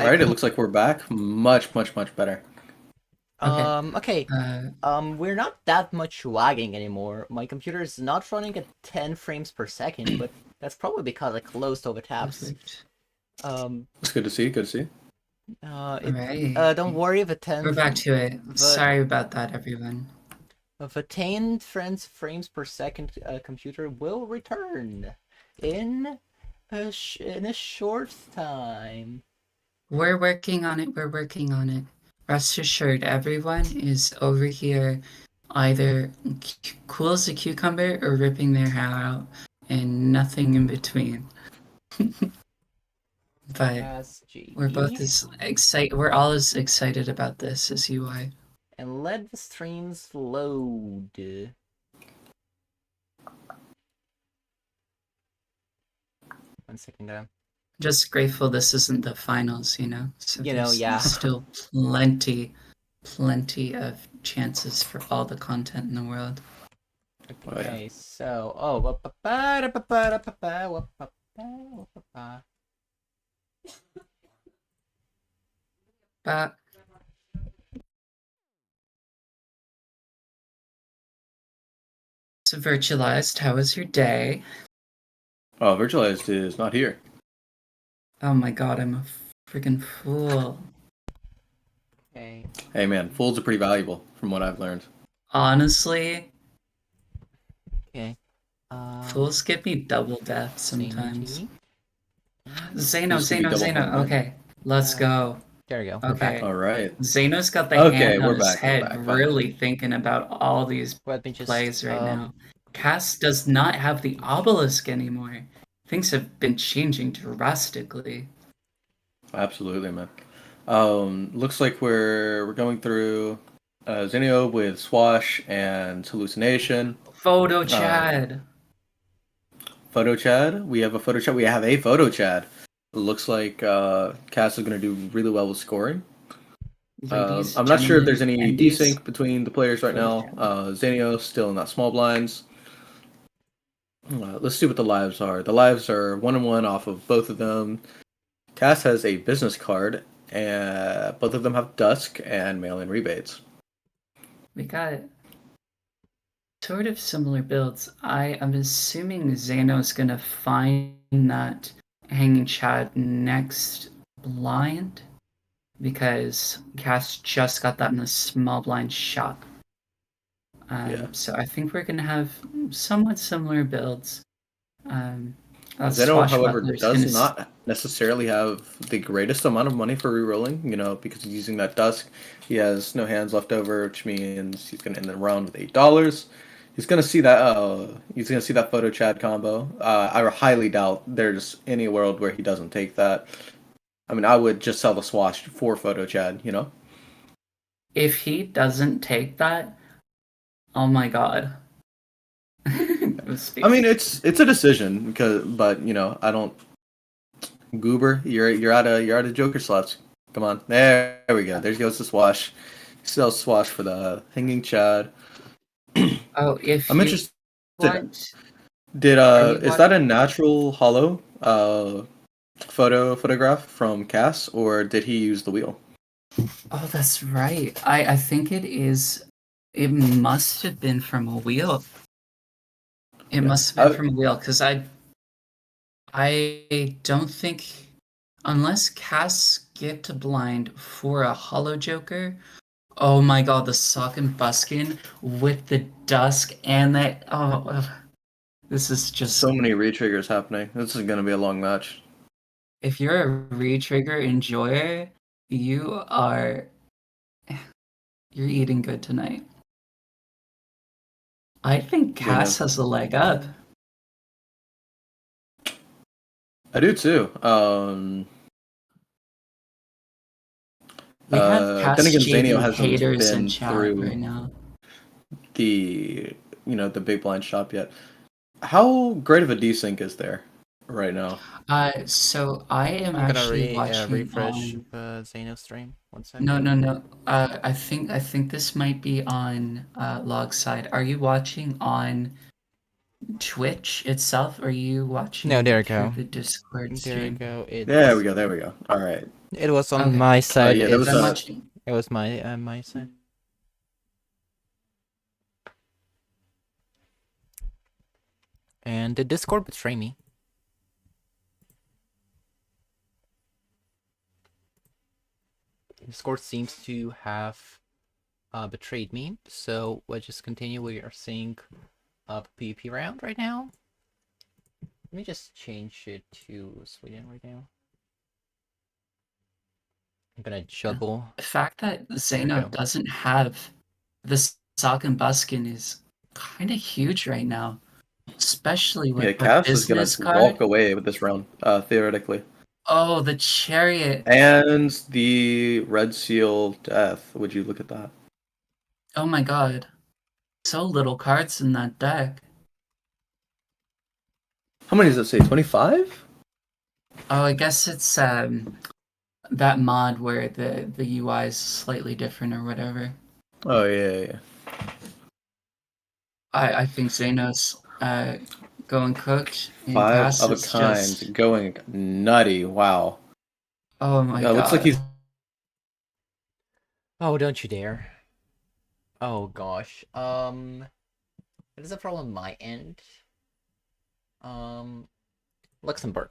Alright, it looks like we're back. Much, much, much better. Okay. Okay. Uh, We're not that much lagging anymore. My computer is not running at 10 frames per second, but that's probably because I closed all the tabs. perfect. Um, It's good to see, good to see. Alright. don't worry, We're back to it. the Sorry about that, everyone. the 10 frames per second computer will return in in a short time. We're working on it. We're working on it. Rest assured, everyone is over here either cool as a cucumber or ripping their hair out, and nothing in between. But we're both SGE as excited. We're all as excited about this as you are. and let the streams load. 1 second. Just grateful this isn't the finals, you know? So there's Yeah. still plenty of chances for all the content in the world. Okay, so But so virtualized, how was your day? Oh, Virtualized is not here. Oh my god, I'm a freaking fool. okay. Hey man, fools are pretty valuable from what I've learned. Honestly, Okay. fools give me double death sometimes. Sanity. Zeno, Used to be double home, right? okay, let's go. There we go. We're Okay. back. Alright. Zeno's got the Okay, hand on we're his back, we're head, back, finally. really thinking about all these Let me just plays right now. Cass does not have the obelisk anymore. Things have been changing drastically. Absolutely, man. Looks like we're going through Zenio with Swash and Hallucination. Photo Chad. Photo Chad. We have a Photo Chad. We have a Photo Chad. Looks like Cass is going to do really well with scoring. Ladies, I'm not sure if there's gentlemen, any attendees. desync between the players right Photo now. Chad. Zanio still in that small blinds. Let's see what the lives are. The lives are 1-1 off of both of them. Cass has a business card, and both of them have Dusk and mail-in rebates. We got sort of similar builds. I am assuming Zeno's gonna find that hanging Chad next blind because Cass just got that in the small blind shot. Yeah. So I think we're gonna have somewhat similar builds. Zeno, however, Swashbuckler's does gonna not necessarily have the greatest amount of money for rerolling, because he's using that Dusk. He has no hands left over, which means he's gonna end the round with $8. He's gonna see that photo chat combo. I highly doubt there's any world where he doesn't take that. I mean, I would just sell the Swash for photo chat. If he doesn't take that, oh my god. I mean, it's a decision but I don't. Goober, you're out of Joker slots. Come on, there we go. There goes the Swash. Still Swash for the hanging Chad. Oh, if I'm you interested. want, Is that a natural hollow photograph from Cass, or did he use the wheel? oh, that's right. I think it is. It must have been from a wheel. It must have been from a wheel because I don't think unless Cass skipped blind for a hollow Joker. Oh my god, the sock and buskin with the dusk and that. This is just So many retriggers happening. This is gonna be a long match. if you're a retrigger enjoyer, you're eating good tonight. I think Cass has a leg up. I do too. We have Cass Then again, Zanio JV hasn't haters in been chat through right now. the big blind shop yet. How great of a desync is there right now? So I am I'm gonna actually watching refresh on. the Zeno stream. 1 second. No. I think this might be on log side. Are you watching on Twitch itself? Or are you watching No, there we through go. the Discord There we stream? go. There we go. All right. It was on Okay. my side. yeah, there was I'm a watching. It was my side. And did Discord betray me? Discord seems to have betrayed me. So we'll just continue. We are seeing a PvP round right now. Let me just change it to Sweden right now. I'm gonna juggle. The fact that There we Zeno go. doesn't have this sock and buskin is kind of huge right now, especially yeah. with the Cass is gonna business walk card. away with this round, theoretically, Oh, the chariot. and the red seal death. Would you look at that? Oh my god. So little cards in that deck. How many does it say? 25? Oh, I guess it's that mod where the UI is slightly different or whatever. Oh yeah. I think Xenos going cooked and Five Cass of a is kind just going nutty. Wow. oh my Looks like god. he's Oh, don't you dare. Oh gosh. That is a problem on my end. Luxembourg.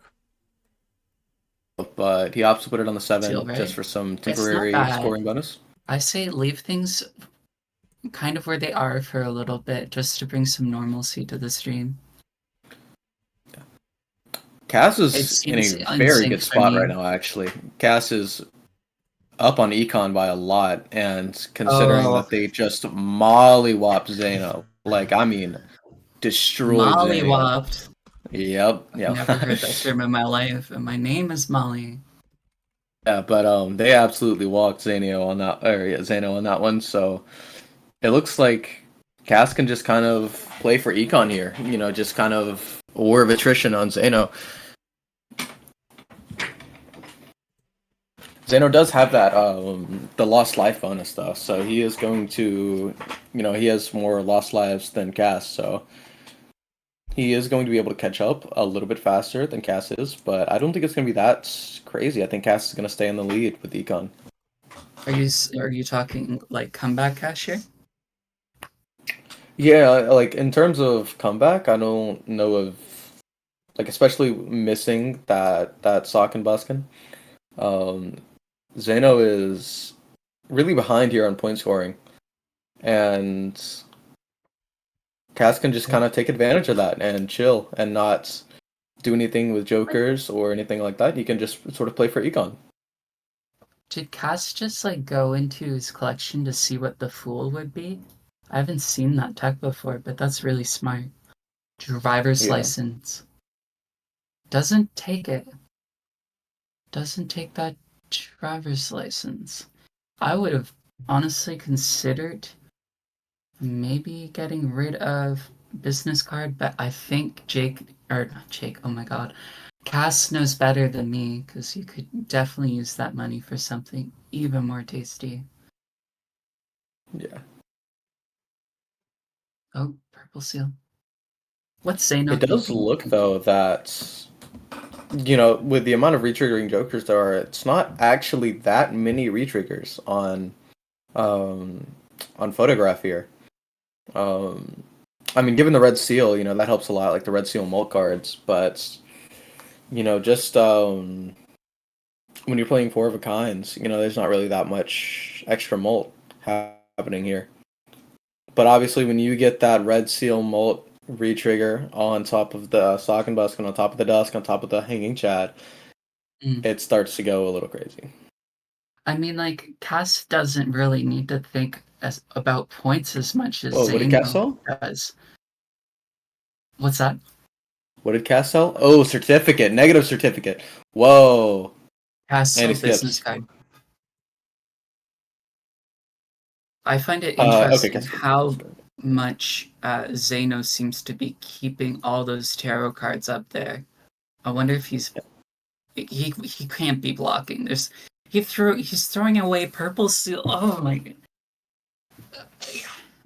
but he opts to put it on the Seal, 7 just right? for some It's not temporary bad. scoring bonus. I say leave things kind of where they are for a little bit just to bring some normalcy to the stream. Cass It is in seems a very insane good for spot right me. now, actually. Cass is up on Econ by a lot, and considering Oh, that they just mollywopped Zano, like, I mean, destroyed Zano. mollywopped. Yep, I've yep. never heard that term in my life, and my name is Molly. Yeah, but they absolutely walked Zano on that, or yeah, Zano on that one, so it looks like Cass can just kind of play for Econ here, just kind of a war of attrition on Zano. Zeno does have that the lost life bonus though, so he is going to, he has more lost lives than Cass, so he is going to be able to catch up a little bit faster than Cass is, but I don't think it's going to be that crazy. I think Cass is going to stay in the lead with Econ. Are you talking like comeback cash here? Yeah, like in terms of comeback, I don't know of like especially missing that sock and buskin. Um, Zeno is really behind here on point scoring, and Cass can just kind of take advantage of that and chill and not do anything with jokers or anything like that. He can just sort of play for Econ. Did Cass just like go into his collection to see what the fool would be? I haven't seen that tech before, but that's really smart. Driver's Yeah. license. Doesn't take it. Doesn't take that driver's license. I would have honestly considered maybe getting rid of business card, but I think Jake or not Jake, oh my god. Cass knows better than me because you could definitely use that money for something even more tasty. Yeah. Oh, purple seal. What's Zeno It does thinking? look though that with the amount of retriggering jokers there are, it's not actually that many retriggers um on photograph here. Um I mean given the red seal, that helps a lot, like the red seal mult cards, but just when you're playing four of a kinds, there's not really that much extra mult happening here. But obviously, when you get that red seal mult retrigger on top of the sock and busk and on top of the dusk, on top of the hanging chad, Mm. it starts to go a little crazy. I mean, like, Cass doesn't really need to think about points as much as Oh, what did Cass Zeno sell? does. What's that? What did Cass sell? Oh, certificate, negative certificate. Whoa, Cass and he sold business skips. card. I find it Okay, interesting Cass. how much Zeno seems to be keeping all those tarot cards up there. I wonder if he can't be blocking. He's throwing away purple seal. Oh my!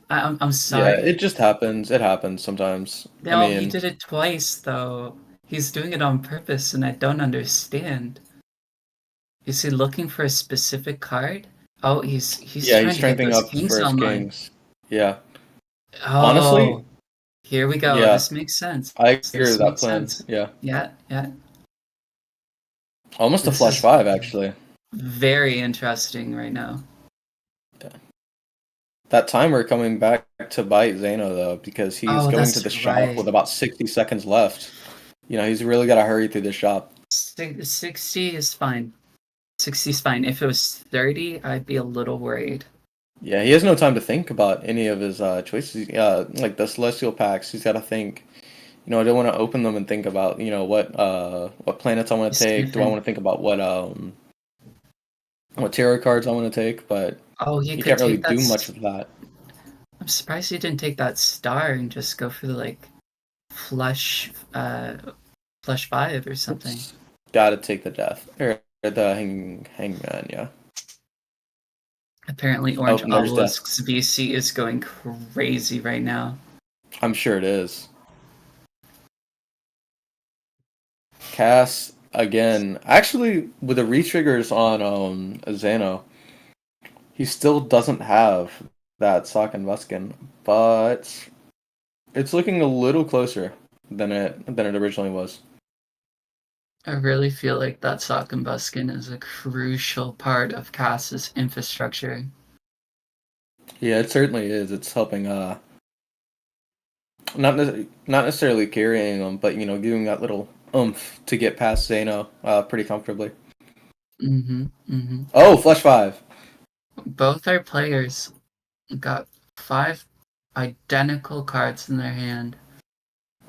I'm Yeah, sorry. it just happens. It happens sometimes. I No, he mean, did it twice though. He's doing it on purpose, and I don't understand. Is he looking for a specific card? Oh, he's Yeah, trying he's to get strengthening those up kings for his online. kings. Yeah. Oh, Honestly, here we go. yeah, This makes sense. I agree This with that makes plan. sense. Yeah. Yeah, yeah. Almost a This flush is 5, actually. very interesting right now. Yeah. That timer coming back to bite Zeno, though, because he's Oh, going to that's the shop with right. about 60 seconds left. He's really got to hurry through the shop. 60 is fine. 60 is fine. If it was 30, I'd be a little worried. Yeah, he has no time to think about any of his choices. Like the celestial packs, he's got to think. I don't want to open them and think about, what planets I want to He's gonna take. Do I want think, to think about what tarot cards I want to take? But oh, he he could can't really take that. do much of that. I'm surprised he didn't take that star and just go for the like flush, flush 5 or something. Got to take the death or the hangman. Yeah. Apparently, Oh, Orange and there's death. Obelisk's VC is going crazy right now. I'm sure it is. Cass again. Actually, with the retriggers on Zano, he still doesn't have that sock and Muskin, but it's looking a little closer than it originally was. I really feel like that sock and buskin is a crucial part of Cass's infrastructure. Yeah, it certainly is. It's helping not necessarily carrying them, but giving that little oomph to get past Zano pretty comfortably. Mm-hmm. Mm-hmm. Oh, flush 5. Both our players got 5 identical cards in their hand.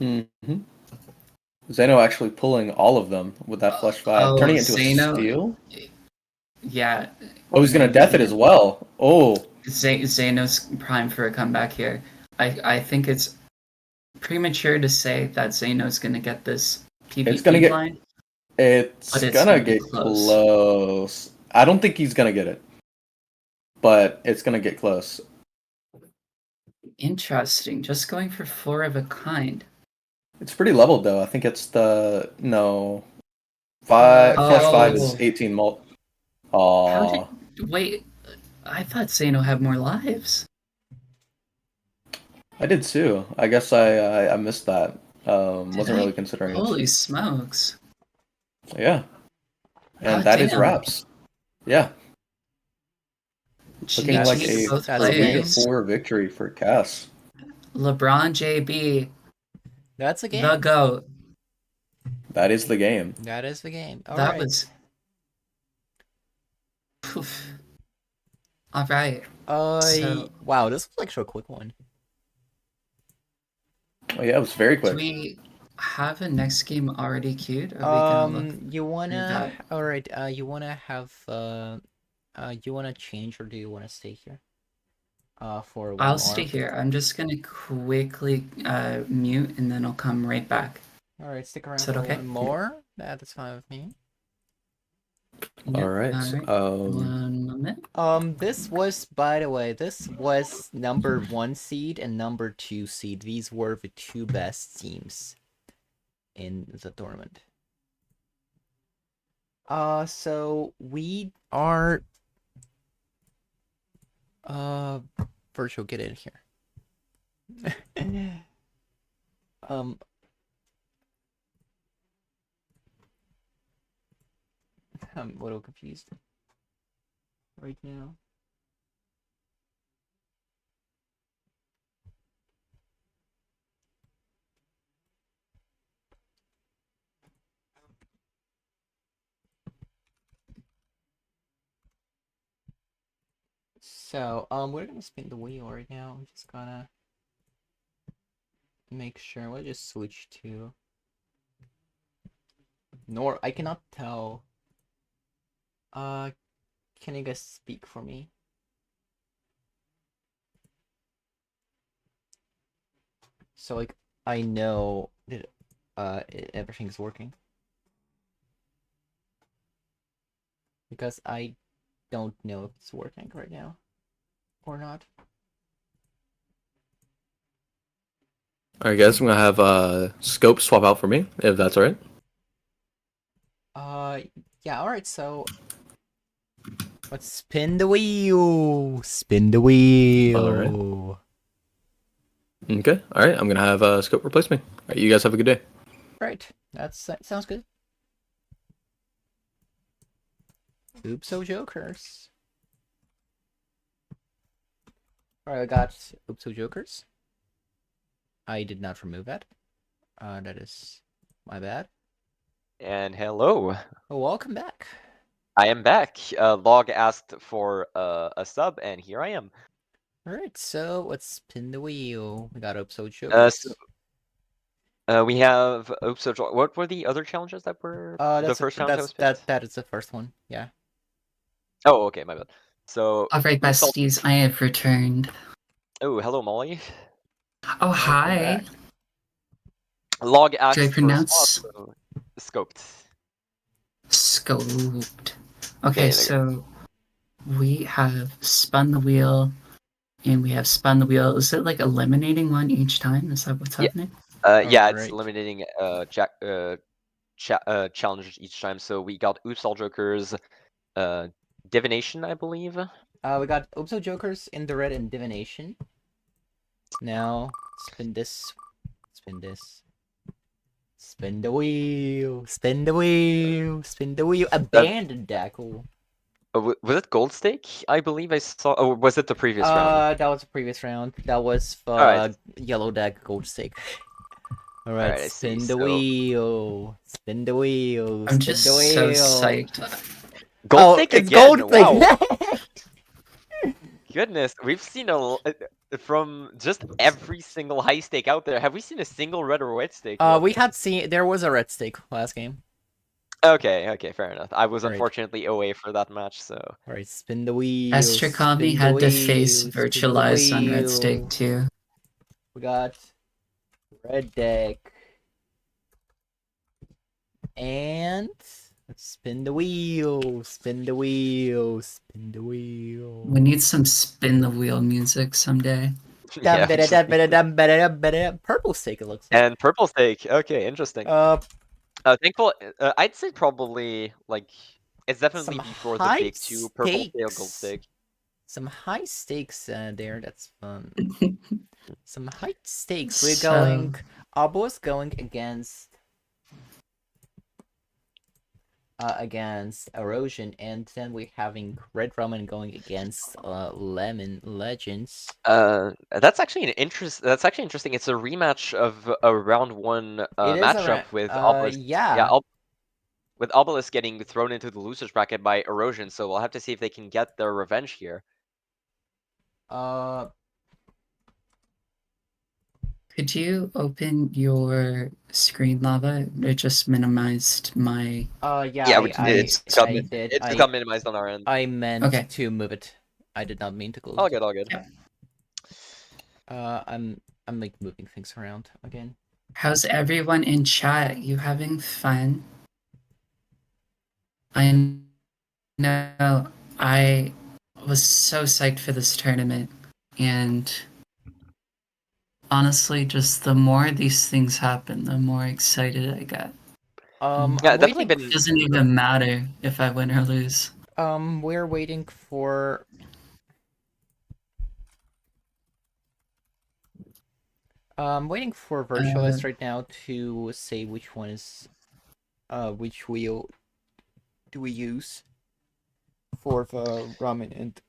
Mm-hmm. Zeno actually pulling all of them with that flush 5, Oh, turning it into a Zeno. steal. Yeah. Oh, he's gonna death it as well. Oh, Zeno's prime for a comeback here. I think it's premature to say that Zeno's going to get this it's gonna PvP get blind, but it's it's going gonna to be get close. close. I don't think he's gonna get it, but it's gonna get close. Interesting. Just going for 4 of a kind. It's pretty leveled though. I think it's the no five flush 5 is Oh, 18 mult. how did. Aw, Wait, I thought Zeno had more lives. I did too. I guess I missed that. Did Wasn't really I? considering it. Holy smokes. Yeah, and God that is damn. wraps. Yeah, looking like GG to a both that's a game. players. 3-4 victory for Cass. LeBron JB, That's a the game. GOAT. That is the game. That is the game. All That right. was. Poof. All right. So, Wow, this was actually a quick one. Oh yeah, it was very do quick. we have a next game already queued? Are we gonna look You wanna? that? All right. You wanna have you wanna change or do you wanna stay here? For one I'll more. stay here. I'm just gonna quickly mute and then I'll come right back. All right, stick around Is that for okay? one more. That's fine with me. Yeah, All right. alright. 1 moment. This was, by the way, this was number 1 seed and number 2 seed. These were the 2 best teams in the tournament. So we are virtual, get in here. I'm a little confused right now. So, we're gonna spin the wheel right now. I'm just gonna make sure. We'll just switch to. Nor I cannot tell. Can you guys speak for me? So like, I know that everything's working because I don't know if it's working right now or not. All right, guys. I'm gonna have Scope swap out for me, if that's all right. Yeah. All right. So Let's spin the wheel. Spin the wheel. Okay. All right. I'm gonna have Scope replace me. All right. You guys have a good day. Right. That sounds good. Oopso Jokers. Alright, I got Oopso Jokers. I did not remove that. That is my bad. And hello, Oh, welcome back. I am back. Log asked for a sub, and here I am. Alright, so let's spin the wheel. We got Oopso Uh, Jokers. we have what were the other challenges that were the first challenge that was picked? That is the first one. Yeah. Oh, okay, my bad. So, Alright, Oopsal- besties, I have returned. oh, hello, Molly. Oh, Welcome hi. back. Log Do I asked for a pronounce spot, so scoped. scoped? Okay, Okay, there you so we have spun the wheel, and we have spun the wheel. Is it like eliminating one each time? Is that what's Yeah. happening? Yeah, it's Alright. eliminating challenges each time. So we got Oopsal Jokers, Divination, I believe. We got Oopso Jokers in the red and Divination. Now, spin this. Spin this. Spin the wheel. Spin the wheel. Spin the wheel. Abandoned Dackle. Was it Gold Stake? I believe I saw. Oh, was it the previous round? That was the previous round. That was Alright. Yellow Deck Gold Stake. Alright, Alright, I see. spin the So wheel. Spin the wheel. I'm Spin just the so wheel. psyched. Gold Stake it's again. Gold Wow. Stake. Goodness, we've seen from just every single high stake out there. Have we seen a single red or white stake? We had seen there was a red stake last game. Okay, fair enough. I was Alright. unfortunately away for that match, so. Alright, spin the wheel. Astrakami spin had the to face wheel, spin the virtualize on Red wheel. Stake too. We got red deck. And let's spin the wheel, spin the wheel, spin the wheel. We need some spin the wheel music someday. Yeah, Purple stake, it looks like. and purple stake. Okay, interesting. Thankful. I'd say probably like it's definitely Some before the high big two, purple stake, gold stakes. stake. Some high stakes there. That's fun. Some high stakes. We're So- going. Obbo's going against erosion, and then we're having red ramen going against lemon legends. That's actually That's actually interesting. It's a rematch of a round one It is matchup with Obelisk. yeah. With Obelisk getting thrown into the losers bracket by erosion. So we'll have to see if they can get their revenge here. Could you open your screen, Lava? It just minimized my. Yeah, I did. It just got minimized on our end. I meant Okay. to move it. I did not mean to close All it. good, all good. Yeah. I'm like moving things around again. How's everyone in chat? You having fun? I know I was so psyched for this tournament, and honestly, just the more these things happen, the more excited I get. Yeah, I'm definitely waiting. It doesn't even matter if I win or lose. We're waiting for. Waiting for Virtualist right now to say which one is, which wheel do we use for the ramen and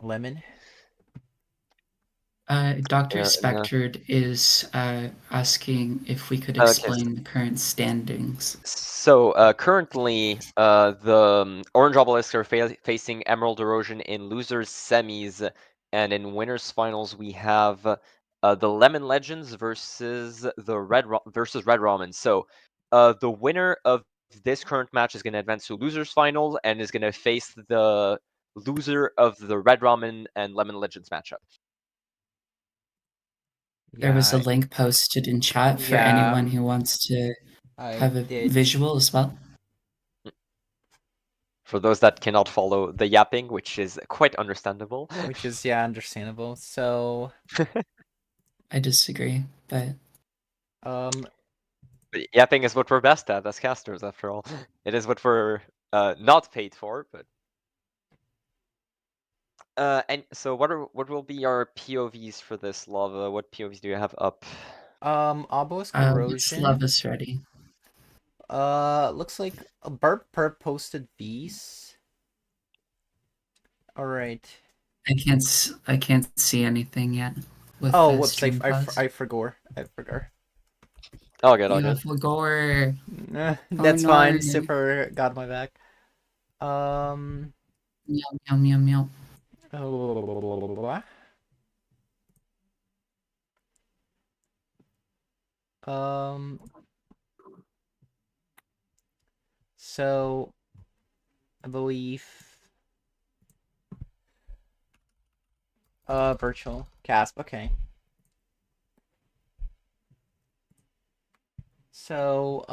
lemon. Dr. Yeah, Spectred is asking if we could explain the current standings. So currently, the Orange Obelisks are facing Emerald Erosion in losers semis, and in winners finals we have the Lemon Legends versus the Red Ramen. So the winner of this current match is going to advance to losers final and is going to face the loser of the Red Ramen and Lemon Legends matchup. There was a link posted in chat for anyone who wants to have a visual as well. For those that cannot follow the yapping, which is quite understandable. Which is understandable. So I disagree, but yapping is what we're best at as casters, after all. It is what we're not paid for, but And so what will be our POVs for this lava? What POVs do you have up? Obelisk Let's Erosion. love us ready. Looks like a Burp Perp posted these. Alright. I can't see anything yet with Oh, the whoops, stream pause. I forgot. I forgot. All good, all You good. have Lagore. Oh That's no. fine. Super got my back. Meow meow meow meow. Um, so I believe virtual Casp, okay. So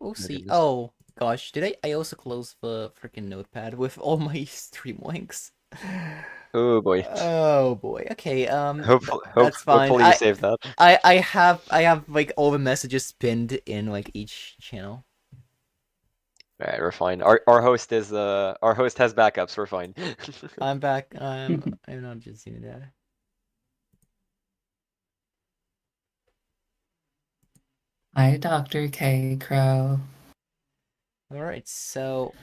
we'll see. Goodness. Oh gosh, did I also close the freaking notepad with all my stream links? Oh boy. Oh boy. Okay, that's fine. Hopefully you saved that. I have like all the messages pinned in like each channel. All right, we're fine. Our host has backups. We're fine. I'm back. I'm not just seeing that. Hi, Dr. K. Crow. All right, so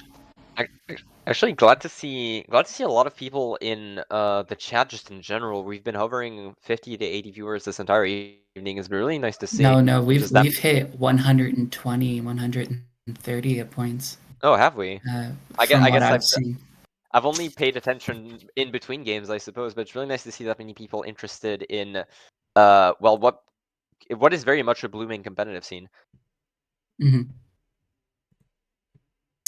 Actually, glad to see a lot of people in the chat just in general. We've been hovering 50 to 80 viewers this entire evening. It's been really nice to see. No, Just that. we've hit 120, 130 at points. Oh, have we? From I what guess I've seen. I've only paid attention in between games, I suppose, but it's really nice to see that many people interested in well, what is very much a blooming competitive scene. Mm-hmm.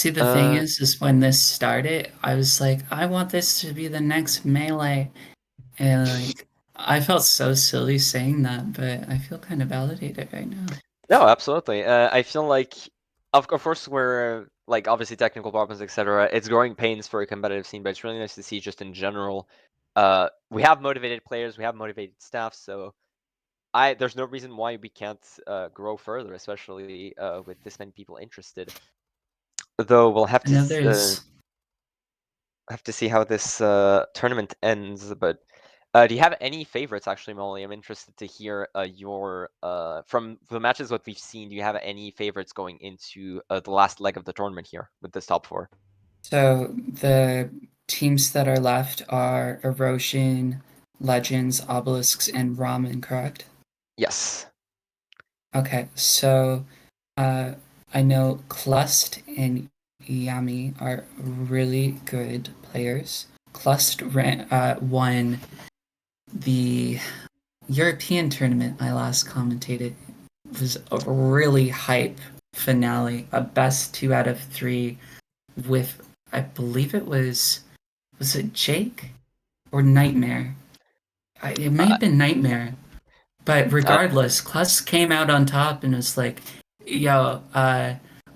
See, the thing is when this started, I was like, I want this to be the next Melee. And like, I felt so silly saying that, but I feel kind of validated right now. No, absolutely. I feel like, of course, we're like obviously technical problems, etc. It's growing pains for a competitive scene, but it's really nice to see just in general. We have motivated players, we have motivated staff, so there's no reason why we can't grow further, especially with this many people interested. Though we'll I know there's have to see how this tournament ends. But do you have any favorites, actually, Molly? I'm interested to hear your from the matches what we've seen. Do you have any favorites going into the last leg of the tournament here with this top four? so the teams that are left are Erosion, Legends, Obelisks, and Ramen, correct? Yes. Okay, so I know Clust and Yami are really good players. Clust won the European tournament I last commentated. It was a really hype finale, a best 2 out of 3 with, I believe was it Jake or Nightmare? It may Uh, have been Nightmare. But uh, regardless, Klus came out on top and was like, yo,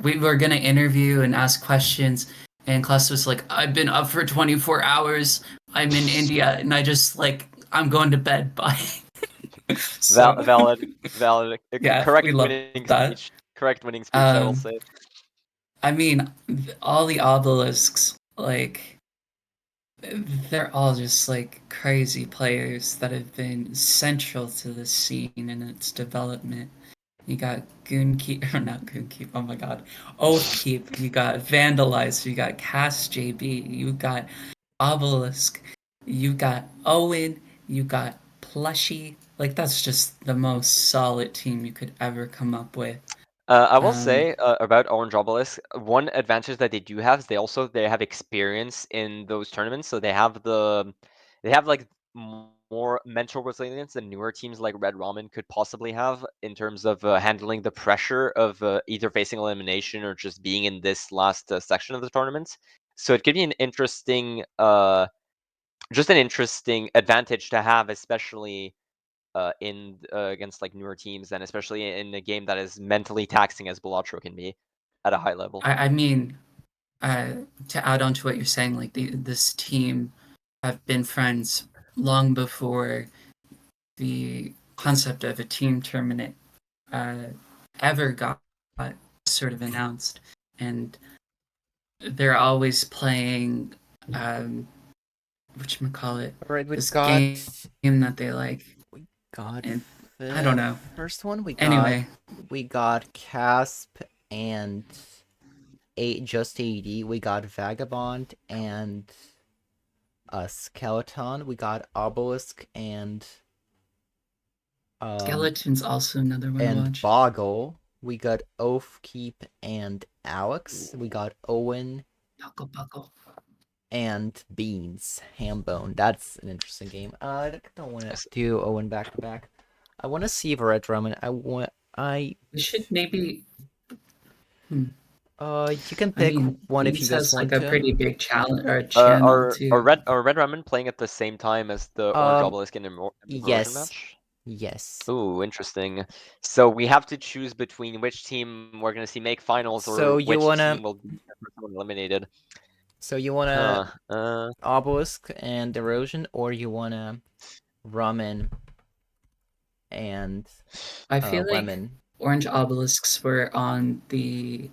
we were gonna interview and ask questions, and Klus was like, I've been up for 24 hours. I'm in India, and I'm going to bed. Bye. So, valid. yeah, we Correct love winning that. speech. Correct winning speech. I will Um, say. I mean, all the obelisks, they're all just like crazy players that have been central to the scene and its development. You got Goonkeep, or not Goonkeep, oh my god. Oathkeep, you got Vandalize, you got Cast JB, you got Obelisk, you got Owen, you got Plushy. Like, that's just the most solid team you could ever come up with. I will Um, say about Orange Obelisk, one advantage that they do have is they have experience in those tournaments, so they have like more mental resilience than newer teams like Red Ramen could possibly have in terms of handling the pressure of either facing elimination or just being in this last section of the tournament. So it could be an interesting, just an interesting advantage to have, especially in against like newer teams, and especially in a game that is mentally taxing as Balatro can be at a high level. I mean, uh, to add on to what you're saying, like, this team have been friends long before the concept of a team tournament uh, ever got sort of announced, and they're always playing whatchamacallit, Alright, we this got game that they like. got And the I don't know. first one. Anyway, We got Casp and just AD. We got Vagabond and a Skeleton. We got Obelisk and Skeleton's also another one to and watch. Boggle. We got Oathkeep and Alex. We got Owen Buckle. and Beans. Hambone. That's an interesting game. I don't want to do Owen back to back. I want to see Red Drummond. We should maybe. You can I pick mean, one if Beans you guys has like want a to. pretty big challenge or channel Are too. Red Ramen playing at the same time as the Orange Obelisk in Erosion Yes. match? Yes. Ooh, interesting. So we have to choose between which team we're gonna see make finals So or you which wanna- team will be the first one eliminated. So you wanna Huh. Obelisk and Erosion, or you wanna Ramen and I feel like Lemon? orange obelisks were on the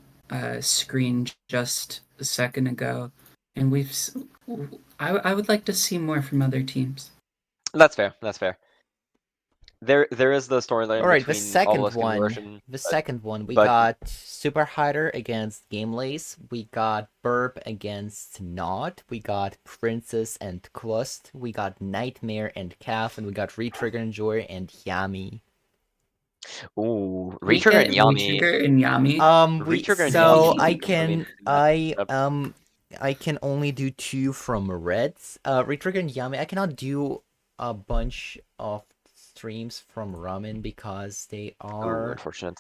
screen just a second ago, and I would like to see more from other teams. That's fair. That's fair. There is the storyline Alright, the between second Obelisk and one. Erosion, The second one, we but- got Super Hider against Gamelace. We got Burp against Nod. We got Princess and Clust. We got Nightmare and Calf, and we got Retrigger and Joy and Yami. Ooh, We Retrigger get and Yami. Retrigger and Yami. Retrigger and So Yami. I can only do 2 from Reds. Retrigger and Yami. I cannot do a bunch of streams from Ramen because they Ooh, are. unfortunate.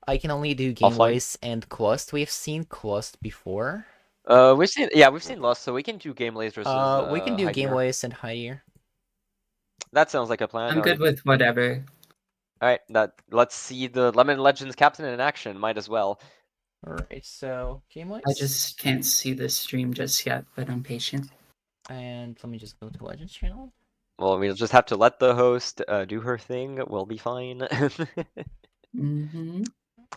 I can only do Offline? Gameways and Clust. We've seen Clust before. We've seen Lost, so we can do Game Lasers. We can do Hydeir. Gameways and Hydeir. That sounds like a plan. I'm good with whatever. All right, let's see the Lemon Legends captain in action. Might as well. Alright, so Gameways. I just can't see this stream just yet, but I'm patient. And let me just go to Legends channel. Well, we'll just have to let the host do her thing. We'll be fine. Mm-hmm.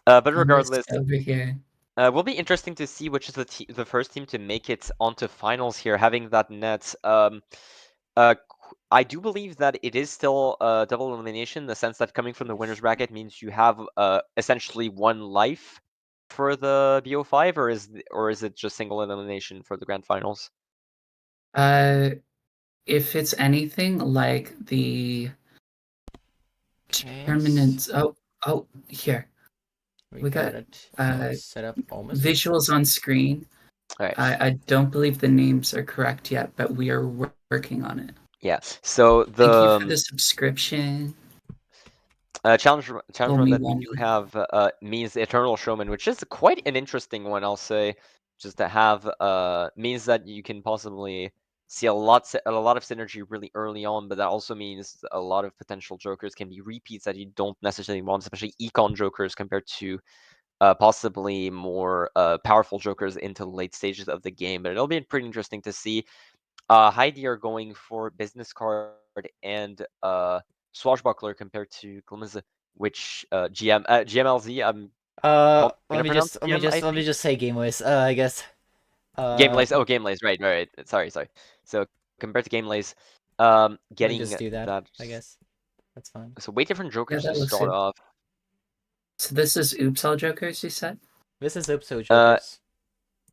But I'm regardless, just over here. will be interesting to see which is the first team to make it onto finals here, having that net. I do believe that it is still double elimination in the sense that coming from the winner's bracket means you have essentially 1 life for the BO5, or is it just single elimination for the grand finals? If it's anything like the Okay, permanent. Oh, here. We got it uh, set up almost. visuals on screen. All right. I don't believe the names are correct yet, but we are working on it. Yeah. So Thank you for the the subscription. challenge Fool run me, that we do won't me. have means Eternal Showman, which is quite an interesting one, I'll say. Just to have means that you can possibly see a lot of synergy really early on, but that also means a lot of potential jokers can be repeats that you don't necessarily want, especially econ jokers compared to possibly more powerful jokers into late stages of the game. But it'll be pretty interesting to see. Heidi are going for business card and swashbuckler compared to Glimmer's, which GMLZ. I'm Let me just say Gameways. I guess. Gamelays. Oh, Gamelays. Right. Sorry. So compared to Gamelays, Let me getting just do that. that. I guess that's fine. So way different jokers that to looks start good. off. So this is Oops All Jokers, you said? This is Upso Jokers.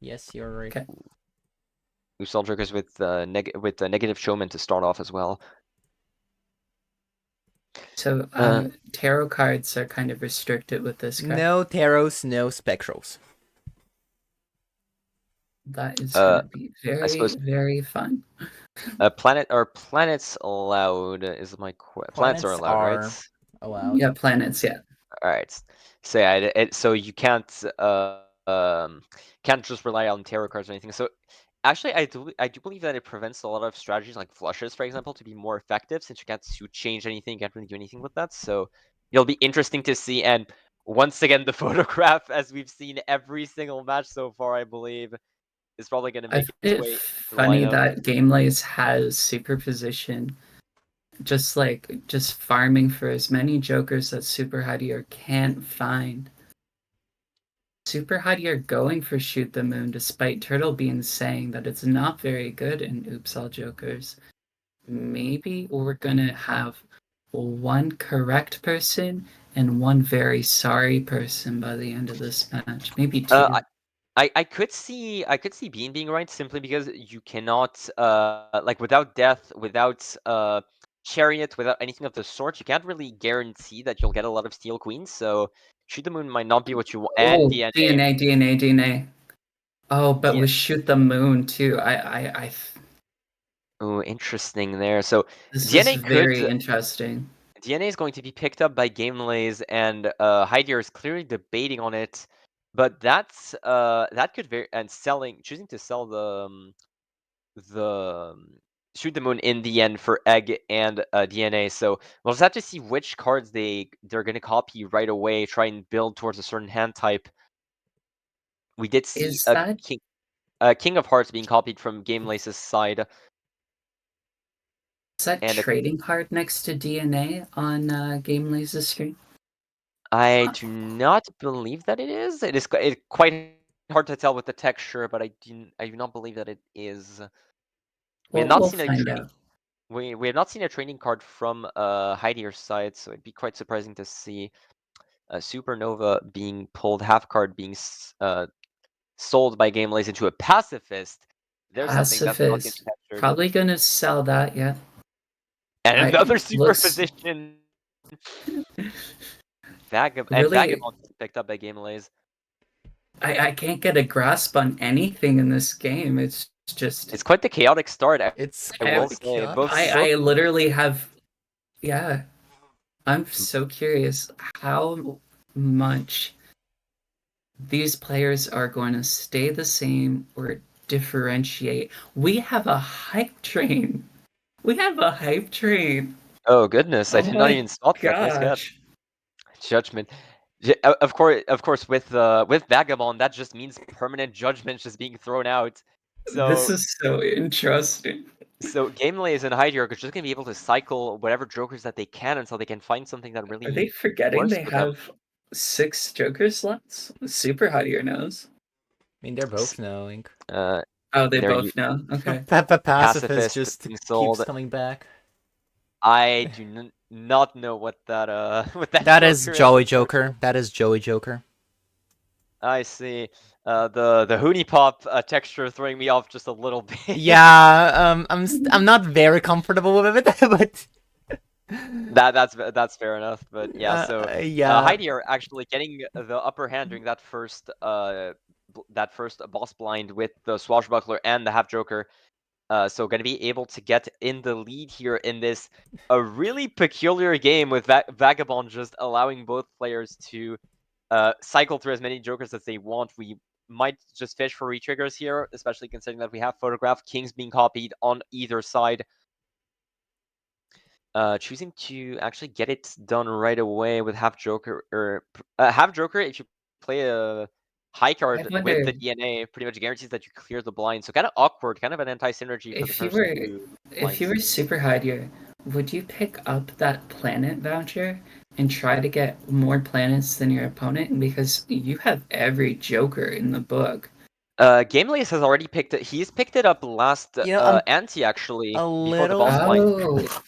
Yes, you're right. Okay. We saw jokers with negative showman to start off as well. So tarot cards are kind of restricted with this card. No tarots, no spectrals. That is gonna be very, suppose- very fun. Planets allowed is my planets are allowed, right? Allowed. Yeah, planets, yeah. All right. So yeah, so you can't just rely on tarot cards or anything. So actually, I do believe that it prevents a lot of strategies like flushes, for example, to be more effective since you can't change anything, you can't really do anything with that. So it'll be interesting to see. And once again, the photograph, as we've seen every single match so far, I believe, is probably going to I make find its it way to the funny lineup. that Gamelays has superposition. Just farming for as many jokers that Super Hadier can't find. Super Hottie are going for Shoot the Moon, despite Turtle Bean saying that it's not very good in Oops All Jokers. Maybe we're gonna have one correct person and one very sorry person by the end of this match. Maybe two. I could see Bean being right simply because you cannot like without death, without chariot, without anything of the sort, you can't really guarantee that you'll get a lot of steel queens. So Shoot the Moon might not be what you want. And Oh, DNA. DNA. Oh, but D- with Shoot the Moon too. oh, interesting there. So This is DNA very could interesting. DNA is going to be picked up by Gamelays, and Hydier is clearly debating on it. But that could very and choosing to sell the Shoot the Moon in the end for Egg and DNA. So we'll just have to see which cards they're going to copy right away. Try and build towards a certain hand type. We did see Is a that King of Hearts being copied from Gamelace's side, and trading card next to DNA on Game Laser's screen? I do not believe that it is. It is quite hard to tell with the texture, but I do not believe that it is. We have Well, not we'll seen a find out. we have not seen a training card from Heidier's side, so it'd be quite surprising to see a Supernova being pulled, half card being sold by Gamelays into a pacifist. There's something that's not getting Pacifist. textured. Probably gonna sell that, yeah. And I another looks superposition. really Vagabond is picked up by Gamelays. I can't get a grasp on anything in this game. It's just It's quite the chaotic start, It's I will quite say. chaotic. Both I literally have yeah. I'm so curious how much these players are going to stay the same or differentiate. We have a hype train. We have a hype train. Oh goodness, I Oh did not my even spot that. Nice catch. gosh. Judgment. Of course, with Vagabond, that just means permanent judgment just being thrown out. This So is so interesting. Gamelays and Hyde are just gonna be able to cycle whatever jokers that they can until they can find something that Are they really forgetting works they for them. have 6 Joker slots? Super high to your nose. I mean, they're both knowing. Oh, they There you both know. Okay. Pacifist Pacifist just being keeps sold. coming back. I do not know what that what that That is Joker is, Joey unfortunately. Joker. That is Joey Joker. I see. The Hoonie Pop texture throwing me off just a little bit. Yeah, I'm not very comfortable with it, but That's fair enough. But yeah, so yeah. Heidi are actually getting the upper hand during that first boss blind with the Swashbuckler and the Half Joker. So going to be able to get in the lead here in this a really peculiar game with Vagabond just allowing both players to cycle through as many jokers as they want. We might just fish for retriggers here, especially considering that we have Photograph Kings being copied on either side. Choosing to actually get it done right away with Half Joker, or Half Joker, if you play a high card with wonder the DNA, pretty much guarantees that you clear the blind. So kind of awkward, kind of an anti-synergy for the if you first were two if you blinds. were super high here, would you pick up that planet voucher and try to get more planets than your opponent? Because you have every Joker in the book. Gamelace has already picked it. He's picked it up last You know, I'm ante actually a before the little. boss blind. Oh,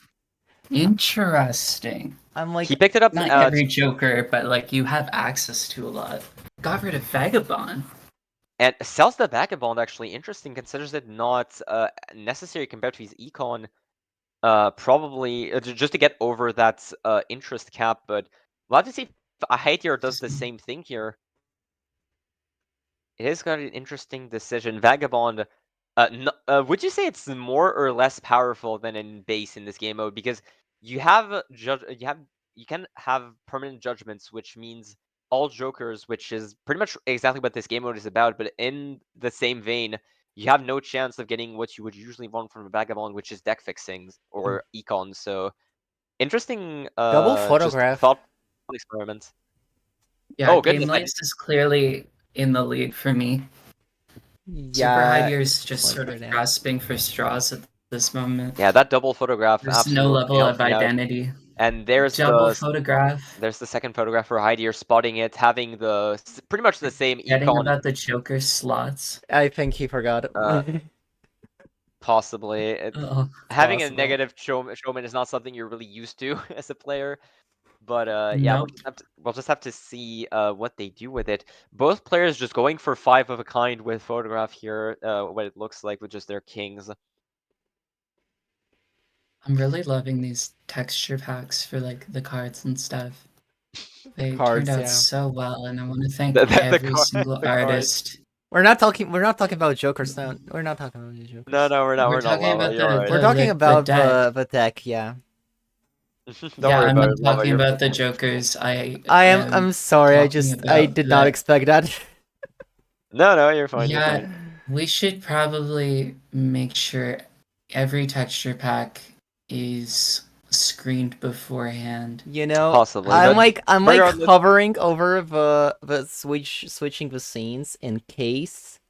interesting. I'm like, He picked it up. Not every Joker, but like you have access to a lot. Got rid of Vagabond. And sells the Vagabond actually interesting. Considers it not necessary compared to his econ. Probably just to get over that interest cap, but we'll have to see if Haitier does the same thing here. It has got an interesting decision. Vagabond, would you say it's more or less powerful than in base in this game mode? Because you have you can have permanent judgments, which means all jokers, which is pretty much exactly what this game mode is about. But in the same vein, you have no chance of getting what you would usually want from a Vagabond, which is deck fixings or econ. So interesting, double just photograph. thought experiment. Yeah, Oh Game goodness, Lace is clearly in the lead for me. Super Yeah. Hydier is just like sort right of now. grasping for straws at this moment. yeah, that double photograph There's no absolutely level of helping out. identity. And there's Double photograph. there's the second photograph for Heidi. You're spotting it, having pretty much the same Getting econ. about the Joker slots. I think he forgot. Possibly. Oh, Having a possible. negative showman is not something you're really used to as a player. But yeah, nope. we'll just have to see what they do with it. Both players just going for 5 of a kind with photograph here. What it looks like with just their kings. I'm really loving these texture packs for like the cards and stuff. They Cards, turned out yeah. so well, and I want to thank The every single the cards. artist. We're not talking about Jokers now. We're not talking about the Jokers. No, we're not. We're We're not talking Lava. about You're the, right. We're the talking the about deck. the deck, yeah. Don't Yeah, worry I'm about not it, Lava. talking You're about the Jokers. I'm I'm sorry, I talking did about not that. expect that. No, you're fine. You're Yeah, fine. we should probably make sure every texture pack is screened beforehand. You know, Possibly, I'm but like regardless. hovering over the switching the scenes in case.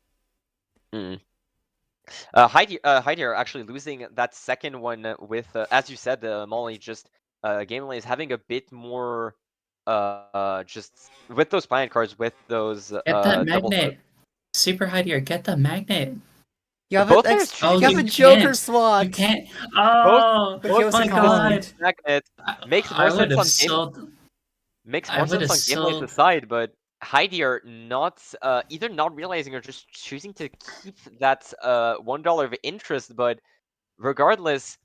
Heidi are actually losing that second one with, as you said, Molly, just Gamelay is having a bit more, just with those planet cards, with those Get that double. magnet. Super Hidier, get the magnet. You have Both players Oh, you have choosing a you Joker can't. slot. You can't. both Oh, But he both was my a choosing the God. card. magnet makes I more would sense have on game. sold. Makes I more would sense have on Gamelay's sold. side, but Heidi are not either not realizing or just choosing to keep that $1 of interest. But regardless,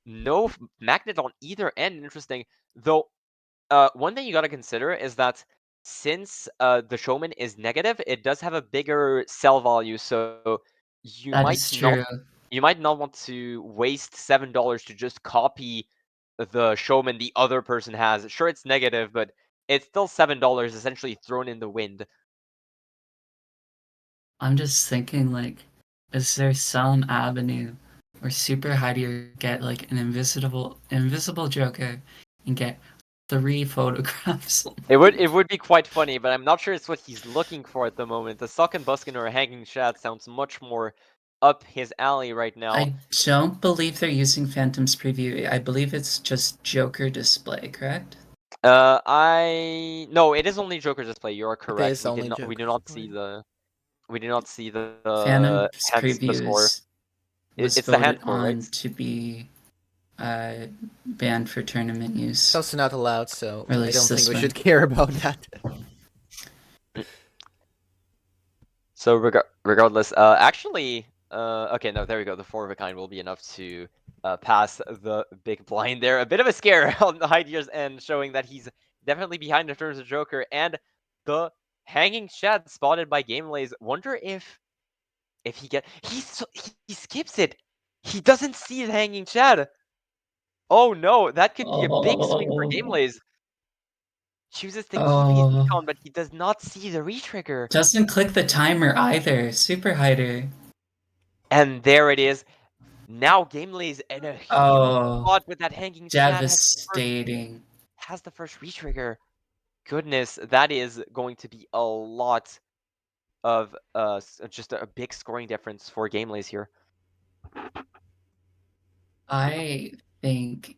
no magnet on either end. Interesting, though. One thing you got to consider is that since the showman is negative, it does have a bigger sell value. So you That might is not true. want to waste $7 to just copy the showman the other person has. Sure, it's negative, but it's still $7 essentially thrown in the wind. I'm just thinking, like, is there some avenue where Super Hidier get like an invisible Joker and get 3 photographs? It would be quite funny, but I'm not sure it's what he's looking for at the moment. The Sock and Buskin or a Hanging Shad sounds much more up his alley right now. I don't believe they're using Phantom's preview. I believe it's just Joker display, correct? No, it is only Joker display. You are correct. We do not see the Phantom's hence the score. previews was It's the hand voted score, right? on to be banned for tournament use. It's also not allowed, so I Release don't think this we one. should care about that. So regardless, actually, okay, no, there we go. The 4 of a kind will be enough to pass the big blind there. A bit of a scare on the Hydier's end, showing that he's definitely behind in terms of Joker, and the Hanging Shad spotted by Gamelays. Wonder if he skips it. He doesn't see the Hanging Shad. Oh no, that could be a big swing for Gamelays. Chooses to keep his econ, but he does not see the retrigger. Doesn't click the timer either. Super Hider. And there it is. Now Gamelays in a huge spot with that Hanging Shad Devastating. has the first retrigger. Goodness, that is going to be a lot of just a big scoring difference for Gamelays here. I think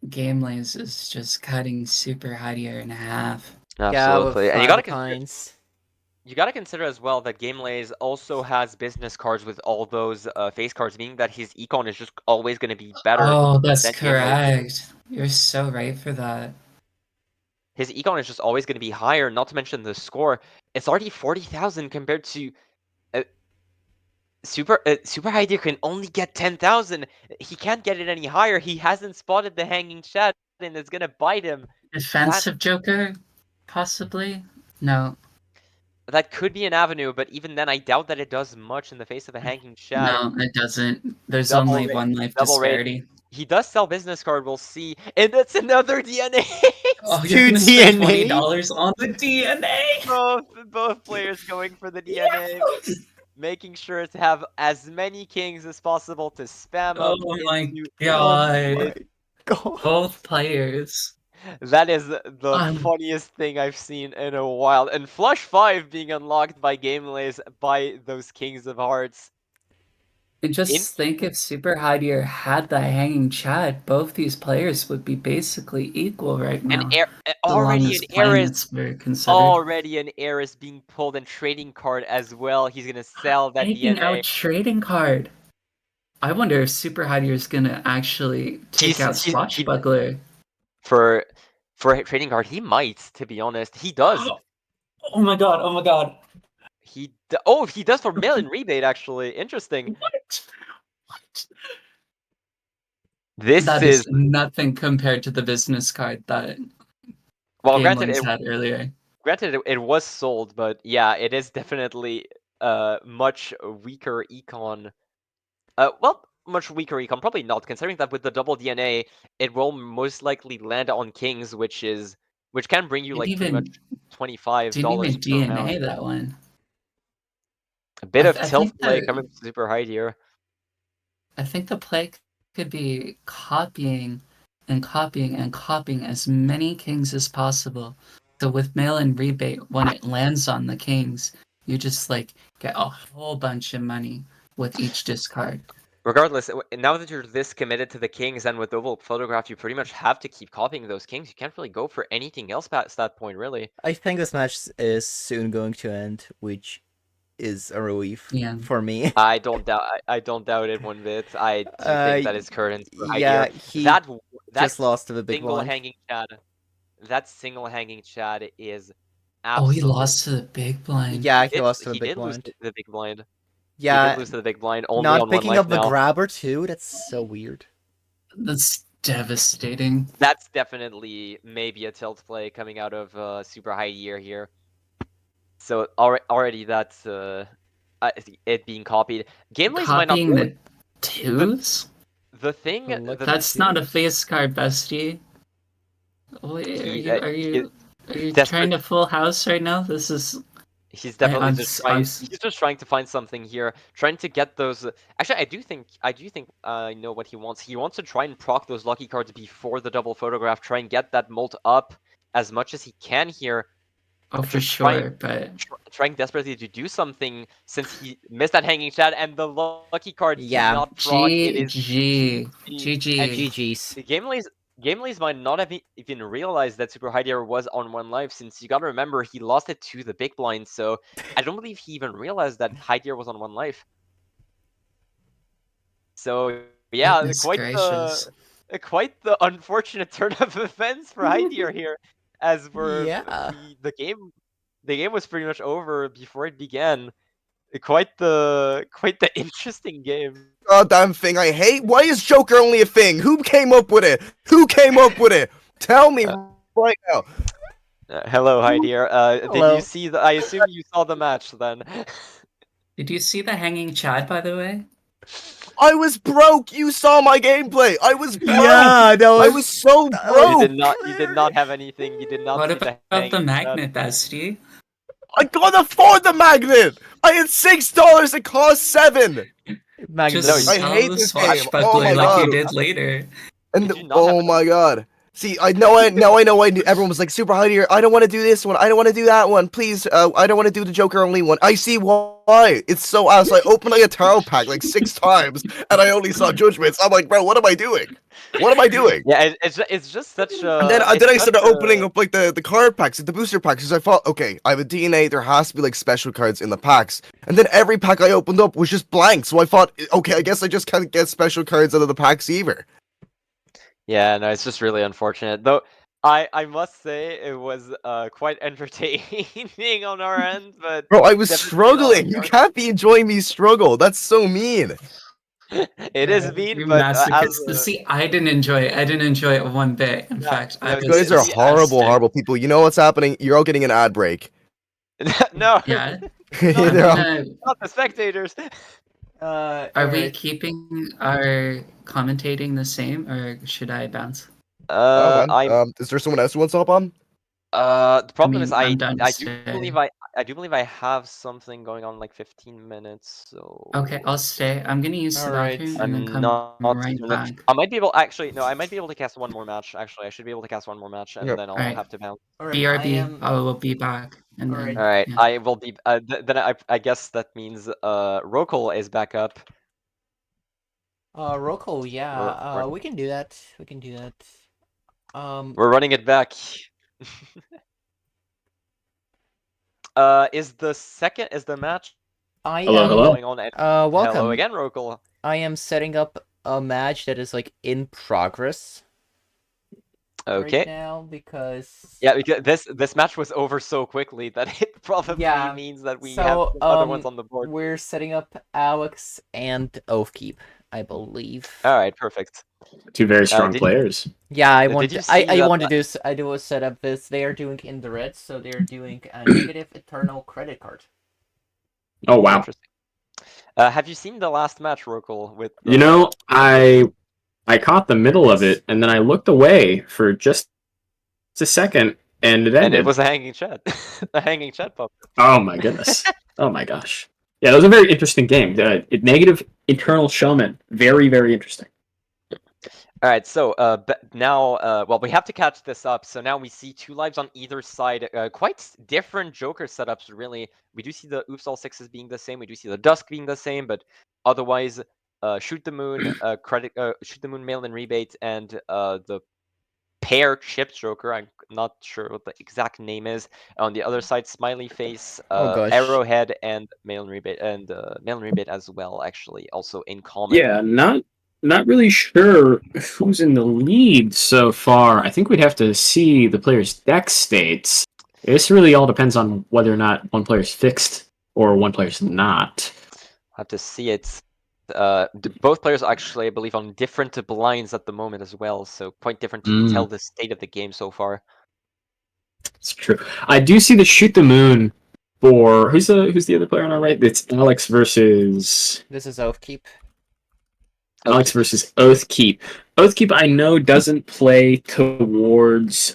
Gamelays is just cutting Super Hidier in half. Absolutely, and you gotta consider as well that Gamelays also has business cards with all those face cards, meaning that his econ is just always going to be better Oh, that's than Gamelays. correct. You're so right for that. His econ is just always going to be higher, not to mention the score. It's already 40,000 compared to Super Hider can only get 10,000. He can't get it any higher. He hasn't spotted the Hanging Shad, and it's gonna bite him. Defensive Joker? Possibly? No. That could be an avenue, but even then, I doubt that it does much in the face of a Hanging Shad. No, it doesn't. There's Double only rate, one life double rate. disparity. He does sell business card. We'll see, and that's another DNA. Oh, Two you're gonna spend DNA? $20 on the DNA? Both players going for the DNA. Making sure to have as many kings as possible to spam Oh up my into god. God. Both players. That is the funniest thing I've seen in a while. And Flush 5 being unlocked by Gamelays by those Kings of Hearts. And just think if Super Hadier had the hanging Chad, both these players would be basically equal right now. So long already as an Eris, planets were considered. already an Eris being pulled and trading card as well. He's gonna sell that Taking DNA. out trading card. I wonder if Super Hadier is gonna actually take out Swashbuckler. For trading card, he might. To be honest, he does. Oh my god! Oh my god! He does for mail-in rebate. Actually, interesting. What? This That is is nothing compared to the business card that well, Gamelings had earlier. granted it was sold, but yeah, it is definitely much weaker econ. Much weaker econ. Probably not, considering that with the double DNA, it will most likely land on kings, which can bring you like pretty much $25 Didn't even per round. DNA that one. A bit of I tilt think play coming from Super High here. I think the play could be copying and copying and copying as many kings as possible. So with mail-in rebate, when it lands on the kings, you just like get a whole bunch of money with each discard. Regardless, now that you're this committed to the kings and with Oval Photograph, you pretty much have to keep copying those kings. You can't really go for anything else past that point, really. I think this match is soon going to end, which is a relief for me. I don't doubt it one bit. I do think that his current yeah, idea he that just lost to the big single blind. hanging Chad. That single hanging Chad is Oh, he lost to the big blind. Yeah, he lost to the he big did blind. lose to the big blind. Yeah, he did lose to the big blind. Only not on picking one up life the now. grabber too. That's so weird. That's devastating. That's definitely maybe a tilt play coming out of Super High Year here. So already that's it being copied. Gamelings might not. Copying the twos? The thing That's not a face card, bestie. Wait, are you trying to full house right now? This is. He's definitely he's just trying to find something here, trying to get those. Actually, I do think I know what he wants. He wants to try and proc those lucky cards before the double photograph. Try and get that molt up as much as he can here. Oh, for sure, but trying desperately to do something since he missed that hanging Chad and the lucky card did not proc. It is GG. GG's. Gamelys might not have even realized that Super Hyder was on one life, since you gotta remember he lost it to the big blind, so I don't believe he even realized that Hyder was on one life. So yeah, quite the unfortunate turn of events for Hyder here, as we're the game was pretty much over before it began. Quite the interesting game. Goddamn thing I hate. Why is Joker only a thing? Who came up with it? Who came up with it? Tell me right now. Hello, Hyder. Hello. Did you see the? I assume you saw the match then. Did you see the hanging Chad, by the way? I was broke. You saw my gameplay. I was broke. Yeah, I was so broke. You did not have anything. You did not. What see about the magnet, bestie? I can't afford the magnet. I had $6. It cost $7. Just I hate this game. Oh my god! You did later. And oh my god. See, I know. Everyone was like, Super High here. I don't want to do this one. I don't want to do that one. Please, I don't want to do the Joker only one. I see why. It's so ass. I opened like a tarot pack like 6 times, and I only saw judgments. I'm like, bro, what am I doing? What am I doing? Yeah, it's just such a. And then I started opening up like the card packs, like the booster packs, because I thought, okay, I have a DNA. There has to be like special cards in the packs. And then every pack I opened up was just blank. So I thought, okay, I guess I just can't get special cards out of the packs either. Yeah, no, it's just really unfortunate. Though I must say it was quite entertaining on our end, but bro, I was struggling. You can't be enjoying me struggle. That's so mean. It is mean, but see, I didn't enjoy it. I didn't enjoy it one bit. In fact, you guys are horrible people. You know what's happening? You're all getting an ad break. No. Yeah. Not the spectators. Are we keeping our commentating the same, or should I bounce? Is there someone else who wants to hop on? The problem is I do believe I have something going on in like 15 minutes. So okay, I'll stay. I'm gonna use the bathroom and then come right back. I might be able. Actually, no, I might be able to cast one more match. Actually, I should be able to cast one more match, and then I'll have to bounce. BRB. I will be back. And all right. I will be. Then I guess that means Rokal is back up. Roko, yeah, We're, we can do that. We can do that. we're running it back. Is the match I Hello, am hello. going on? Hello welcome. again, Rokal. I am setting up a match that is like in progress Okay. right now because Yeah, because this match was over so quickly that it probably Yeah, means that we have so some other ones on the board. we're setting up Alex and Oathkeep, I believe. All right, perfect. Two very strong did- players. Yeah, I Did want you to, I, see I that want to do I do a setup this. They are doing in the red, so they're doing a negative eternal credit card. Oh wow. Interesting. Have you seen the last match, Rokal? With You know, I caught the middle of it and then I looked away for just a second and it and it ended. was a hanging chat, a hanging chat pop. Oh my goodness. Oh my gosh. Yeah, that was a very interesting game. The negative internal showman. Very, very interesting. All right, so now, well, we have to catch this up. So now we see 2 lives on either side. Quite different Joker setups, really. We do see the Oops All Sixes being the same. We do see the Dusk being the same, but otherwise, Shoot the Moon, Shoot the Moon, Mail and Rebate, and the pair Chips Joker. I'm not sure what the exact name is. On the other side, Smiley Face, Oh gosh. Arrowhead, and Mail and Rebate, and Mail and Rebate as well. Actually, also in common. Yeah, not really sure who's in the lead so far. I think we'd have to see the player's deck states. This really all depends on whether or not one player's fixed or one player's not. Have to see it. Both players are actually, I believe, on different blinds at the moment as well, so quite different to tell the state of the game so far. It's true. I do see the Shoot the Moon for who's the other player on our right? It's Alex versus This is Oathkeep. Alex versus Oathkeep. Oathkeep, I know, doesn't play towards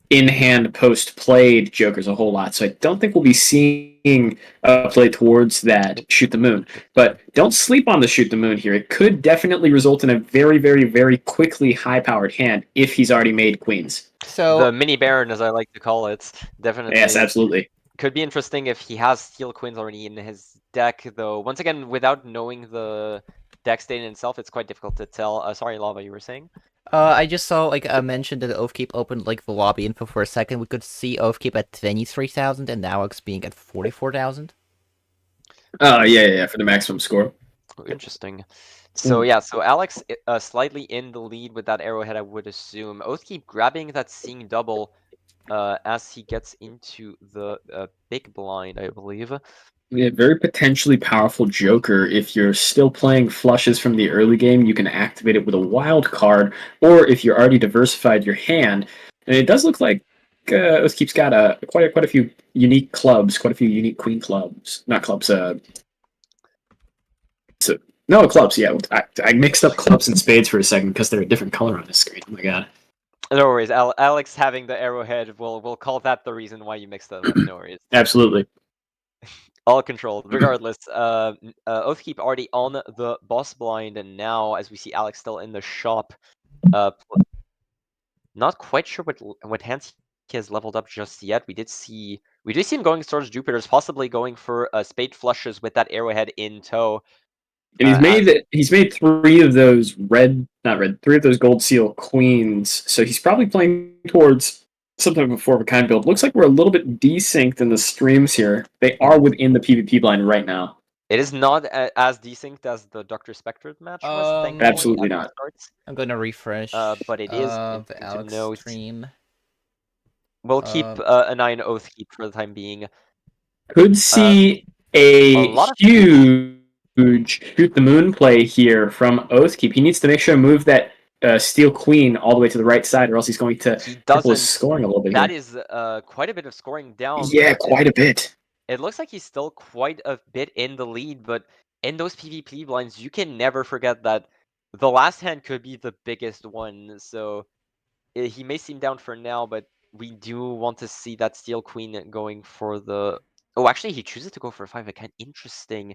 in-hand post-played Jokers a whole lot, so I don't think we'll be seeing play towards that Shoot the Moon. But don't sleep on the Shoot the Moon here. It could definitely result in a very, very, very quickly high-powered hand if he's already made queens. So The mini Baron, as I like to call it, definitely. Yes, absolutely. Could be interesting if he has Steel Queens already in his deck, though. Once again, without knowing the deck state in itself, it's quite difficult to tell. Sorry, Lava, you were saying? I just saw like a mention that Oathkeep opened like the lobby info for a second. We could see Oathkeep at 23,000 and Alex being at 44,000. Yeah, for the maximum score. Interesting. So yeah, so Alex slightly in the lead with that Arrowhead, I would assume. Oathkeep grabbing that Seeing Double as he gets into the big blind, I believe. Yeah, very potentially powerful Joker. If you're still playing flushes from the early game, you can activate it with a wild card, or if you're already diversified your hand. And it does look like Oathkeep's got quite a few unique clubs, quite a few unique queen clubs. Not clubs, no, clubs, yeah. I mixed up clubs and spades for a second because they're a different color on this screen. Oh my god. No worries, Alex having the Arrowhead, we'll call that the reason why you mixed that up. No worries. Absolutely. All controlled. Regardless, Oathkeep already on the boss blind, and now as we see Alex still in the shop, not quite sure what hands he has leveled up just yet. We did see him going towards Jupiter's, possibly going for spade flushes with that Arrowhead in tow. And he's made three of those three of those gold seal queens. So he's probably playing towards some type of 4 of a kind build. Looks like we're a little bit desynced in the streams here. They are within the PvP blind right now. It is not as desynced as the Dr. Spectre match was. Thankfully, Absolutely at the not. start. I'm gonna refresh. But it is the interesting to Alex note. stream. We'll keep an eye on Oathkeep for the time being. Could see a lot of huge Shoot the Moon play here from Oathkeep. He needs to make sure to move that Steel Queen all the way to the right side, or else he's going to triple his scoring a little bit. That here. is quite a bit of scoring down. Yeah, quite a bit. It looks like he's still quite a bit in the lead, but in those PvP blinds, you can never forget that the last hand could be the biggest one. So he may seem down for now, but we do want to see that Steel Queen going for the... Oh, actually, he chooses to go for 5 again. Interesting.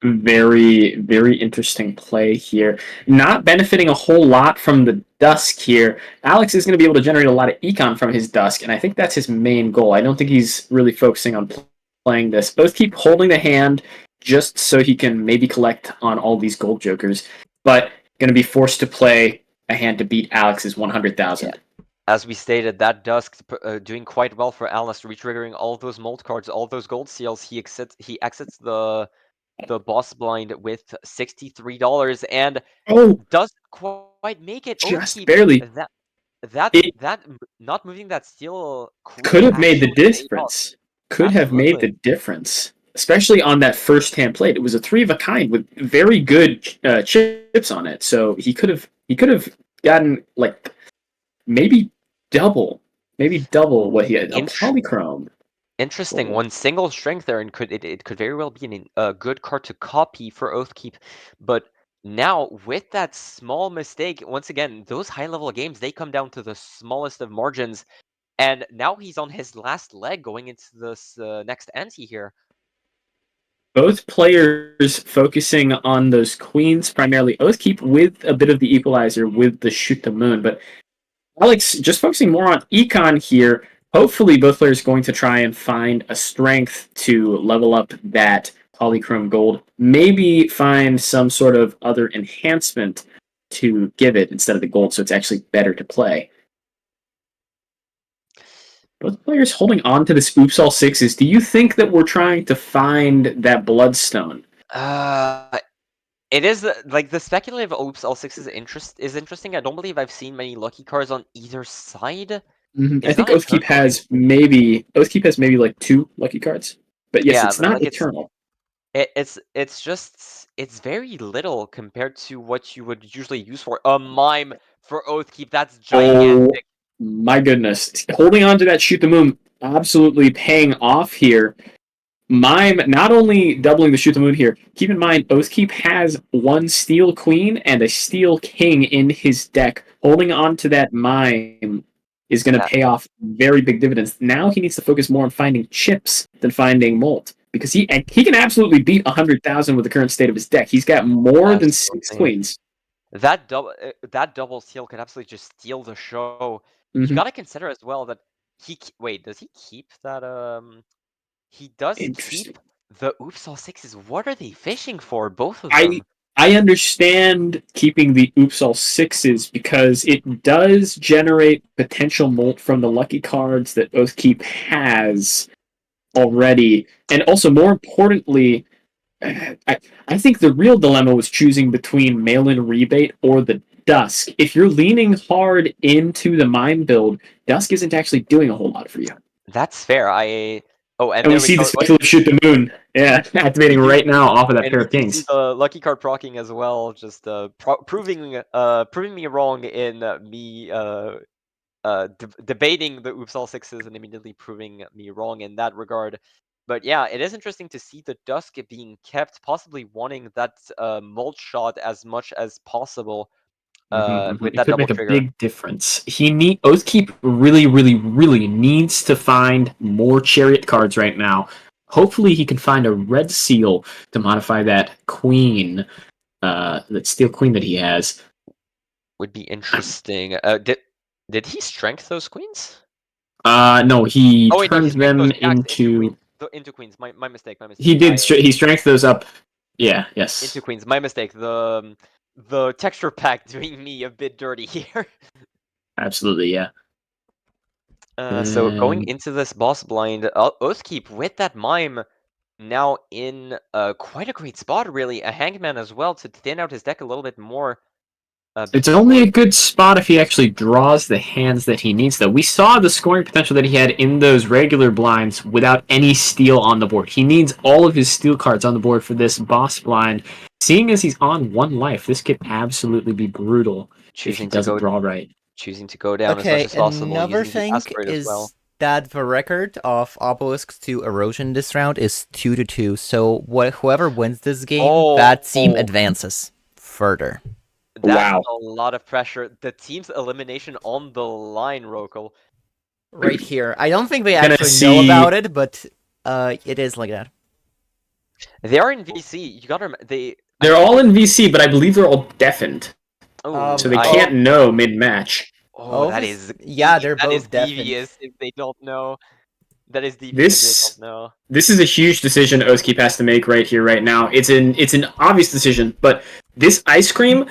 Very, very interesting play here. Not benefiting a whole lot from the Dusk here. Alex is going to be able to generate a lot of econ from his Dusk, and I think that's his main goal. I don't think he's really focusing on playing this. Both keep holding the hand just so he can maybe collect on all these gold jokers. but going to be forced to play a hand to beat Alex's 100,000. As we stated, that Dusk doing quite well for Alice, retriggering all those mold cards, all those gold seals. He exits the boss blind with $63 and Oh, doesn't quite make it. just Oathkeep, barely. It not moving that steel could have made the actually paid off. difference. Could have made the Absolutely. difference, especially on that first hand plate. It was a 3 of a kind with very good chips on it. So he could have gotten like maybe double what he had. A polychrome. Interesting. Cool. One single strength there, and it could very well be a good card to copy for Oathkeep. But now with that small mistake, once again, those high level games, they come down to the smallest of margins. And now he's on his last leg going into this next ante here. Both players focusing on those queens, primarily Oathkeep with a bit of the equalizer with the shoot the moon. But Alex just focusing more on econ here. Hopefully both players going to try and find a strength to level up that polychrome gold. Maybe find some sort of other enhancement to give it instead of the gold, so it's actually better to play. Both players holding on to this oops all sixes. Do you think that we're trying to find that bloodstone? It is like the speculative oops all sixes is interesting. I don't believe I've seen many lucky cards on either side. I think Oathkeep has maybe like 2 lucky cards, but yes, it's not eternal. It's very little compared to what you would usually use for a mime for Oathkeep. That's gigantic. Oh, my goodness. Holding on to that shoot the moon, absolutely paying off here. Mime not only doubling the shoot the moon here, keep in mind Oathkeep has 1 steel queen and a steel king in his deck. Holding on to that mime is going to pay off very big dividends. Now he needs to focus more on finding chips than finding molt, because he can absolutely beat 100,000 with the current state of his deck. He's got more than 6 queens. That double steal could absolutely just steal the show. You gotta consider as well that does he keep that he does keep the oops all sixes. What are they fishing for, both of them? I understand keeping the oops all sixes because it does generate potential molt from the lucky cards that Oathkeep has already. And also, more importantly, I think the real dilemma was choosing between mail-in rebate or the Dusk. If you're leaning hard into the mime build, Dusk isn't actually doing a whole lot for you. That's fair. And we see the speculative shoot the moon. Yeah, activating right now off of that pair of kings. See the lucky card procking as well, just proving me wrong in me debating the oops all sixes and immediately proving me wrong in that regard. But yeah, it is interesting to see the Dusk being kept, possibly wanting that molt shot as much as possible. With that could double make trigger. a big difference. Oathkeep really needs to find more chariot cards right now. Hopefully he can find a red seal to modify that queen, that steel queen that he has. Would be interesting. Did he strength those queens? No, he turned them into queens. My mistake. He did. He strengthened those up. Yeah. Yes. Into queens. My mistake. The texture pack doing me a bit dirty here. Absolutely, yeah. So going into this boss blind, Oathkeep with that mime now in quite a great spot, really. A hangman as well to thin out his deck a little bit more. It's only a good spot if he actually draws the hands that he needs, though. We saw the scoring potential that he had in those regular blinds without any steel on the board. He needs all of his steel cards on the board for this boss blind. Seeing as he's on 1 life, this could absolutely be brutal if he doesn't draw right. Choosing to go down as much as possible. Another thing is that the record of obelisks to erosion this round is 2-2. So whoever wins this game, that team advances further. That's a lot of pressure. The team's elimination on the line, Rokel. Right here. I don't think they actually know about it, but it is like that. They are in VC. You gotta remember, they're all in VC, but I believe they're all deafened. So they can't know mid-match. That is... Yeah, they're both devious if they don't know. That is devious if they don't know. This is a huge decision Oathkeep has to make right here, right now. It's an obvious decision, but This ice cream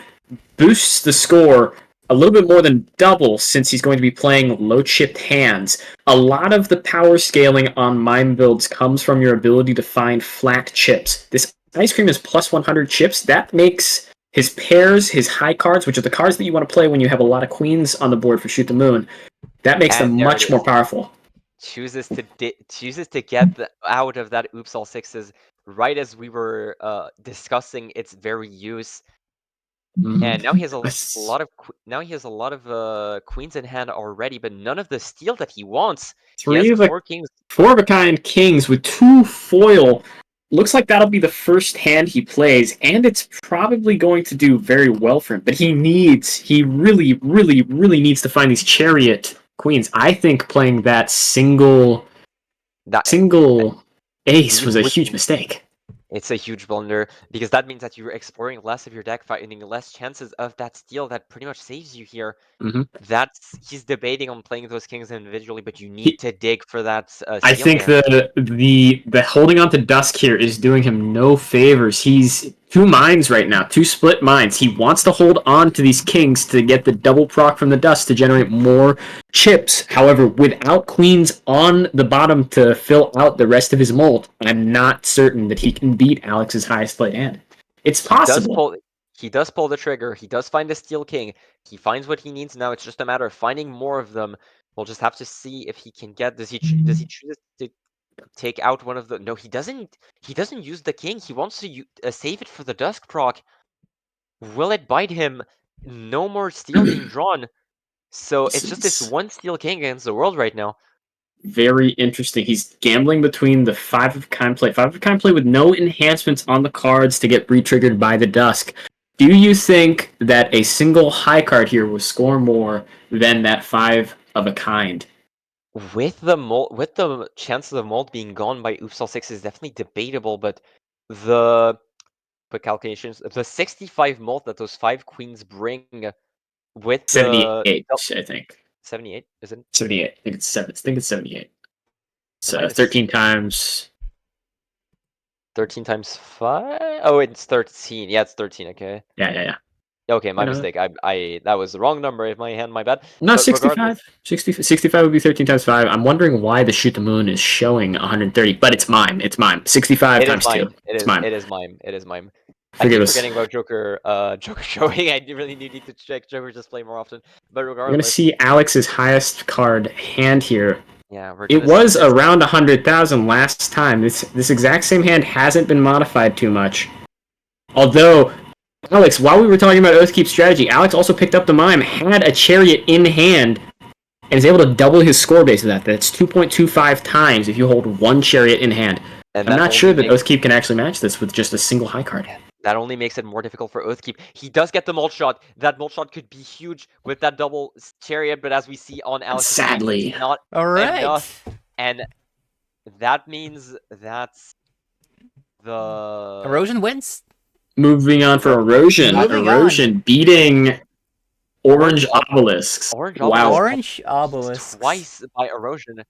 boosts the score a little bit more than double since he's going to be playing low chipped hands. A lot of the power scaling on mime builds comes from your ability to find flat chips. This ice cream is plus 100 chips. That makes his pairs, his high cards, which are the cards that you want to play when you have a lot of queens on the board for Shoot the Moon, that makes them And there it much is. more powerful. Chooses to get out of that oops all sixes right as we were discussing its very use. And now he has a lot of queens in hand already, but none of the steel that he wants. He has four kings. 4 of a kind kings with 2 foil. Looks like that'll be the first hand he plays, and it's probably going to do very well for him. But he really, really, really needs to find these chariot queens. I think playing that single ace was a huge mistake. It's a huge blunder, because that means that you're exploring less of your deck, finding less chances of that steal that pretty much saves you here. He's debating on playing those kings individually, but you need to dig for that steal. I think there. the holding on to Dusk here is doing him no favors. He's 2 mines right now, 2 split mines. He wants to hold on to these kings to get the double proc from the Dusk to generate more chips. However, without queens on the bottom to fill out the rest of his mold, I'm not certain that he can beat Alex's highest played hand. It's possible. He does pull the trigger. He does find the Steel King. He finds what he needs now. It's just a matter of finding more of them. We'll just have to see if he can get. Does he choose to take out one of the? No, he doesn't. He doesn't use the king. He wants to save it for the Dusk proc. Will it bite him? No more steel being drawn. So it's just this one Steel King against the world right now. Very interesting. He's gambling between the 5 of kind play. 5 of kind play with no enhancements on the cards to get re-triggered by the Dusk. Do you think that a single high card here will score more than that 5 of a kind? With the chance of the mold being gone by Oops All 6 is definitely debatable, but the calculations, the 65 mold that those 5 queens bring with 78, I think. 78, is it? 78. I think it's 7. I think it's 78. So 13 times. 13 times 5? Oh, it's 13. Yeah, it's 13. Okay. Yeah. Okay, my mistake. I that was the wrong number in my hand. My bad. No, 65. 65 would be 13 times 5. I'm wondering why the Shoot the Moon is showing 130, but it's mime. It's mime. 65 times 2. It's mime. It is mime. I keep forgetting about Joker showing. I really need to check Joker display more often. But regardless, we're gonna see Alex's highest card hand here. Yeah, it was around 100,000 last time. This exact same hand hasn't been modified too much. Although, Alex, while we were talking about Oathkeep's strategy, Alex also picked up the mime, had a chariot in hand, and is able to double his score base with that. That's 2.25 times if you hold 1 chariot in hand. And I'm not sure that Oathkeep can actually match this with just a single high card. That only makes it more difficult for Oathkeep. He does get the mold shot. That mold shot could be huge with that double chariot, but as we see on Alex, sadly, not enough. And that means that's the Erosion wins. Moving on for Erosion. Erosion beating Orange Obelisks. Orange Obelisks. Twice by Erosion.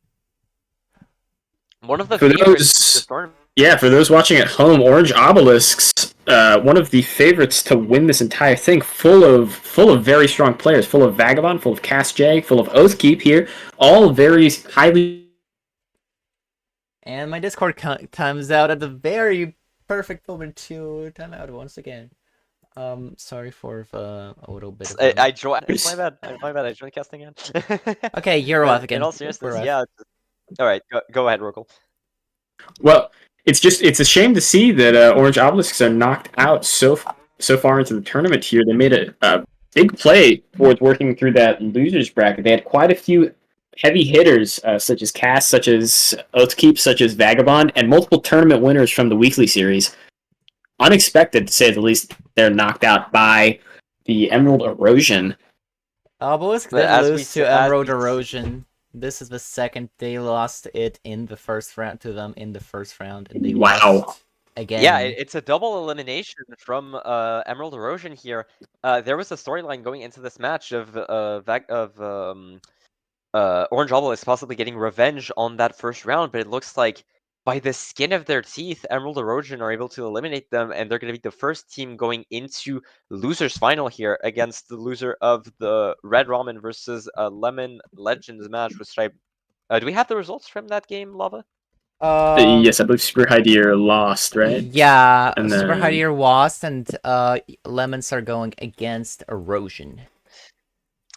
One of the favorites. For those watching at home, Orange Obelisks, one of the favorites to win this entire thing, full of very strong players, full of Vagabond, full of Cass J, full of Oathkeep here, all very highly. And my Discord times out at the very perfect moment to time out once again. Sorry for a little bit. I joined. My bad. I joined casting in. Okay, you're off again. In all seriousness, yeah. All right, go ahead, Rokel. Well, it's a shame to see that Orange Obelisks are knocked out so far into the tournament here. They made a big play towards working through that losers bracket. They had quite a few heavy hitters, such as Cass, such as Oathkeep, such as Vagabond, and multiple tournament winners from the weekly series. Unexpected, to say the least, they're knocked out by the Emerald Erosion. Obelisk did lose to Emerald Erosion. This is the second they lost it in the first round to them in the first round, and they lost again. Yeah, it's a double elimination from Emerald Erosion here. There was a storyline going into this match of Orange Obelisk possibly getting revenge on that first round, but it looks like by the skin of their teeth, Emerald Erosion are able to eliminate them, and they're going to be the first team going into losers final here against the loser of the Red Ramen versus Lemon Legends match. Which do we have the results from that game, Lava? Yes, I believe Super High Deer lost, right? Yeah, And Super then- High Deer lost, and Lemons are going against Erosion.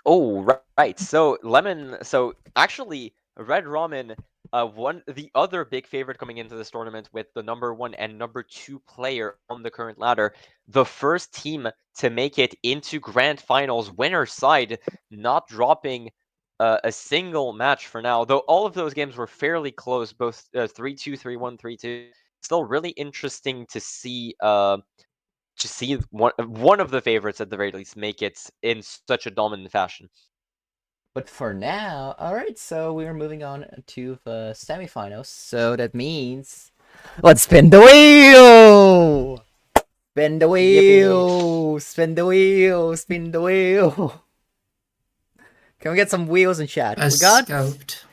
Oh, right. So actually, Red Ramen, the other big favorite coming into this tournament with the #1 and #2 player on the current ladder, the first team to make it into grand finals, winner side, not dropping a single match for now. Though all of those games were fairly close, both 3-2, 3-1, 3-2. Still really interesting to see. To see one of the favorites at the very least make it in such a dominant fashion. But for now, alright, so we're moving on to the semifinals. So that means let's spin the wheel! Spin the wheel! Spin the wheel! Spin the wheel! Can we get some wheels in chat? We got Scoped.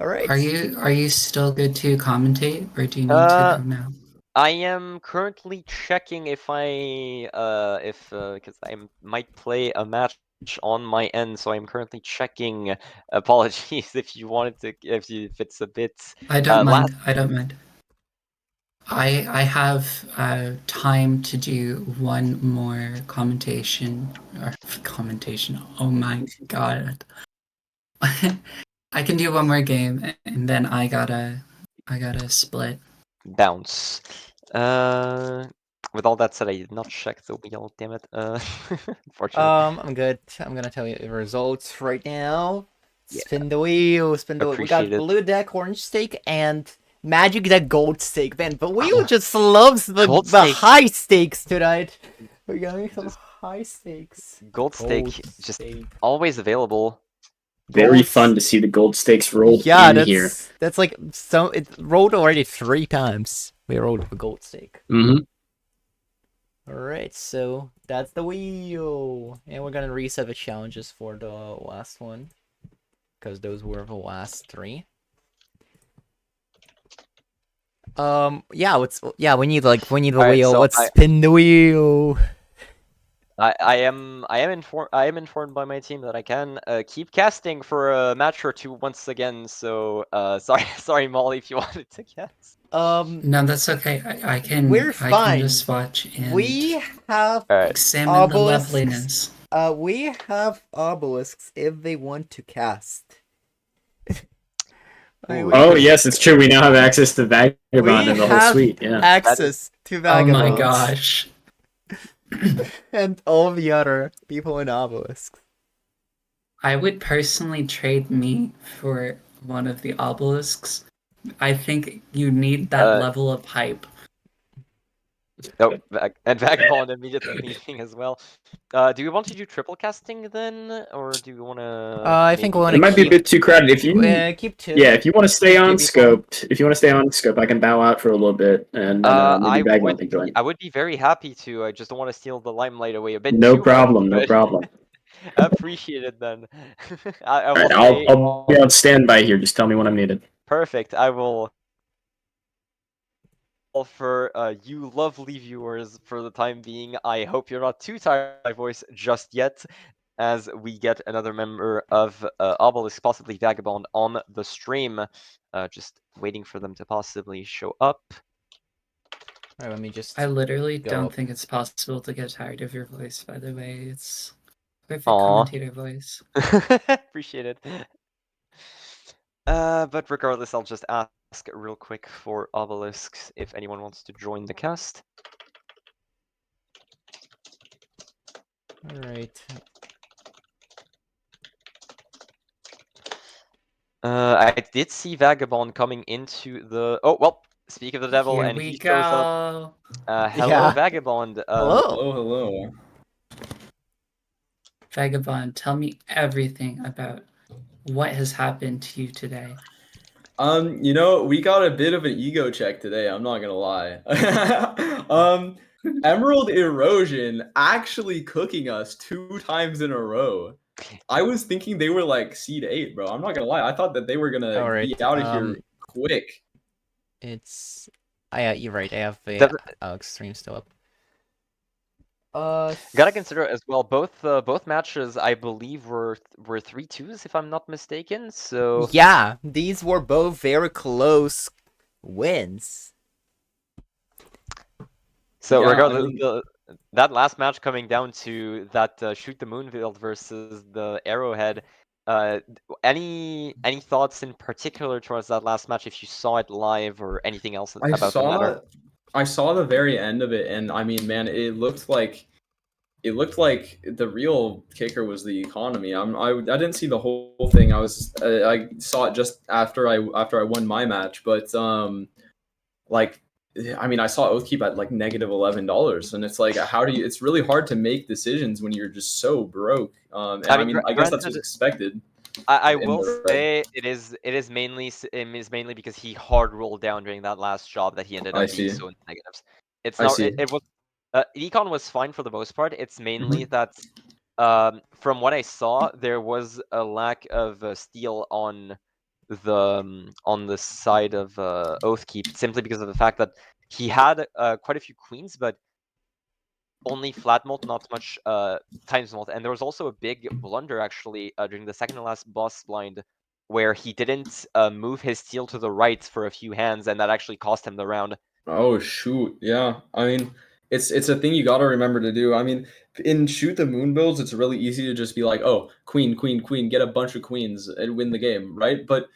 alright. Are you still good to commentate, or do you need to go now? I am currently checking if because I might play a match on my end, so I'm currently checking. Apologies if you wanted to, if it's a bit. I don't mind. I don't mind. I have time to do one more commentation. Oh my god. I can do one more game, and then I gotta split. Bounce. With all that said, I did not check the wheel. Damn it. Unfortunately. I'm good. I'm gonna tell you the results right now. Yeah. Spin the wheel, spin the wheel. We got Appreciate it. blue deck, orange stake, and magic deck, gold stake. Man, but wheel just loves the stake. high stakes tonight. We're getting some high stakes. Gold stake just stake. always available. Very Gold fun to see the gold stakes rolled Yeah, in here. that's like so. It rolled already 3 times. We rolled the gold stake. Mm-hmm. Alright, so that's the wheel. And we're gonna reset the challenges for the last one. Because those were the last 3. Yeah, we need the Alright, wheel. so Let's spin the wheel. I am informed by my team that I can keep casting for a match or two once again. So sorry Molly, if you wanted to cast. No, that's okay. I can. We're I fine. can just watch and We have examine the obelisks. loveliness. We have obelisks if they want to cast. Oh yes, it's true. We now have access to Vagabond and the whole suite. Yeah. Access to Oh Vagabond. my gosh. And all the other people in obelisks. I would personally trade me for one of the obelisks. I think you need that level of hype. Oh, and Vagabond immediately leaving as well. Do we want to do triple casting then, or do we want to? I think we want It to might be a bit too crowded. If you keep 2. Yeah, if you want to stay Keep on 2 people. scope, I can bow out for a little bit and then maybe Vagabond can join. I would be very happy to. I just don't want to steal the limelight away a bit. No too problem, much, no but- problem. Appreciate it then. I will Alright, stay. I'll be on standby here. Just tell me when I'm needed. Perfect. I will. For you lovely viewers for the time being. I hope you're not too tired of my voice just yet, as we get another member of Obelisk, possibly Vagabond, on the stream. Just waiting for them to possibly show up. Alright, let me just. I literally Go don't up. think it's possible to get tired of your voice, by the way. It's perfect Aw. commentator voice. Appreciate it. But regardless, I'll just ask real quick for Obelisks if anyone wants to join the cast. Alright. I did see Vagabond coming into the. Oh well. Speak of the devil, Here and we he shows up. go. Hello, Yeah. Vagabond. Hello. Hello. Vagabond, tell me everything about what has happened to you today. We got a bit of an ego check today, I'm not gonna lie. Emerald Erosion actually cooking us 2 times in a row. I was thinking they were like seed 8, bro. I'm not gonna lie. I thought that they were gonna Alright, be out of here quick. It's. Yeah, you're right. I have Dev- Alex stream still up. Gotta consider as well. Both matches, I believe, were 3-2s if I'm not mistaken. So Yeah, these were both very close wins. so Yeah, I regardless, mean, that last match coming down to that shoot the moon field versus the arrowhead. Any thoughts in particular towards that last match if you saw it live or anything else I about the matter? saw the very end of it, and I mean, man, it looked like the real kicker was the economy. I didn't see the whole thing. I saw it just after I won my match, but like I mean, I saw Oathkeep at like -$11, and it's like, how do you? It's really hard to make decisions when you're just so broke. And I mean, I guess that's Granted, what's expected I in will the red. say it is mainly because he hard rolled down during that last job that he ended I up being see. so in the negatives. It's I not see. it was Econ was fine for the most part. It's mainly Mhm. that from what I saw, there was a lack of steel on the side of Oathkeep simply because of the fact that he had quite a few queens, but only flat mult, not much times mult. And there was also a big blunder actually during the second to last boss blind where he didn't move his steel to the right for a few hands, and that actually cost him the round. Oh shoot, yeah. I mean, it's a thing you got to remember to do. I mean, in shoot the moon builds, it's really easy to just be like, oh, queen, queen, queen, get a bunch of queens and win the game, right? But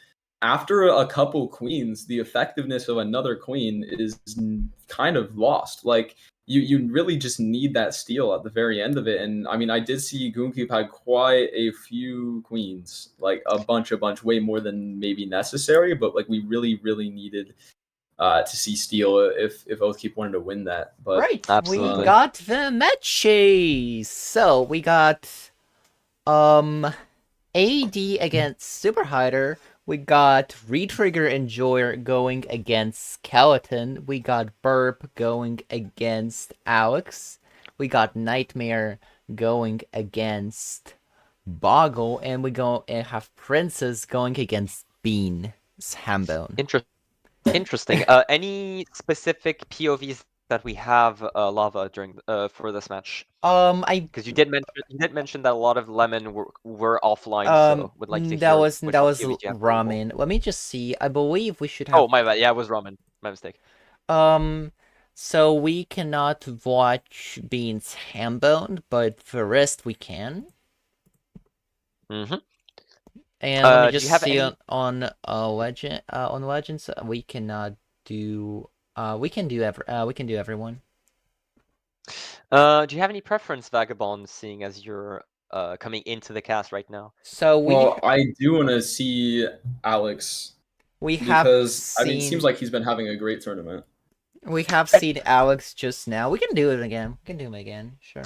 after a couple queens, the effectiveness of another queen is kind of lost. Like you really just need that steal at the very end of it. And I mean, I did see Goonkeep had quite a few queens, like a bunch, way more than maybe necessary. But like we really, really needed to see Steel if Oathkeep wanted to win that. But Right, we Absolutely. got the matches. So we got AD against Super Hider. We got Retrigger Enjoyer going against Skeleton. We got Burp going against Alex. We got Nightmare going against Boggle, and we go and have Princess going against Bean Hambone. Interesting. Any specific POVs that we have lava during for this match? Because you did mention that a lot of lemon were offline, so would like to that hear was which one POVs you have for Rumble. ramen. Let me just see. I believe we should Oh, have. my bad. Yeah, it was ramen. My mistake. So we cannot watch Bean's Hambone, but the rest we can. Mm-hmm. And let me Do just you have see any? on Legends. We cannot do. We can do everyone. Do you have any preference, Vagabond, seeing as you're coming into the cast right now? So well, I do want to see Alex we have because I mean, it seems seen like he's been having a great tournament. Alex just now. We can do it again. We can do him again. Sure.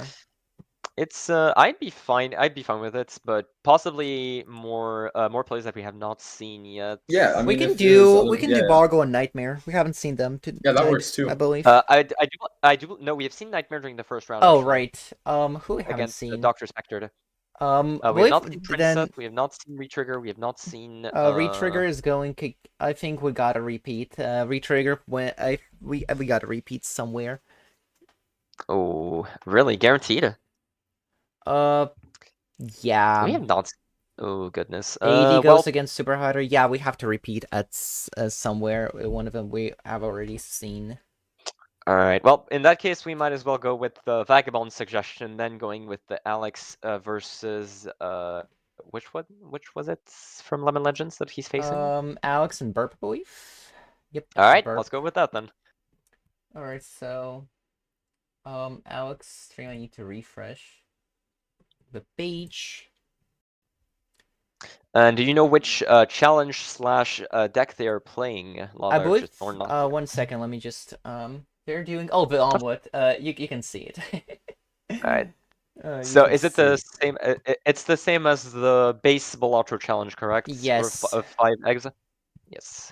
It's I'd be fine. I'd be fine with it, but possibly more plays that we have not seen yet. Yeah, I We mean, can if there's do other, yeah, Bargo and Nightmare. We haven't seen them yeah, that yet, works I too. believe. I do know we have seen Nightmare during the first round Oh actually right. Who we haven't against seen? Doctor Spectre. I We have believe not seen Princess. then We have not seen Retrigger. We have not seen Retrigger is going. I think we got a repeat. Retrigger when we got a repeat somewhere. Oh, really? Guaranteed? Yeah. We have not. Oh goodness. AD Well, goes against Super Hider. Yeah, we have to repeat at somewhere. One of them we have already seen. all right. Well, in that case, we might as well go with the Vagabond suggestion, then going with the Alex versus which was it from Lemon Legends that he's facing? Alex and Burp, I believe. Yep. All right, Burp. let's go with that then. All right. So, Alex stream. I need to refresh the page. And do you know which challenge slash deck they are playing, Lava, I believe. or not? 1 second. Let me just. They're doing. Oh, the omelet. You can see it. All right. You So can is it see the it. same? It's the same as the base Balatro challenge, correct? Yes. Of 5 eggs. Yes.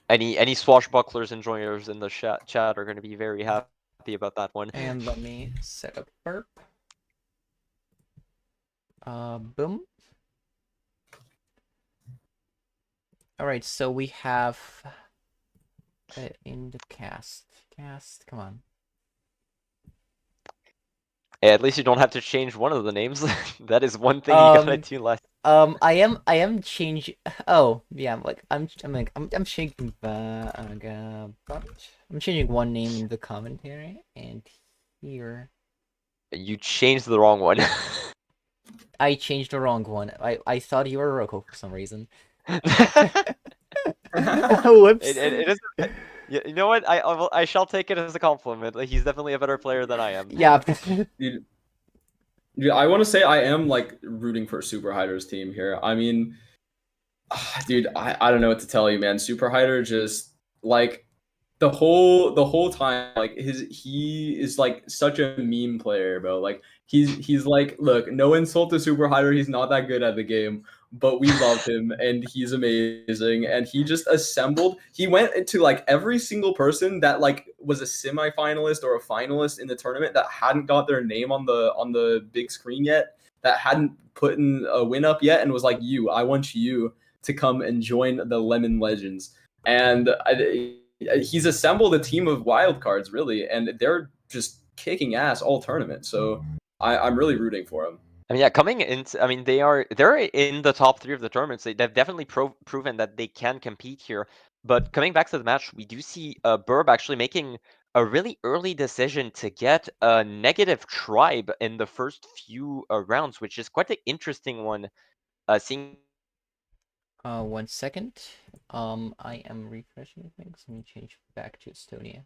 Any swashbucklers enjoyers in the chat are going to be very happy about that one. And let me set up burp. Boom. All right, so we have In the cast. Cast, come on. Yeah, at least you don't have to change one of the names. That is one thing you gotta do less. I am changing. Oh, yeah. I'm changing. I'm changing one name in the commentary, and here You changed the wrong one. I changed the wrong one. I thought you were Roko for some reason. Whoops. It is. You know what? I shall take it as a compliment. Like, he's definitely a better player than I am. Yeah. Dude, I want to say I am like rooting for Super Hider's team here. I mean, dude, I don't know what to tell you, man. Super Hider just like the whole time, like he is like such a meme player, bro. Like he's like, look, no insult to Super Hider, he's not that good at the game, but we love him and he's amazing. And he just assembled. He went into like every single person that like was a semi-finalist or a finalist in the tournament that hadn't got their name on the big screen yet, that hadn't put in a win up yet, and was like, I want you to come and join the Lemon Legends. And he's assembled a team of wildcards, really, and they're just kicking ass all tournament. So I'm really rooting for him. I mean, yeah, coming into, I mean, they're in the top 3 of the tournaments. They've definitely proven that they can compete here. But coming back to the match, we do see Burb actually making a really early decision to get a negative tribe in the first few rounds, which is quite an interesting one. Seeing 1 second. I am refreshing things. Let me change back to Estonia.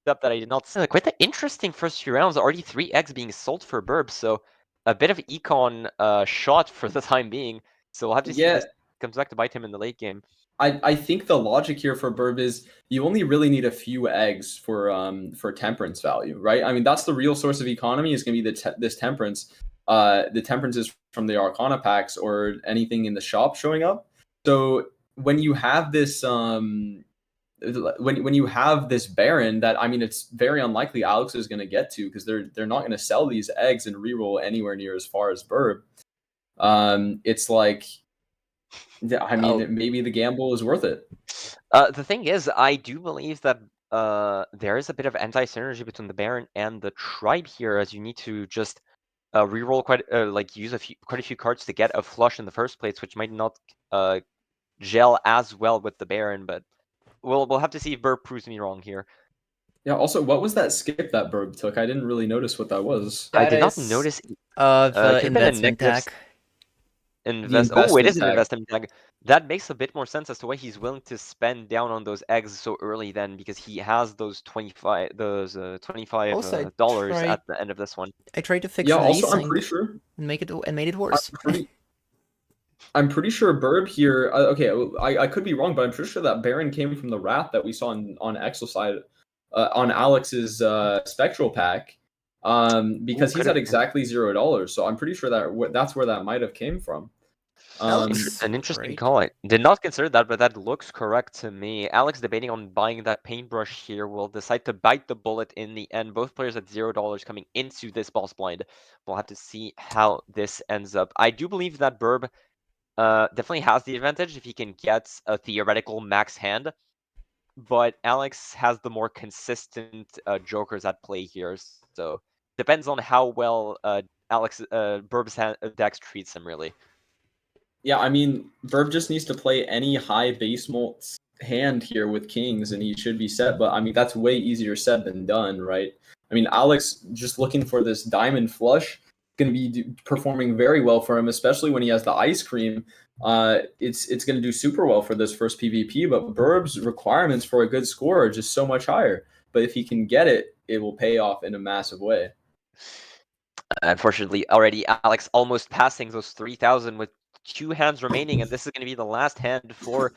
up that I did not see. Quite the interesting first few rounds. Already 3 eggs being sold for Burb, so a bit of econ shot for the time being. So we'll have to see if this comes back to bite him in the late game. I think the logic here for Burb is you only really need a few eggs for temperance value, right? I mean, that's the real source of economy, is going to be this temperance. The temperance is from the Arcana packs or anything in the shop showing up. So when you have this when you have this Baron that, I mean, it's very unlikely Alex is going to get to, because they're not going to sell these eggs and reroll anywhere near as far as Burb. It's like, I mean, maybe the gamble is worth it. The thing is, I do believe that there is a bit of anti-synergy between the Baron and the Tribe here, as you need to just reroll use quite a few cards to get a flush in the first place, which might not gel as well with the Baron, but we'll have to see if Burb proves me wrong here. Yeah. Also, what was that skip that Burb took? I didn't really notice what that was. I did not notice. The Could have been a investment negative tag. Oh, it investment is an tag. investment tag. That makes a bit more sense as to why he's willing to spend down on those eggs so early then, because he has those $25 Also, dollars at the end of this one. I tried to fix Yeah. the Also, I'm desync pretty sure. and made it worse. I'm pretty sure Burb here. Okay, I could be wrong, but I'm pretty sure that Baron came from the Wrath that we saw on Exoside, on Alex's Spectral pack, because he's at exactly $0. So I'm pretty sure that's where that might have came from. An interesting call. I did not consider that, but that looks correct to me. Alex debating on buying that paintbrush here will decide to bite the bullet in the end. Both players at $0 coming into this boss blind. We'll have to see how this ends up. I do believe that Burb definitely has the advantage if he can get a theoretical max hand, but Alex has the more consistent jokers at play here, so depends on how well Burb's dex treats him, really. Yeah, I mean, Burb just needs to play any high base mult hand here with kings, and he should be set. But I mean, that's way easier said than done, right? I mean, Alex just looking for this diamond flush, going to be performing very well for him, especially when he has the ice cream. It's going to do super well for this first PvP. But Burb's requirements for a good score are just so much higher. But if he can get it, it will pay off in a massive way. Unfortunately, already Alex almost passing those 3,000 with 2 hands remaining, and this is going to be the last hand for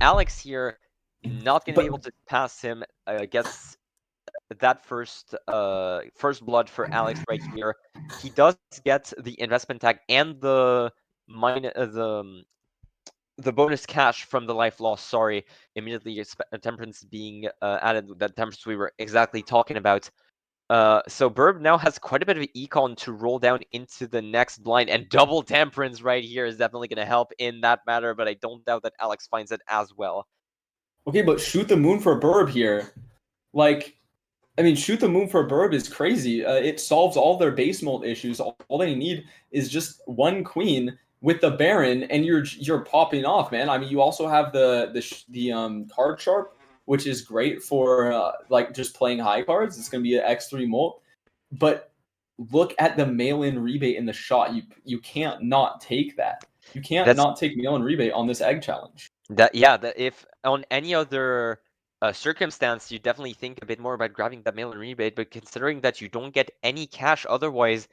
Alex here. Not going to be able to pass him. Gets that first blood for Alex right here. He does get the investment tag and the bonus cash from the life loss. Sorry, immediately temperance being added. That temperance we were exactly talking about. So Burb now has quite a bit of econ to roll down into the next blind, and double temperance right here is definitely going to help in that matter, but I don't doubt that Alex finds it as well. Okay, but shoot the moon for Burb here. Like, I mean, shoot the moon for Burb is crazy. It solves all their base mold issues. All they need is just one queen with the Baron, and you're popping off, man. I mean, you also have the card sharp, which is great for like just playing high cards. It's gonna be an X3 molt, but look at the mail-in rebate in the shot. You can't not take that. You can't That's not take mail-in rebate on this egg challenge. that if on any other circumstance, you definitely think a bit more about grabbing that mail-in rebate, but considering that you don't get any cash otherwise,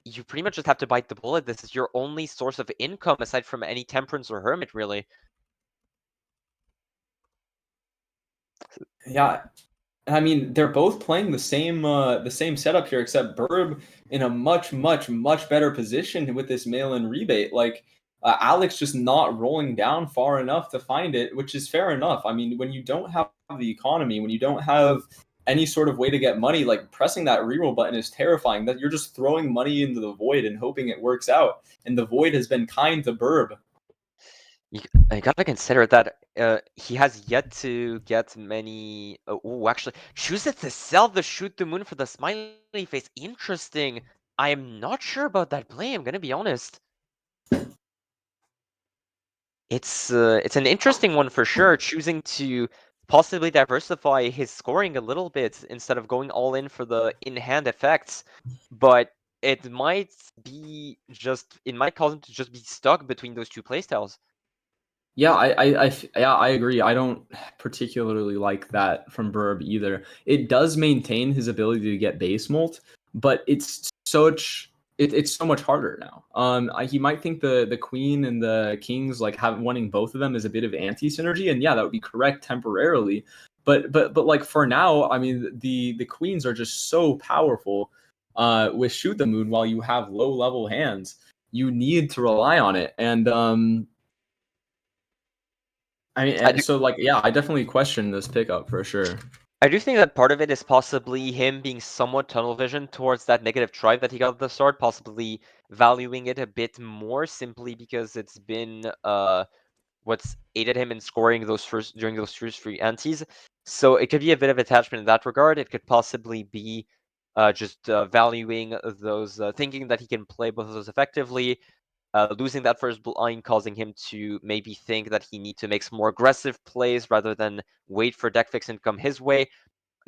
you pretty much just have to bite the bullet. This is your only source of income aside from any Temperance or Hermit, really. Yeah, I mean, they're both playing the same setup here, except Burb in a much better position with this mail-in rebate. Like Alex just not rolling down far enough to find it, which is fair enough. I mean, when you don't have the economy, when you don't have any sort of way to get money, like pressing that reroll button is terrifying. That you're just throwing money into the void and hoping it works out. And the void has been kind to Burb. I gotta consider that he has yet to get many. Oh, actually, chooses to sell the shoot the moon for the smiley face. Interesting. I am not sure about that play. I'm gonna be honest. It's an interesting one for sure. Choosing to possibly diversify his scoring a little bit instead of going all in for the in-hand effects, but it might cause him to just be stuck between those two playstyles. Yeah, yeah, I agree. I don't particularly like that from Burb either. It does maintain his ability to get base molt, but it's so much harder now. He might think the queen and the kings like wanting both of them is a bit of anti synergy, and yeah, that would be correct temporarily. But like for now, I mean the queens are just so powerful. With shoot the moon, while you have low level hands, you need to rely on it, and I mean, I do, so like, yeah, I definitely question this pickup for sure. I do think that part of it is possibly him being somewhat tunnel vision towards that negative tribe that he got at the start, possibly valuing it a bit more simply because it's been what's aided him in scoring during those first three antes. So it could be a bit of attachment in that regard. It could possibly be just valuing those, thinking that he can play both of those effectively. Losing that first blind, causing him to maybe think that he needs to make some more aggressive plays rather than wait for deck fix and come his way.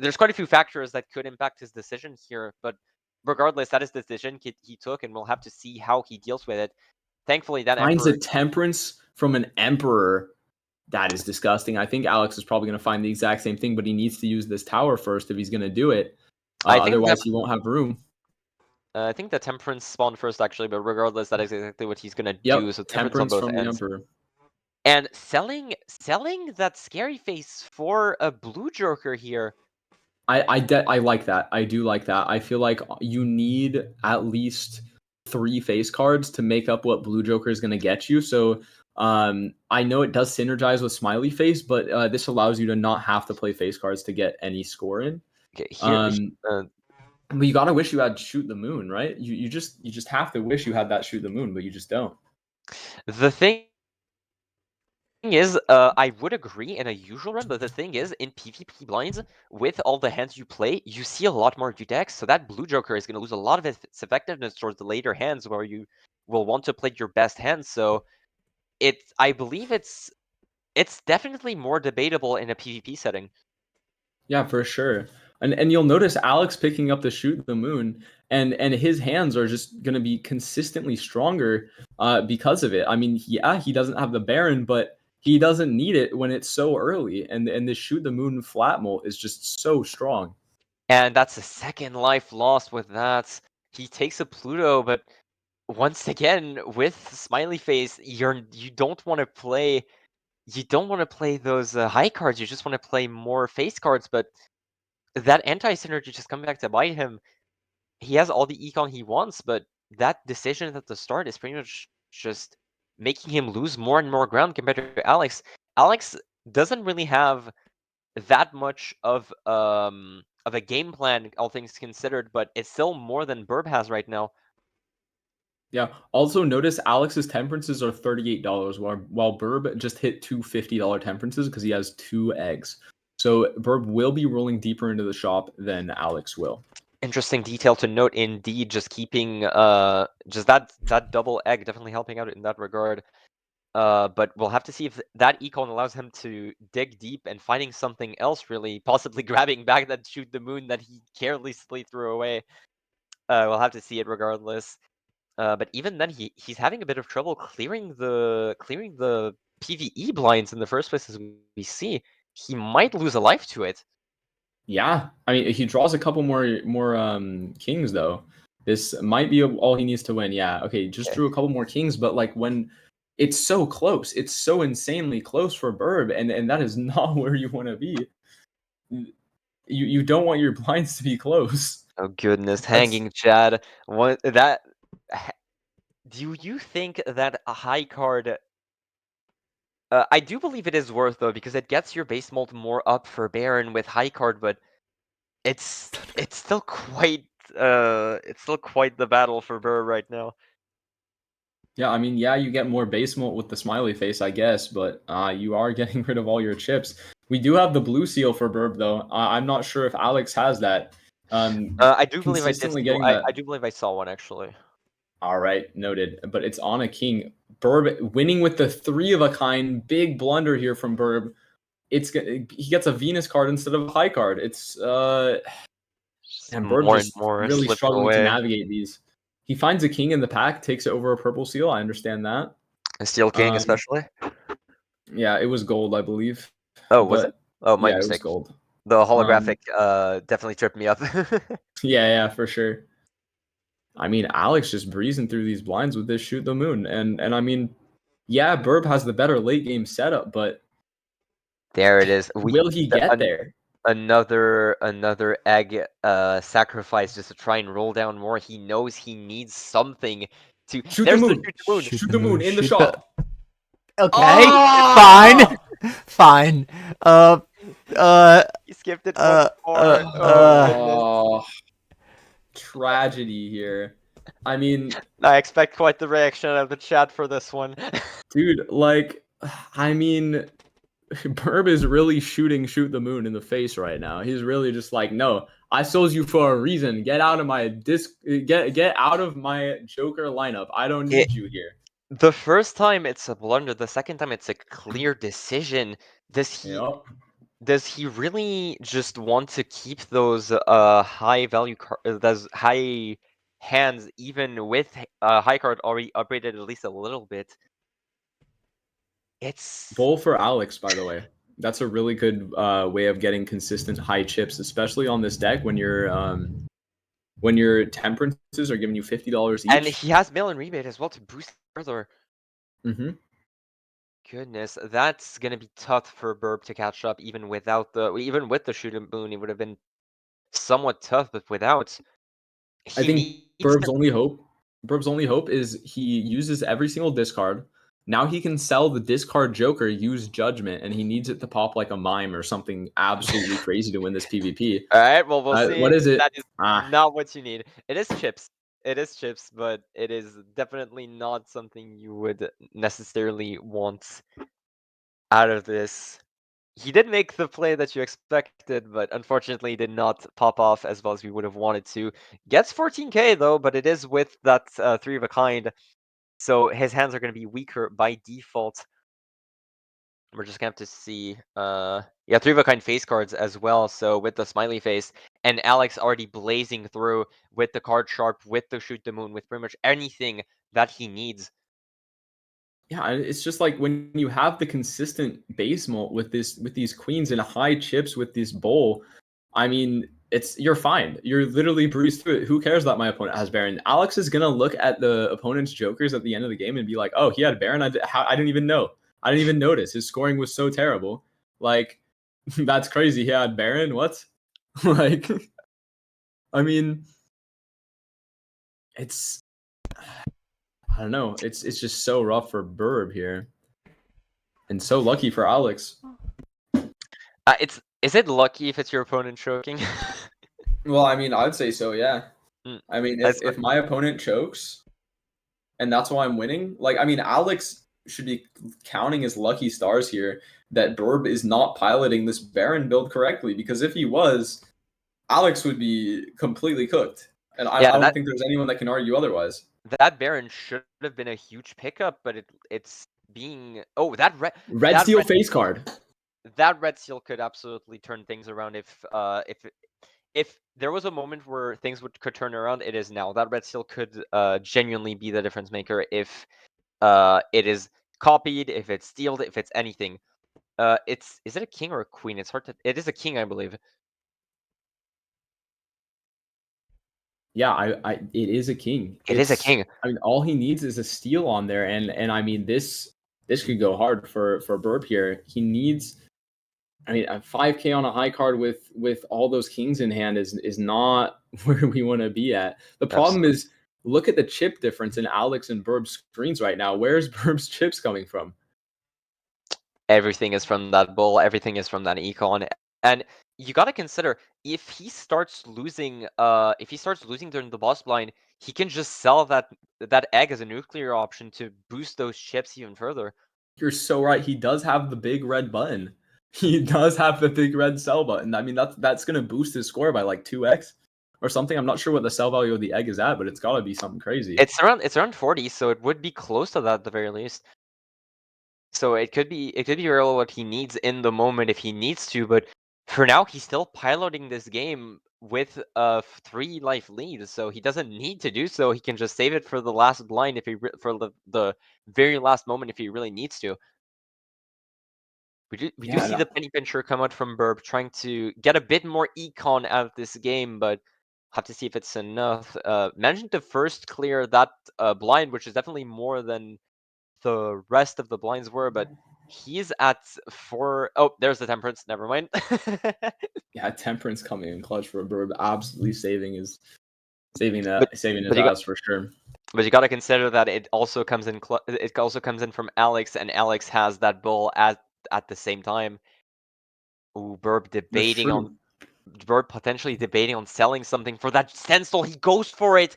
There's quite a few factors that could impact his decision here, but regardless, that is the decision he took, and we'll have to see how he deals with it. Thankfully, that Finds Emperor. a temperance from an emperor. That is disgusting. I think Alex is probably going to find the exact same thing, but he needs to use this tower first if he's going to do it. I think Otherwise, that he won't have room. I think the Temperance spawned first, actually, but regardless, that is exactly what he's gonna do. Yep, So Temperance on temperance both from the ends, emperor. and selling that scary face for a blue Joker here. I like that. I do like that. I feel like you need at least 3 face cards to make up what Blue Joker is going to get you. So I know it does synergize with Smiley Face, but this allows you to not have to play face cards to get any score in. Okay, here, But you gotta wish you had Shoot the Moon, right? You just have to wish you had that Shoot the Moon, but you just don't. the thing is, I would agree in a usual run, but the thing is, in PvP blinds, with all the hands you play, you see a lot more U decks, so that blue Joker is going to lose a lot of its effectiveness towards the later hands where you will want to play your best hands. So I believe it's definitely more debatable in a PvP setting. Yeah, for sure. And you'll notice Alex picking up the Shoot the Moon, and his hands are just gonna be consistently stronger because of it. I mean, yeah, he doesn't have the Baron, but he doesn't need it when it's so early. And the Shoot the Moon flat molt is just so strong. And that's a second life lost with that. He takes a Pluto, but once again, with Smiley Face, you don't want to play those high cards. You just want to play more face cards, but that anti-synergy just coming back to bite him. He has all the econ he wants, but that decision at the start is pretty much just making him lose more and more ground compared to Alex. Alex doesn't really have that much of a game plan, all things considered, but it's still more than Burb has right now. Yeah. Also notice Alex's temperances are $38, while Burb just hit two $50 temperances because he has 2 eggs. So Burb will be rolling deeper into the shop than Alex will. Interesting detail to note. Indeed, just keeping just that double egg definitely helping out in that regard. But we'll have to see if that econ allows him to dig deep and finding something else, really, possibly grabbing back that shoot the moon that he carelessly threw away. We'll have to see it regardless. But even then, he's having a bit of trouble clearing the PvE blinds in the first place, as we see. He might lose a life to it. Yeah, I mean, he draws a couple more kings though. This might be all he needs to win. Yeah, okay, just drew a couple more kings, but like when it's so close, it's so insanely close for Burb, and that is not where you want to be. You don't want your blinds to be close. Oh goodness, That's- hanging Chad. What that? Do you think that a high card? I do believe it is worth though, because it gets your base mold more up for Baron with high card, but it's still quite the battle for Burr right now. Yeah, I mean, yeah, you get more base mult with the smiley face, I guess, but you are getting rid of all your chips. We do have the blue seal for Burb though. I'm not sure if Alex has that. I do believe I did. Consistently getting that. I do believe I saw one actually. All right, noted. But it's on a king. Burb winning with the 3 of a kind. Big blunder here from Burb. He gets a Venus card instead of a high card. It's and Burb More and just more really slipping struggling to away. navigate these. He finds a king in the pack, takes it over a purple seal. I understand that. A Steel King especially. Yeah, it was gold, I believe. Oh, was it? But Oh, my yeah, it was mistake. gold. The holographic definitely tripped me up. Yeah, for sure. I mean, Alex just breezing through these blinds with this shoot the moon, and I mean, yeah, Burb has the better late game setup, but There it is. will he get there? Another egg sacrifice just to try and roll down more. He knows he needs something to. Shoot There's the the moon. shoot the moon. Shoot the moon in the shoot shop. Okay, Ah! fine. He skipped it once more. Oh goodness. Oh, tragedy here. I mean, I expect quite the reaction out of the chat for this one. dude, like, I mean, Burb is really shooting shoot the moon in the face right now. He's really just like, no, I sold you for a reason. Get out of my get out of my Joker lineup. I don't need you here. The first time it's a blunder, the second time it's a clear decision. Yep. Does he really just want to keep those high value those high hands even with high card already upgraded at least a little bit? It's Bowl for Alex, by the way. That's a really good way of getting consistent high chips, especially on this deck when your temperances are giving you $50 each. and he has mail-in rebate as well to boost further. Mm-hmm. Goodness, that's gonna be tough for Burb to catch up even with the shoot and boon. It would have been somewhat tough, but without, I think needs Burb's only hope is he uses every single discard. Now he can sell the discard Joker, use Judgment, and he needs it to pop like a mime or something absolutely crazy to win this PvP. All right, well, we'll see. What is it? That is not what you need. It is chips. It is chips, but it is definitely not something you would necessarily want out of this. He did make the play that you expected, but unfortunately did not pop off as well as we would have wanted to. Gets 14k though, but it is with that 3 of a kind, so his hands are going to be weaker by default. We're just gonna have to see. Yeah, 3 of a kind face cards as well. So with the smiley face and Alex already blazing through with the card sharp, with the shoot the moon, with pretty much anything that he needs. Yeah, it's just like when you have the consistent base mult with these queens and high chips with this bowl. I mean, you're fine. You're literally breezed through it. Who cares that my opponent has Baron? Alex is gonna look at the opponent's jokers at the end of the game and be like, "Oh, he had Baron. I didn't even know. I didn't even notice. His scoring was so terrible. Like, that's crazy. He had Baron. What? Like, I mean, it's I don't know. It's just so rough for Burb here, and so lucky for Alex. Is it lucky if it's your opponent choking? Well, I mean, I'd say so. Yeah. I mean, if my opponent chokes, and that's why I'm winning. Like, I mean, Alex should be counting his lucky stars here that Burb is not piloting this Baron build correctly, because if he was, Alex would be completely cooked. And I Yeah, don't think there's anyone that can argue otherwise. that Baron should have been a huge pickup, but it's being that Red that Steel red face card. that red seal could absolutely turn things around if there was a moment where things could turn around, it is now. That red seal could genuinely be the difference maker if it is copied, if it's stealed, if it's anything. Is it a king or a queen? It's hard to. It is a king, I believe. Yeah, it is a king. It is a king. I mean, all he needs is a steal on there, and I mean this could go hard for Burp here. He needs, I mean, a 5K on a high card with all those kings in hand is not where we want to be at. The problem is, look at the chip difference in Alex and Burb's screens right now. Where's Burb's chips coming from? Everything is from that bull. Everything is from that econ, and you got to consider if he starts losing. If he starts losing during the boss blind, he can just sell that egg as a nuclear option to boost those chips even further. You're so right. He does have the big red button. He does have the big red sell button. I mean, that's going to boost his score by like 2x or something. I'm not sure what the sell value of the egg is at, but it's got to be something crazy. It's around 40, so it would be close to that at the very least. So it could be really what he needs in the moment if he needs to, but for now he's still piloting this game with a 3 life lead, so he doesn't need to do so. He can just save it for the last blind if for the very last moment if he really needs to. We do see the penny pincher come out from Burb, trying to get a bit more econ out of this game, but have to see if it's enough. Managing to first clear that blind, which is definitely more than the rest of the blinds were, but he's at 4. Oh, there's the temperance. Never mind. Yeah, temperance coming in clutch for Burb, absolutely saving his But ass for sure. But you got to consider that it also comes in. It also comes in from Alex, and Alex has that bull at the same time. Ooh, Burb potentially debating on selling something for that stencil. He goes for it.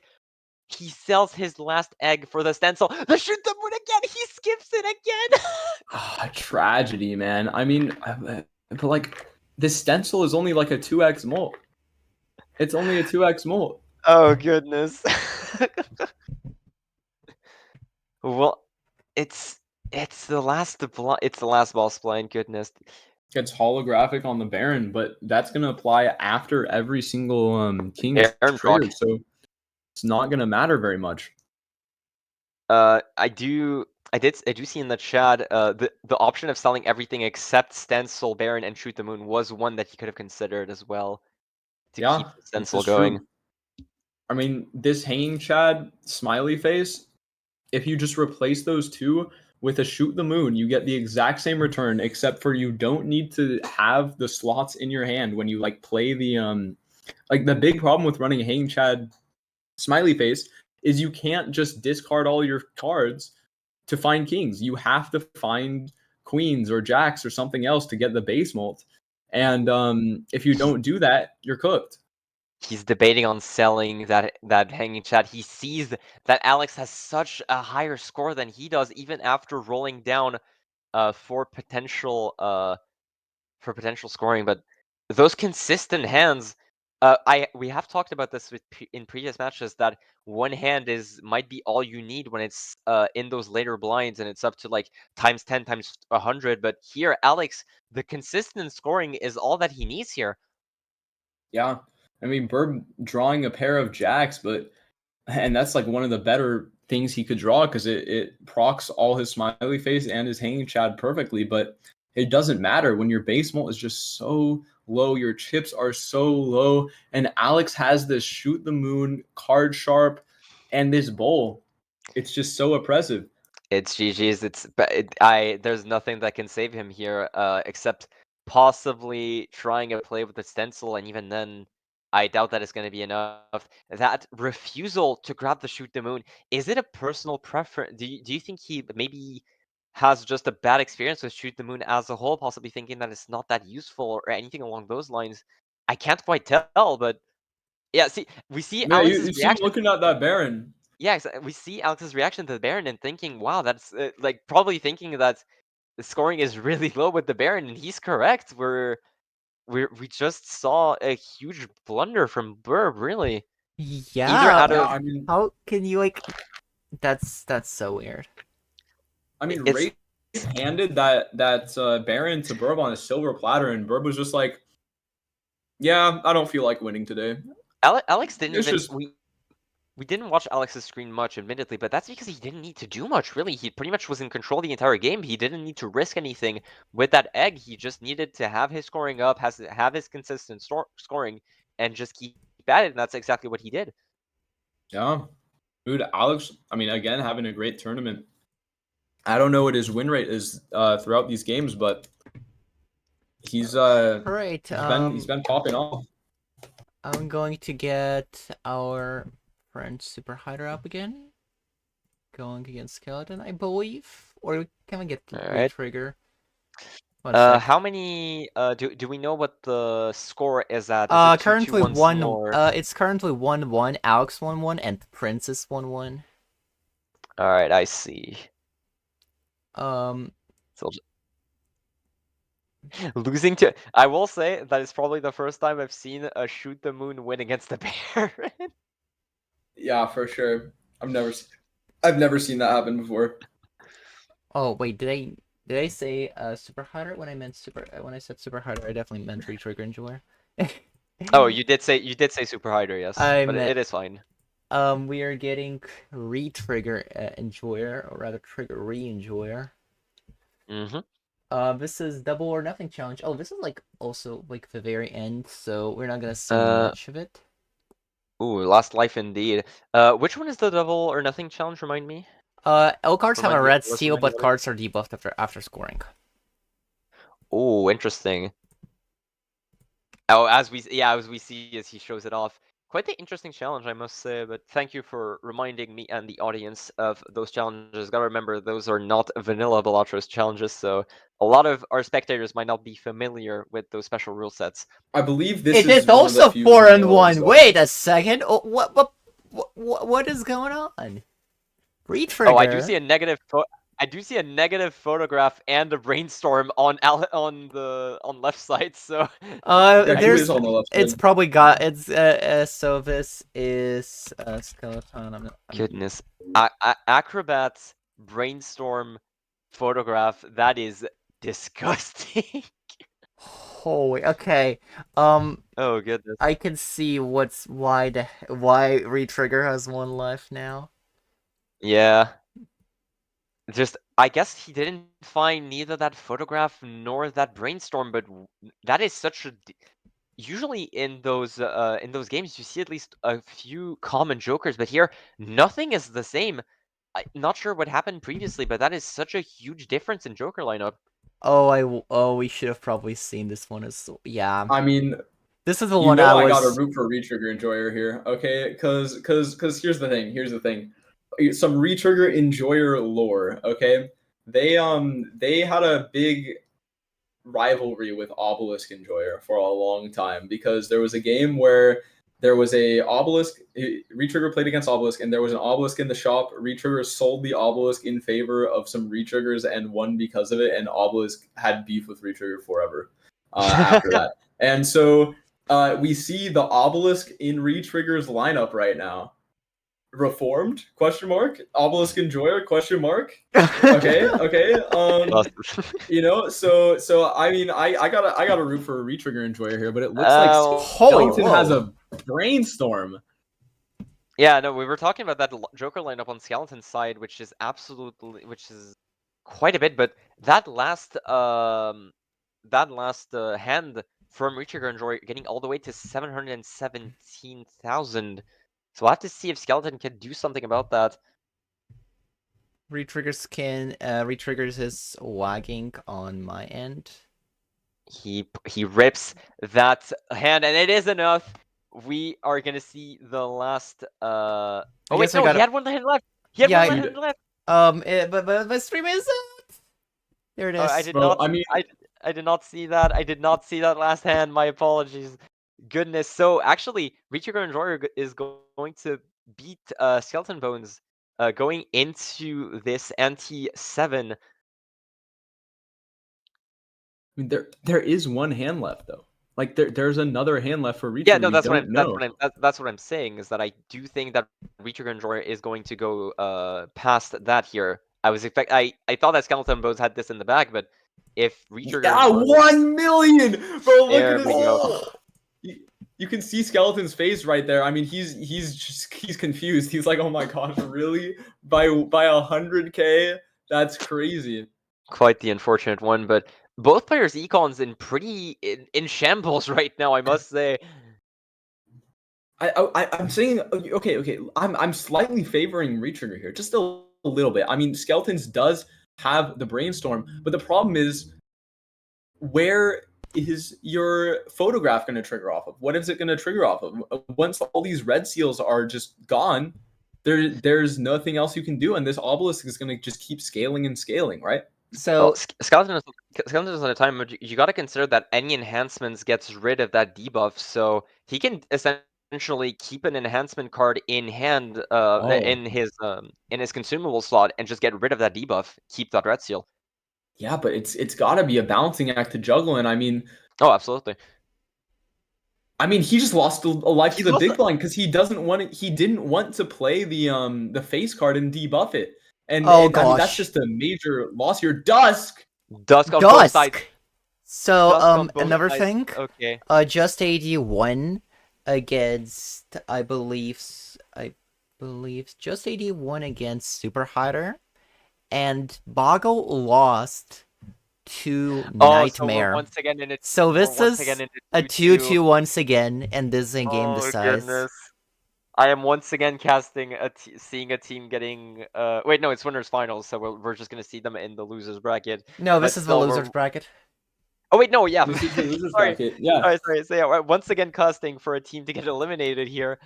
He sells his last egg for the stencil. The shoot the moon again. He skips it again. Tragedy, man. I mean, but like this stencil is only like a 2x molt. It's only a 2x molt. Oh goodness. Well, it's the last boss blind. Goodness. It's holographic on the Baron, but that's gonna apply after every single king's Baron trigger, proc. so it's not gonna matter very much. I do see in the chat the option of selling everything except stencil Baron and shoot the moon was one that he could have considered as well to keep the stencil going. True. I mean, this hanging Chad smiley face, if you just replace those two with a shoot the moon, you get the exact same return, except for you don't need to have the slots in your hand when you like play the like the big problem with running a hanging Chad smiley face is you can't just discard all your cards to find kings. You have to find queens or jacks or something else to get the base molt. And if you don't do that, you're cooked. He's debating on selling that hanging Chad. He sees that Alex has such a higher score than he does, even after rolling down for potential scoring. But those consistent hands, we have talked about this in previous matches that one hand might be all you need when it's in those later blinds and it's up to like times 10 times 100. But here, Alex, the consistent scoring is all that he needs here. Yeah, I mean, Burb drawing a pair of jacks, and that's like one of the better things he could draw because it procs all his smiley face and his hanging Chad perfectly. But it doesn't matter when your base molt is just so low, your chips are so low, and Alex has this shoot the moon, card sharp, and this bowl. It's just so oppressive. It's GG's. There's nothing that can save him here, except possibly trying a play with the stencil, and even then, I doubt that it's going to be enough. That refusal to grab the shoot the moon, is it a personal preference? Do you think he maybe has just a bad experience with shoot the moon as a whole, possibly thinking that it's not that useful or anything along those lines? I can't quite tell, but yeah, we see Yeah, Alex's you see him reaction. looking at that Baron. Yeah, we see Alex's reaction to the Baron and thinking, wow, that's like probably thinking that the scoring is really low with the Baron, and he's correct. We just saw a huge blunder from Burb, really. Either Yeah. out Yeah, of I mean, How can you like? That's so weird. it's Ray handed that Baron to Burb on a silver platter, and Burb was just like, "Yeah, I don't feel like winning today." Alex didn't It's even just we didn't watch Alex's screen much, admittedly, but that's because he didn't need to do much, really. He pretty much was in control the entire game. He didn't need to risk anything with that egg. He just needed to have his scoring up, have his consistent scoring, and just keep at it, and that's exactly what he did. yeah, dude. Alex, I mean, again, having a great tournament. I don't know what his win rate is throughout these games, but he's Alright, he's been popping off. I'm going to get our friend Super Hider up again. Going against Skeleton, I believe. Or can we get Alright. Trigger? How many do we know what the score is at? Is it 2-2 currently once one. more? It's currently 1-1. Alex 1-1 and Princess 1-1. Alright, I see. Um, So losing to, I will say that is probably the first time I've seen a Shoot the Moon win against the Baron. Yeah, for sure. I've never seen that happen before. Oh wait, did I say Super Hider when I meant when I said Super Hider? I definitely meant Retrigger Enjoyer. Oh, you did say Super Hider, yes, I but meant it is fine. we are getting Retrigger Enjoyer, or rather Trigger Re-Enjoyer. This is double or nothing challenge. Oh, this is like also like the very end, so we're not gonna see much of it. Ooh, Last Life indeed. Which one is the double or nothing challenge? Remind me. All cards have a red let's seal, remind the but audience. cards are debuffed after scoring. Oh, interesting. Oh, as we see as he shows it off. Quite the interesting challenge, I must say, but thank you for reminding me and the audience of those challenges. Gotta remember, those are not vanilla Balatros challenges, so a lot of our spectators might not be familiar with those special rule sets. I believe this It is is one of the also few 4-1. vanillas, Wait a second. Oh, what is going on? Retrigger. Oh, I do see a negative. I do see a negative photograph and a brainstorm on left side. So Yeah, he there's is on the left it's side. probably got it's so this is Skeleton. goodness, acrobat brainstorm photograph. That is disgusting. Holy, okay. Oh goodness. I can see why Retrigger has one life now. Yeah. Just, I guess he didn't find neither that photograph nor that brainstorm, but that is such a. Usually in those games, you see at least a few common jokers, but here nothing is the same. I'm not sure what happened previously, but that is such a huge difference in Joker lineup. We should have probably seen this one as yeah. I mean, This is the you one know, I was. gotta root for Retrigger Enjoyer here, okay? Because here's the thing. Some Retrigger Enjoyer lore, okay? They had a big rivalry with Obelisk Enjoyer for a long time because there was a game where there was a Obelisk. Retrigger played against Obelisk, and there was an Obelisk in the shop. Retrigger sold the Obelisk in favor of some Retriggers and won because of it. And Obelisk had beef with Retrigger forever after that. And so we see the Obelisk in Retrigger's lineup right now. Reformed? Question mark. Obelisk Enjoyer? Question mark. Okay. You know, so I mean, I gotta root for a Retrigger Enjoyer here, but it looks like Holy Skeleton has a brainstorm. Yeah, no, we were talking about that Joker lineup on Skeleton's side, which is quite a bit, but that last hand from Retrigger Enjoy getting all the way to 717,000. So we'll have to see if Skeleton can do something about that. Retriggers his wagging on my end. He rips that hand, and it is enough. We are gonna see the last. Oh wait, no, he had one hand left. He had one hand left. But stream is there. It is. I did not. I did not see that. I did not see that last hand. My apologies. Goodness. So actually, Retrigger Enjoyer is going to beat Skeleton Bones going into this anti-7. I mean, there is one hand left though. Like there's another hand left for Reacher. Yeah, no, we don't know. that's what I'm saying, is that I do think that Reacher Enjoyer is going to go past that here. I thought that Skeleton Bones had this in the bag, but if Reacher Yeah, Enjoyer, 1 million, bro. Look there at we his. go. You can see Skeleton's face right there. I mean, he's confused. He's like, oh my gosh, really? By 100K? That's crazy. Quite the unfortunate one, but both players' econs in shambles right now, I must say. I'm saying okay. I'm slightly favoring Retrigger here, just a little bit. I mean, Skeletons does have the brainstorm, but the problem is, where is your photograph going to trigger off of? What is it going to trigger off of? Once all these red seals are just gone, there's nothing else you can do, and this obelisk is going to just keep scaling and scaling, right? So Skeleton is on a time, but you got to consider that any enhancements gets rid of that debuff, so he can essentially keep an enhancement card in hand in his consumable slot and just get rid of that debuff, keep that red seal. Yeah, but it's got to be a balancing act to juggle, and I mean, oh, absolutely. He just lost a life to the big blind because he didn't want to play the face card and debuff it. And I mean, that's just a major loss here. Dusk on both sides. So Dusk on both another sides. thing. Okay. Just AD won against I believe Just AD won against Super Hider, and Boggle lost to Nightmare. So once again in a, so this is a 2-2 once again, and this is in game decides. Goodness. I am once again seeing a team getting. Wait, no, it's winners finals, so we're just gonna see them in the losers bracket. No, this is the losers bracket. Oh wait, no, yeah. This is the losers sorry. bracket. Yeah. Sorry. So yeah, once again casting for a team to get eliminated here.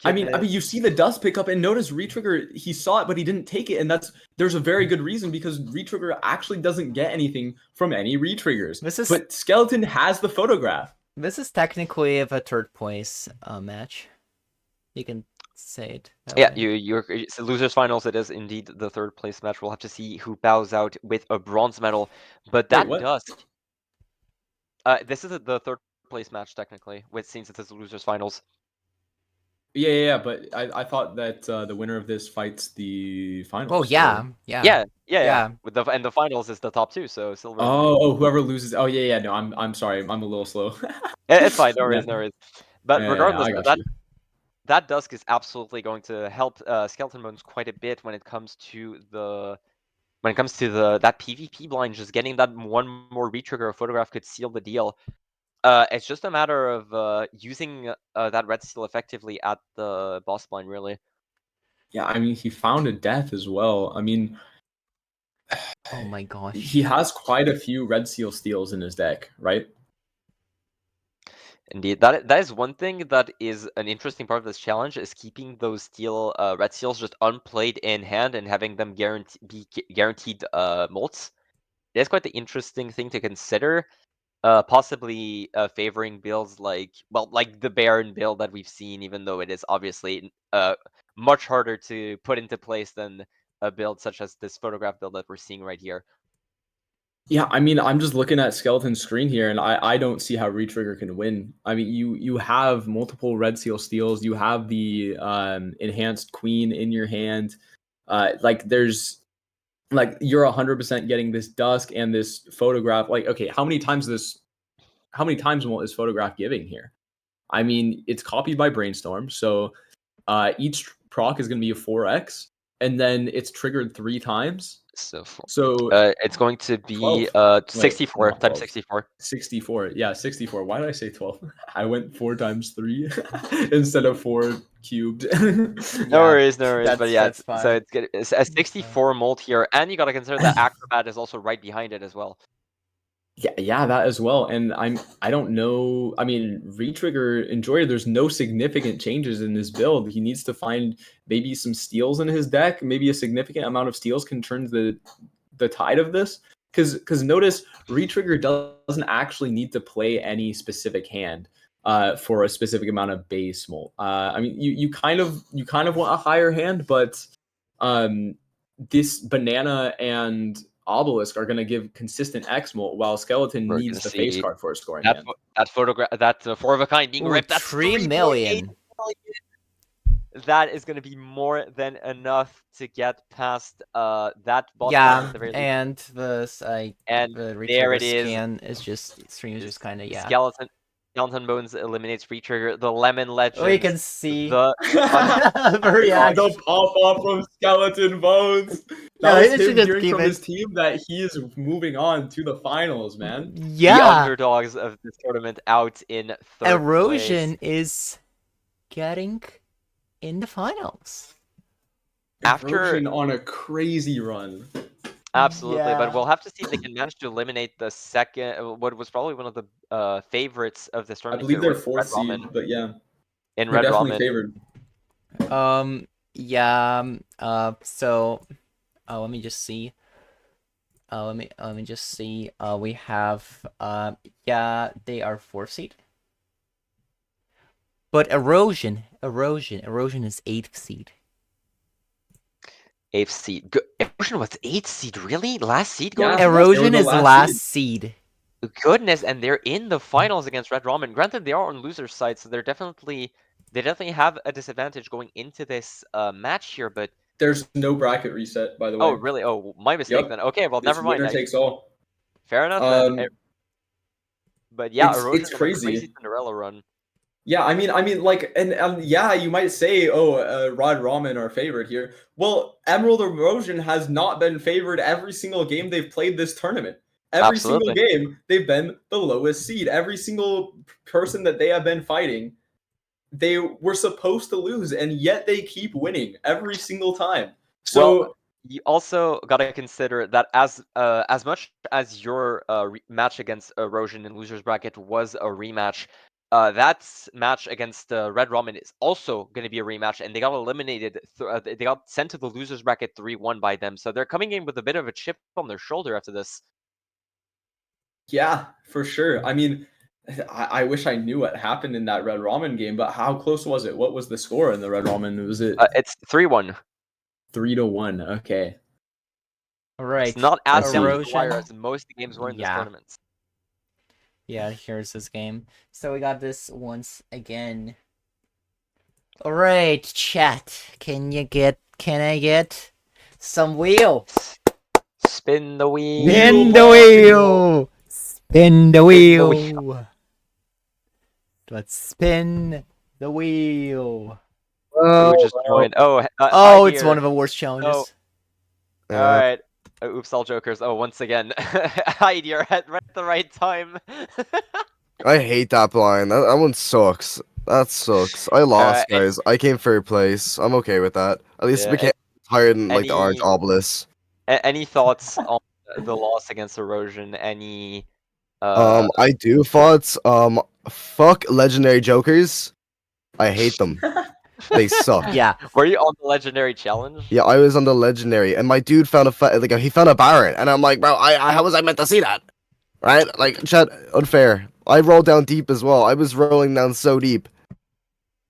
I mean, you see the dust pick up, and notice Retrigger, he saw it, but he didn't take it, and there's a very good reason, because Retrigger actually doesn't get anything from any Retriggers. But Skeleton has the photograph. This is technically a third place match. You can say it. Yeah, you're losers finals. It is indeed the third place match. We'll have to see who bows out with a bronze medal. But that Dusk. This is the third place match technically, since it's the losers finals. Yeah, but I thought that the winner of this fights the finals. Oh yeah. With the finals is the top two, so silver. Oh, whoever loses. Oh yeah. No, I'm sorry. I'm a little slow. It's fine. No worries. But regardless, that Dusk is absolutely going to help Skeleton Bones quite a bit when it comes to that PvP blind. Just getting that one more retrigger photograph could seal the deal. It's just a matter of using that red seal effectively at the boss blind, really. Yeah, I mean, he found a death as well. I mean, oh my gosh, he has quite a few red seal steals in his deck, right? Indeed, that is one thing that is an interesting part of this challenge, is keeping those red seals just unplayed in hand and having them be guaranteed molts. It is quite the interesting thing to consider. Possibly favoring builds like the Baron build that we've seen, even though it is obviously much harder to put into place than a build such as this photograph build that we're seeing right here. Yeah, I mean, I'm just looking at Skeleton's screen here, and I don't see how Retrigger can win. I mean, you have multiple red seal steals, you have the enhanced queen in your hand, there's you're 100% getting this Dusk and this photograph. Okay, how many times won't this photograph giving here? I mean, it's copied by Brainstorm, so each proc is going to be a 4x, and then it's triggered 3 times. So it's going to be 64 times 64. 64, yeah, 64. Why did I say 12? I went 4 times 3 instead of 4 cubed. No worries. But yeah, it's a 64 molt here, and you got to consider that Acrobat is also right behind it as well. Yeah, that as well. And I don't know. I mean, Retrigger Enjoyer, there's no significant changes in his build. He needs to find maybe some steals in his deck. Maybe a significant amount of steals can turn the tide of this. Because notice, Retrigger doesn't actually need to play any specific hand. for a specific amount of base molt. I mean, you kind of want a higher hand, but this banana and obelisk are going to give consistent X molt, while skeleton We're needs gonna the face see card for a scoring that hand. that photograph, that 4 of a kind being Ooh, ripped. That's 3 3.8 million. That is going to be more than enough to get past that bot lane Yeah, at the very least. and the And the there retrigger it is. scan is just stream is just kind of Skeleton Bones eliminates retrigger. The Lemon Legend. We can see the the reaction. The pop off from Skeleton Bones. No, That it was should him just hearing keep from it. his team that he is moving on to the finals, man. the Yeah, underdogs of this tournament out in third Erosion place. is getting in the finals. After- Erosion on a crazy run. Absolutely, Yeah. but we'll have to see if they can manage to eliminate the second, what was probably one of the favorites of this I tournament. believe they're with fourth Red seed, Ramen. but yeah, In they're Red definitely Ramen. favored. Yeah. So, let me just see. Let me just see. We have. Yeah, they are 4th seed. But Erosion is 8th seed. 8th seed. Erosion was 8th seed, really? Last seed Yeah. going? They were Erosion the is last last seed. Goodness, and they're in the finals against Red Ramen. Granted, they are on loser's side, so they definitely have a disadvantage going into this match here. But There's no bracket reset, by the way. oh, really? Oh, my mistake Yep. then. Okay, well, It's never mind. winner takes all. Fair enough then. But yeah, it's Erosion on a crazy. crazy Cinderella run. Yeah, I mean, like, and yeah, you might say, oh, Rod Ramen are favored here. Well, Emerald Erosion has not been favored every single game they've played this tournament. Every Absolutely. single game, they've been the lowest seed. Every single person that they have been fighting, they were supposed to lose, and yet they keep winning every single time. So Well, you also got to consider that as much as your match against Erosion in losers bracket was a rematch, that match against Red Ramen is also going to be a rematch, and they got eliminated. They got sent to the losers bracket 3-1 by them, so they're coming in with a bit of a chip on their shoulder after this. yeah, for sure. I mean, I wish I knew what happened in that Red Ramen game, but how close was it? What was the score in the Red Ramen? Was it It's 3-1. 3-1? Okay. All right. It's not as down to the Erosion. wire as most games were in this Yeah. tournament. Yeah, here's this game. So we got this once again. All right, chat. Can I get some wheel? Spin the wheel. Spin the wheel. Spin the wheel. Let's spin the wheel. Who just joined? Oh, Oh, hi it's dear. one of the worst challenges. All right. Oops, all jokers. Oh, once again, hi dear, at the right time. I hate that blind. That one sucks. That sucks. I lost, and- guys. I came third place. I'm okay with that. At least Yeah, we became higher than like the orange any- obelisk. Any thoughts on the loss against Erosion? Any? I do thoughts. Fuck legendary jokers. I hate them. They suck. Yeah. Were you on the legendary challenge? Yeah, I was on the legendary, and my dude found he found a Baron, and I'm like, bro, how was I meant to see that? Right? Like, chat, unfair. I rolled down deep as well. I was rolling down so deep.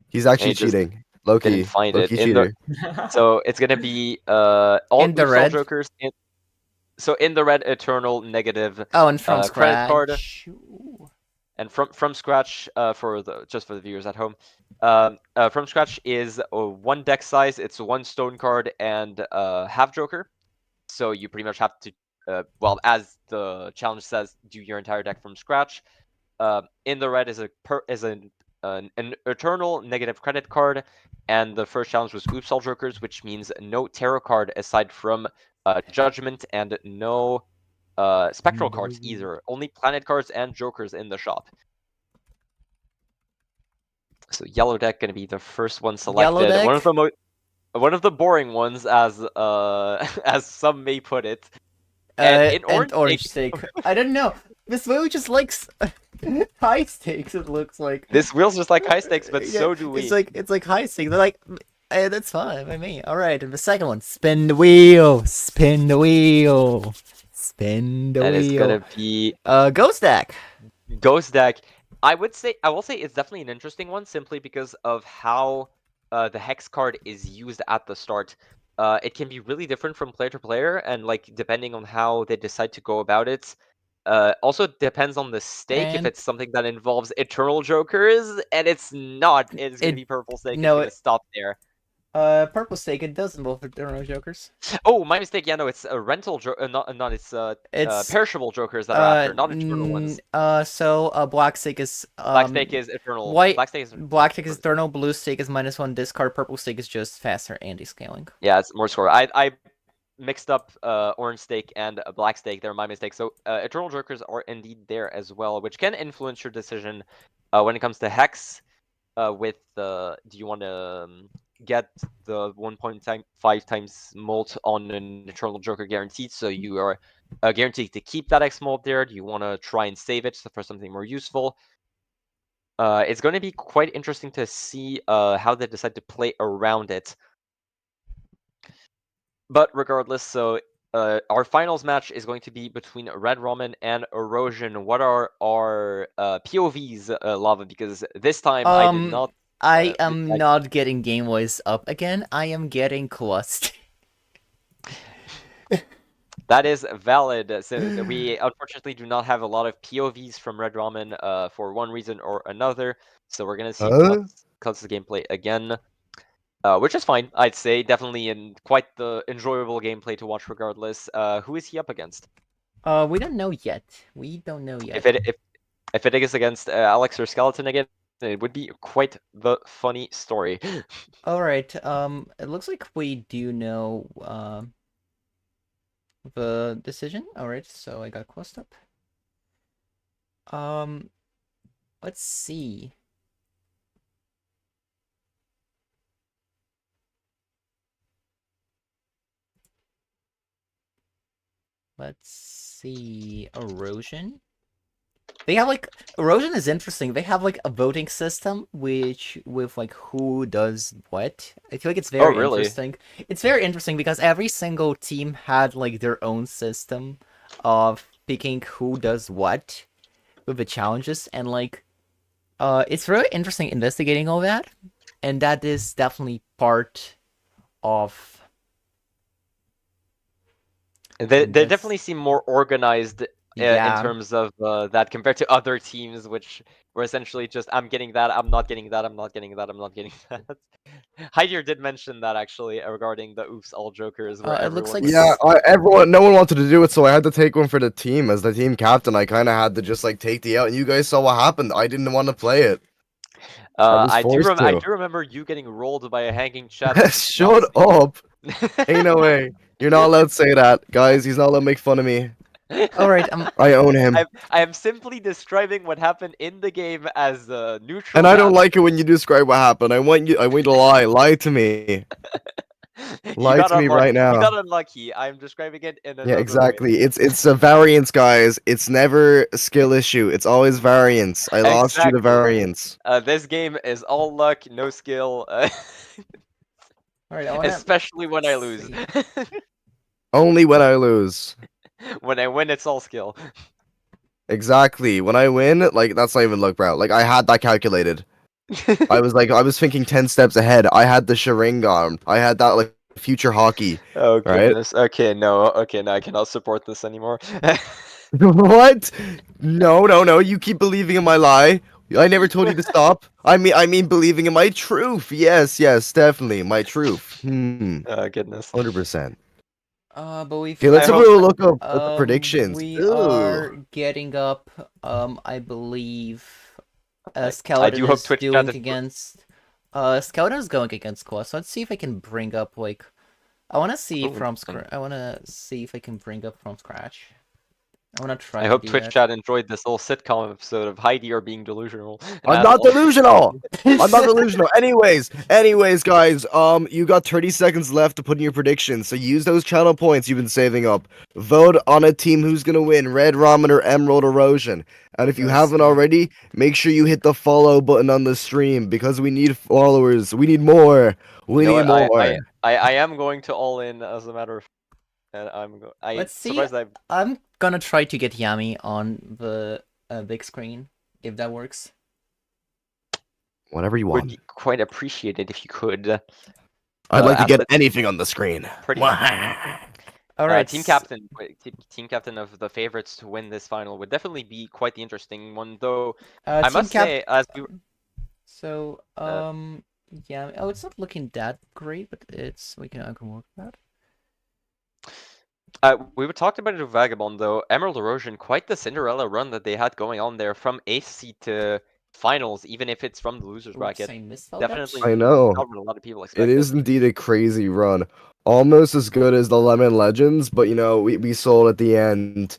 He's actually just cheating. Low key. didn't find Low it key in the- cheater. So it's gonna be all In the oops, all red? jokers. So in the red, eternal negative, Oh, and from credit card. scratch. Ooh. And from scratch, for the viewers at home, from scratch is one deck size. It's one stone card and half joker. So you pretty much have to, well, as the challenge says, do your entire deck from scratch. In the red is an eternal negative credit card, and the first challenge was oops all jokers, which means no tarot card aside from judgment, and no spectral cards either. Only planet cards and jokers in the shop. So yellow deck gonna be the first one selected. Yellow deck? One of the boring ones, as as some may put it. And in orange steak. I don't know. This movie just likes high stakes. It looks like This wheel's just like high stakes, but Yeah, so do we. It's like high stakes. They're like, hey, that's fine by me. All right, and the second one, spin the wheel, spin the wheel, spin the And wheel. it's gonna be Ghost deck. Ghost deck. I will say it's definitely an interesting one simply because of how the hex card is used at the start. It can be really different from player to player, and like depending on how they decide to go about it. Also depends on the stake. If And it's something that involves Eternal Jokers, and it's not, it's gonna it be Purple Stake. It's no, gonna stop there. purple stake. It does involve Eternal Jokers. Oh, my mistake. Yeah, no, it's a rental not it's It's perishable Jokers that are after, not eternal ones. so black stake is Black Stake is eternal. white. Black Stake is Black stake is eternal. Blue stake is -1 discard. Purple stake is just faster anti-scaling. Yeah, it's more score. I mixed up orange stake and black stake. They're my mistake. So eternal jokers are indeed there as well, which can influence your decision when it comes to hex. With do you want to get the 1.5 times molt on an eternal joker guaranteed, so you are guaranteed to keep that X molt there? Do you want to try and save it for something more useful? It's going to be quite interesting to see how they decide to play around it. But regardless, so our finals match is going to be between Red Ramen and Erosion. What are our POVs, Lava? Because this time I did not. I am not getting game voice up again. I am getting clustered. That is valid. So we unfortunately do not have a lot of POVs from Red Ramen for one reason or another. So we're gonna see Clutch's gameplay again. Which is fine, I'd say. Definitely in quite the enjoyable gameplay to watch regardless. Who is he up against? We don't know yet. We don't know yet. If it is against Alex or Skeleton again, it would be quite the funny story. Alright, it looks like we do know the decision. Alright, so I got closed up. Let's see. Let's see. Erosion. They have like Erosion is interesting. They have like a voting system which with like who does what. I feel like it's very interesting. It's very interesting because every single team had like their own system of picking who does what with the challenges, and like it's really interesting investigating all that. And that is definitely part of They definitely seem more organized in yeah. terms of that compared to other teams, which were essentially just I'm getting that, I'm not getting that, I'm not getting that, I'm not getting that. Hydier did mention that actually regarding the oops all jokers where It looks everyone like everyone, no one wanted to do it, so I had to take one for the team as the team captain. I kind of had to just like take the out, and you guys saw what happened. I didn't want to play it. I do remember you getting rolled by a hanging chat. Shut up! Ain't no way. You're not allowed to say that, guys. He's not allowed to make fun of me. Alright, I own him. I am simply describing what happened in the game as neutral. And I don't like it when you describe what happened. I want you to lie. Lie to me. Lie to me right now. You got unlucky. I'm describing it in another Yeah, exactly. way. It's a variance, guys. It's never a skill issue. It's always variance. I lost you to variance. This game is all luck, no skill. Alright, especially when I lose. Only when I lose. When I win, it's all skill. Exactly. When I win, like that's not even luck, bro. Like I had that calculated. I was thinking 10 steps ahead. I had the Sharingan. I had that like future hockey. Oh right? goodness. Okay, no, I cannot support this anymore. What? No. You keep believing in my lie. I never told you to stop. I mean believing in my truth. Yes, definitely. My truth. Oh goodness. 100%. But we've Okay, let's have a little look at the predictions. We Ooh. are getting up, I believe Skeleton I do hope is Twitch doing chat against Skeleton is going against Quest. Let's see if I can bring up like I wanna see from scratch. I wanna see if I can bring up from scratch. I wanna try. I hope Twitch chat enjoyed this little sitcom episode of Hydier being delusional. I'm not delusional. I'm not delusional. Anyways, guys, you got 30 seconds left to put in your predictions. So use those channel points you've been saving up. Vote on a team who's gonna win, Red Ramen or Emerald Erosion. And if you haven't already, make sure you hit the follow button on the stream because we need followers. We need more. We need more. I am going to all in as a matter of. And Let's see. I'm gonna try to get Yami on the big screen. if that works. Whatever you Would want. be quite appreciated if you could. I'd like to get Atlas, anything on the screen. pretty All right. team captain, team captain of the favorites to win this final would definitely be quite the interesting one, though. I Team must say, as we were, So, yeah. Oh, it's not looking that great, but we can work with that. we were talking about it with Vagabond, though. Emerald Erosion, quite the Cinderella run that they had going on there from 8th seed to finals, even if it's from the losers bracket. I misspelled that. Definitely I know. not what a lot of people It expected. is indeed a crazy run. Almost as good as the Lemon Legends, but we sold at the end.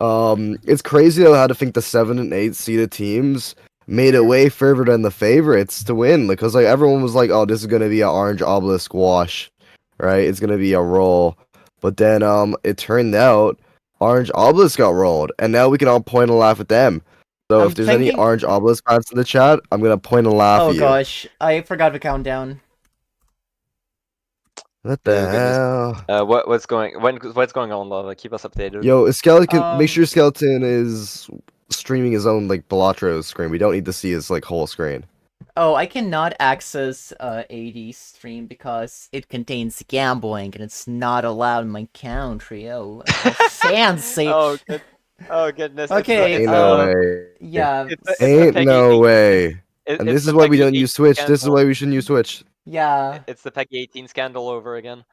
It's crazy though how to think the 7 and 8 seeded teams made it way further than the favorites to win, because like everyone was like, oh, this is gonna be an Orange Obelisk wash, right? It's gonna be a roll. But then it turned out Orange Obelisk got rolled, and now we can all point and laugh at them. So I'm if there's any thinking- Orange Obelisk fans in the chat, I'm gonna point and laugh Oh at you. gosh, I forgot the countdown. What the Oh, goodness. hell? What's going on, Lava? Keep us updated. Yo, Skeleton, make Um, sure Skeleton is streaming his own like Balatro screen. We don't need to see his like whole screen. Oh, I cannot access AD stream because it contains gambling and it's not allowed in my country. Oh, how fancy. Oh, goodness. Okay, Ain't no way. Yeah, Ain't Peggy no 18 way. And this is why we don't use Twitch. This is why we shouldn't use Twitch. yeah. It's the Peggy 18 scandal over again.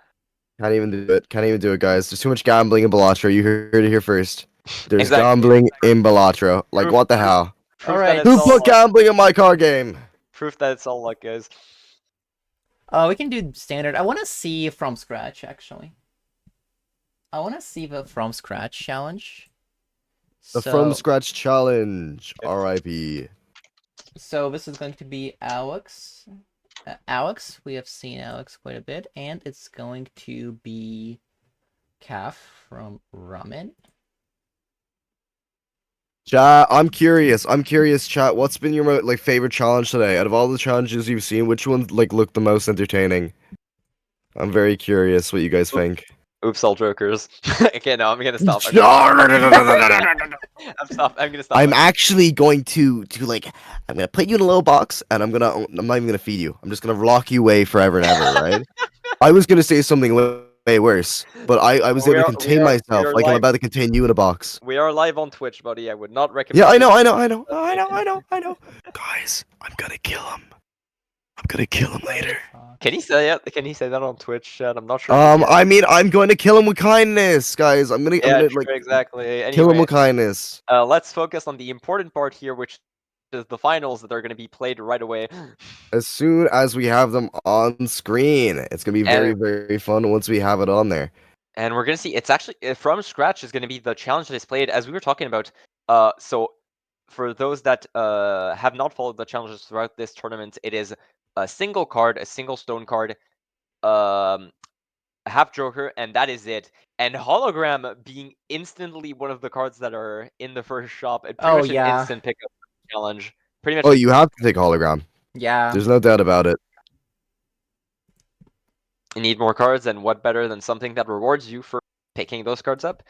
Can't even do it. Can't even do it, guys. There's too much gambling in Balatro. You heard it here first. There's Exactly. gambling in Balatro. Like, Proof- what the hell? Proof Alright. that it's Who all put luck. gambling in my car game? Proof that it's all luck, guys. We can do standard. I want to see from scratch, actually. I want to see the from scratch challenge. The So- From Scratch Challenge. R.I.P. So this is going to be Alex. Alex, we have seen Alex quite a bit, and it's going to be Calf from Ramen. Chat, I'm curious, chat. What's been your like favorite challenge today? Out of all the challenges you've seen, which one like looked the most entertaining? I'm very curious what you guys think. Oops, all jokers. Okay, no, I'm gonna stop. I'm gonna stop. I'm actually going to like I'm gonna put you in a little box and I'm not even gonna feed you. I'm just gonna lock you away forever and ever, right? I was gonna say something way worse, but I was able to contain myself. Like I'm about to contain you in a box. We are live on Twitch, buddy. I would not recommend. Yeah, I know. Guys, I'm gonna kill him. I'm gonna kill him later. Can he say it? Can he say that on Twitch chat? I'm not sure. I mean, I'm going to kill him with kindness, guys. I'm gonna true, like exactly. kill him Anyway, with kindness. let's focus on the important part here, which is the finals that are going to be played right away. As soon as we have them on screen, it's gonna be very, very fun once we have it on there. And we're going to see, it's actually, from scratch is going to be the challenge that is played, as we were talking about. So, for those that have not followed the challenges throughout this tournament, it is a single card, a single stone card, half joker, and that is it. And hologram being instantly one of the cards that are in the first shop. It pretty much an instant pickup challenge. Pretty much. Oh, you have to take hologram. Yeah. There's no doubt about it. You need more cards, and what better than something that rewards you for picking those cards up?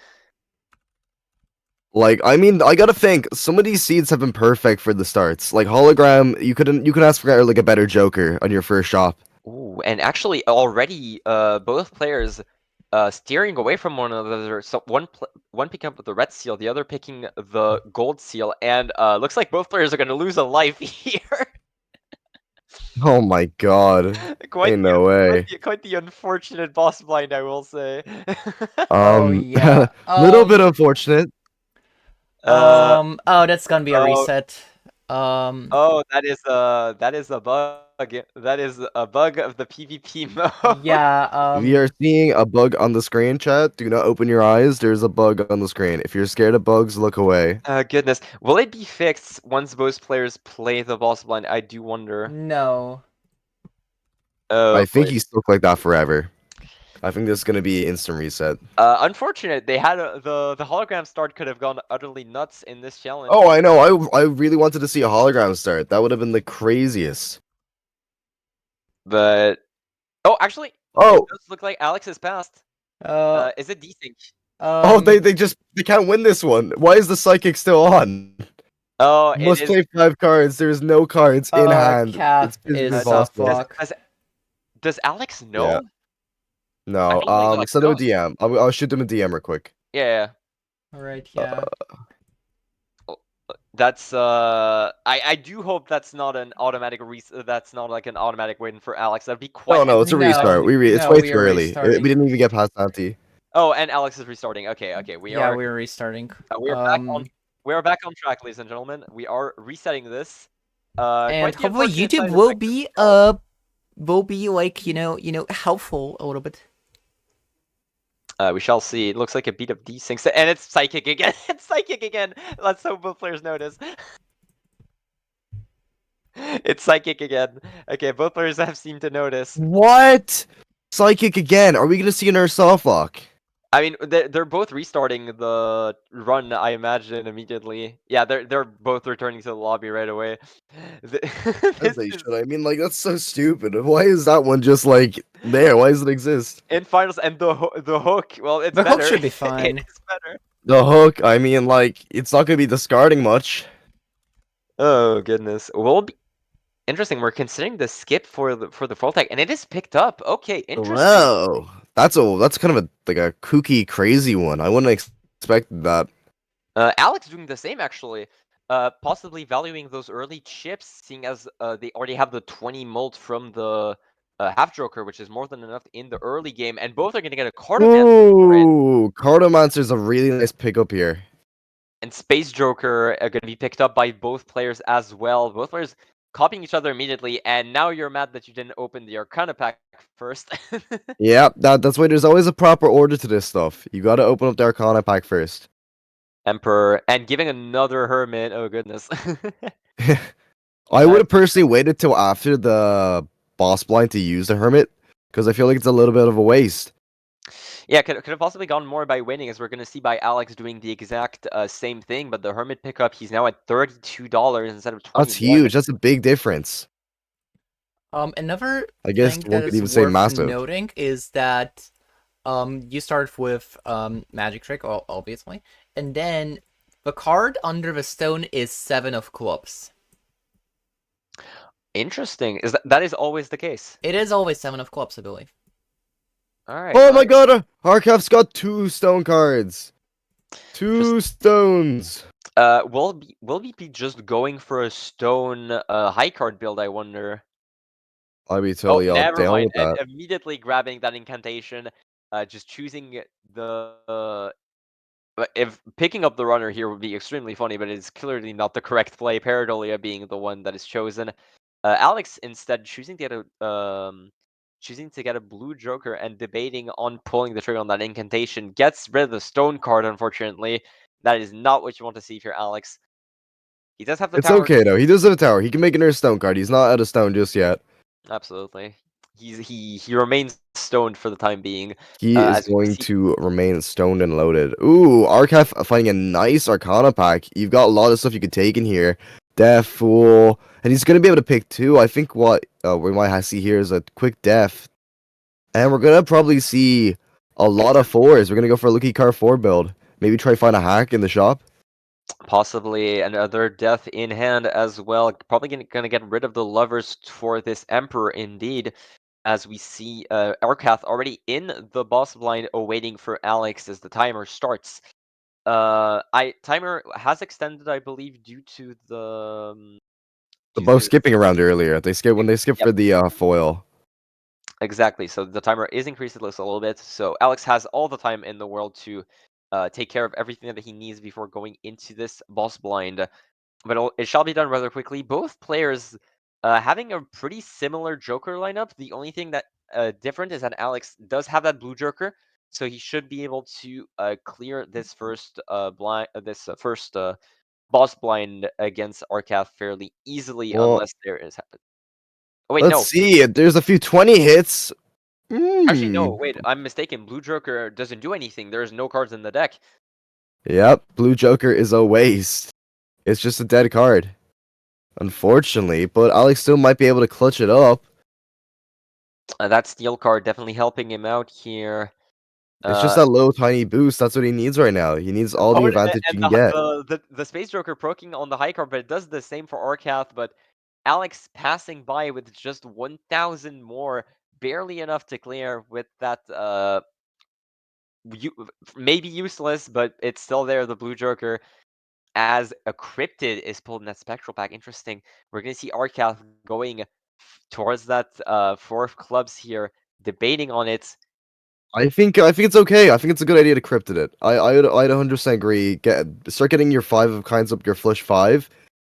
Like, I mean, I gotta think. Some of these seeds have been perfect for the starts. Like hologram, you could ask for like a better joker on your first shop. Ooh, and actually already both players steering away from one another. So one picking up the red seal, the other picking the gold seal, and looks like both players are going to lose a life here. Oh my god. Ain't no way. Quite the unfortunate boss blind, I will say. Little bit unfortunate. Oh, that's gonna be a reset. Oh, that is a bug. That is a bug of the PvP mode. Yeah. We are seeing a bug on the screen, chat. Do not open your eyes. There's a bug on the screen. If you're scared of bugs, look away. Goodness. Will it be fixed once both players play the boss blind? I do wonder. No. Oh, I think he's stuck like that forever. I think this is gonna be instant reset. Unfortunate. They had the hologram start could have gone utterly nuts in this challenge. Oh, I know. I really wanted to see a hologram start. That would have been the craziest. But actually, Oh, it does look like Alex has passed. Is it desync? they can't win this one. Why is the psychic still on? Oh, You it must is. play 5 cards. There's no cards in hand. Cap It's physically is a impossible. fuck. Does Alex Yeah. know? No. I don't think Alex Send them a knows. DM. I'll shoot them a DM real quick. Yeah. Alright, Uh, yeah. That's I do hope that's not an automatic that's not like an automatic win for Alex. That'd be quite No, it's a No, restart. It's no, way we too are early. We restarting. didn't even get past Santi. Oh, and Alex is restarting. Okay, we Yeah, are we're restarting. we are back on track, ladies and gentlemen. We are resetting this. And Quite the hopefully unfortunate YouTube side will effect be like, helpful a little bit. we shall see. It looks like a beat of D6, and it's psychic again. It's psychic again. Let's hope both players notice. It's psychic again. Okay, both players have seemed to notice. What? Psychic again. Are we gonna see another soft lock? I mean, they're both restarting the run, I imagine, immediately. Yeah, they're both returning to the lobby right away. As This they is should. I mean, like, that's so stupid. Why is that one just like there? Why does it exist? in finals, and the hook. Well, it's The hook better. should be It fine. is better. The hook. I mean, like, it's not gonna be discarding much. Oh goodness. Well, be interesting. We're considering the skip for the full tag, and it is picked up. Okay, interesting. Whoa. That's kind of a kooky, crazy one. I wouldn't expect that. Alex doing the same actually. Possibly valuing those early chips, seeing as they already have the 20 mult from the half joker, which is more than enough in the early game, and both are gonna get a cartomancer for it. Ooh, Cartomancer's a really nice pickup here. And Space Joker are gonna be picked up by both players as well. Both players copying each other immediately, and now you're mad that you didn't open the Arcana pack first. Yeah, that's why there's always a proper order to this stuff. You gotta open up the Arcana pack first. Emperor, and giving another Hermit. Oh goodness. I would have personally waited till after the boss blind to use the Hermit, because I feel like it's a little bit of a waste. Yeah, could have possibly gone more by winning, as we're going to see by Alex doing the exact same thing, but the Hermit pickup, he's now at $32 instead of 21. That's huge. That's a big difference. Another I guess thing one that could is even say worth massive. noting is that you start with Magic Trick, obviously, and then the card under the stone is 7 of clubs. Interesting. That is always the case? It is always 7 of clubs, I believe. Alright. Oh my god, Harkav's got 2 stone cards. 2 stones. Will we be just going for a stone high card build, I wonder? I'd be totally Never down mind. with that. And immediately grabbing that incantation, just choosing the if picking up the runner here would be extremely funny, but it's clearly not the correct play. Paradolia being the one that is chosen. Alex instead choosing to get a blue joker and debating on pulling the trigger on that incantation. Gets rid of the stone card, unfortunately. That is not what you want to see here, Alex. He does have the It's tower. okay though. He does have a tower. He can make another stone card. He's not out of stone just yet. Absolutely. He remains stoned for the time being. He is going to remain stoned and loaded. Ooh, Arcav finding a nice Arcana pack. You've got a lot of stuff you could take in here. Death, Fool, and he's gonna be able to pick 2. I think what we might see here is a quick Death, and we're gonna probably see a lot of 4s. We're gonna go for a Lucky Car 4 build. Maybe try find a hack in the shop. Possibly another death in hand as well. Probably gonna get rid of the lovers for this Emperor indeed. As we see Arcath already in the boss blind awaiting for Alex as the timer starts. Timer has extended, I believe, due to The both skipping around earlier. They skip when they skip for the foil. Exactly. So the timer is increased a little bit. So Alex has all the time in the world to take care of everything that he needs before going into this boss blind. But it shall be done rather quickly. Both players having a pretty similar Joker lineup. The only thing that different is that Alex does have that blue Joker, so he should be able to clear this first boss blind against Arcath fairly easily, Well, unless there is. Oh wait, let's no. see. There's a few 20 hits. Actually, no. Wait, I'm mistaken. Blue Joker doesn't do anything. There's no cards in the deck. Yep, Blue Joker is a waste. It's just a dead card. Unfortunately, but Alex still might be able to clutch it up. That steel card definitely helping him out here. It's just that low tiny boost. That's what he needs right now. He needs all the advantage and you can get. the Space Joker proking on the high card, but it does the same for Arcath, but Alex passing by with just 1,000 more, barely enough to clear with that maybe useless, but it's still there, the blue Joker, as a Cryptid is pulled in that Spectral pack. Interesting. We're going to see Arcath going towards that 4 of clubs here, debating on it. I think it's okay. I think it's a good idea to cryptid it. I'd 100% agree. Start getting your 5 of kinds up your flush 5.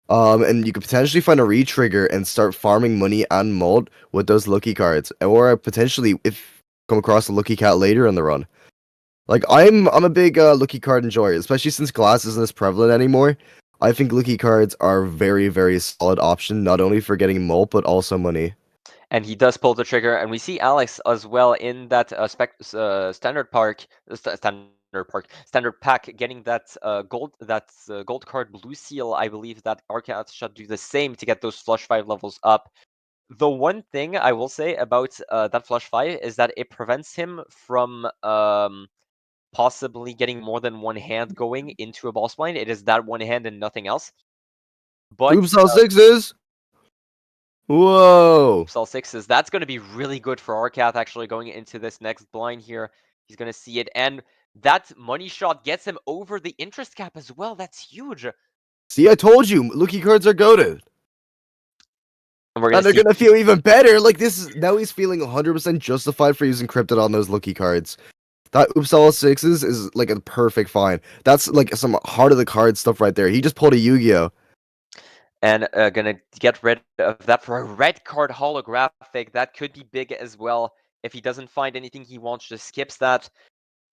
And you could potentially find a re-trigger and start farming money and mult with those lucky cards. Or potentially if come across a lucky cat later in the run. Like I'm a big lucky card enjoyer, especially since glass isn't as prevalent anymore. I think lucky cards are very, very solid option, not only for getting mult but also money. And he does pull the trigger, and we see Alex as well in that standard pack, getting that gold card blue seal. I believe that Arcath should do the same to get those flush 5 levels up. The one thing I will say about that flush 5 is that it prevents him from possibly getting more than one hand going into a boss blind. It is that one hand and nothing else. But Oops, all sixes. Whoa. Cell 6s, that's going to be really good for Arcath actually going into this next blind here. He's going to see it, and that money shot gets him over the interest cap as well. That's huge. See, I told you, lucky cards are goated. And we're And they're see gonna feel even better. Like this is now he's feeling 100% justified for using cryptid on those lucky cards. That oops all sixes is like a perfect find. That's like some heart of the card stuff right there. He just pulled a Yu-Gi-Oh. and gonna get rid of that for a red card holographic. That could be big as well. If he doesn't find anything he wants, just skips that.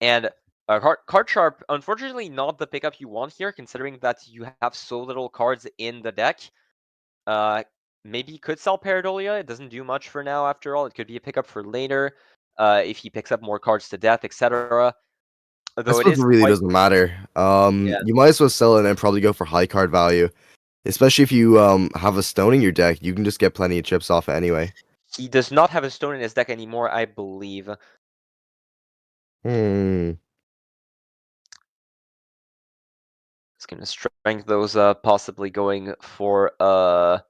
And card sharp, unfortunately, not the pickup you want here, considering that you have so little cards in the deck. Maybe he could sell Paradolia. It doesn't do much for now, after all. It could be a pickup for later, if he picks up more cards to death, etc. I Though it suppose is it really quite... doesn't matter. Yeah. You might as well sell it and probably go for high card value. Especially if you have a stone in your deck, you can just get plenty of chips off it anyway. He does not have a stone in his deck anymore, I believe. Hmm. It's gonna strength those possibly going for a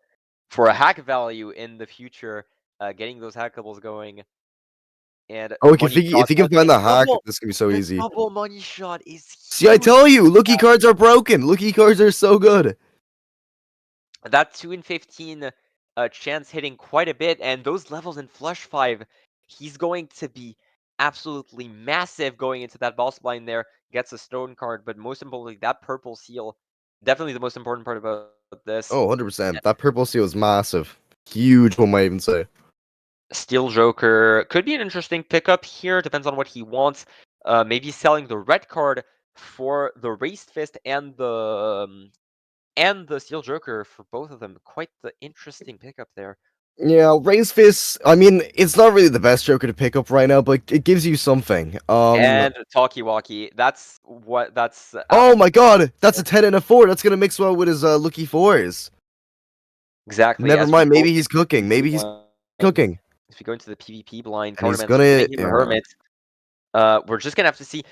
hack value in the future, getting those hackables going. And Oh, money if shot, you can find the hack, double, this can be so the easy. double money shot is See, I huge. tell you, lucky cards are broken. Lucky cards are so good. That 2 in 15 chance hitting quite a bit, and those levels in Flush 5, he's going to be absolutely massive going into that boss blind there. Gets a stone card, but most importantly, that purple seal, definitely the most important part about this. Oh, 100%. That purple seal is massive. Huge, one might even say. Steel Joker could be an interesting pickup here, depends on what he wants. Maybe selling the red card for the Raised Fist and the Steel Joker for both of them. Quite the interesting pickup there. Yeah, Raise Fist, I mean, it's not really the best Joker to pick up right now, but it gives you something. And Talkie Walkie, that's Oh my god, that's a 10 and a 4. That's gonna mix well with his lucky 4s. exactly. Never as we mind, go maybe he's into cooking. Maybe he's cooking. As we go into the PvP blind, And he's Counterman's gonna, giving him a Hermit. We're just gonna have to see.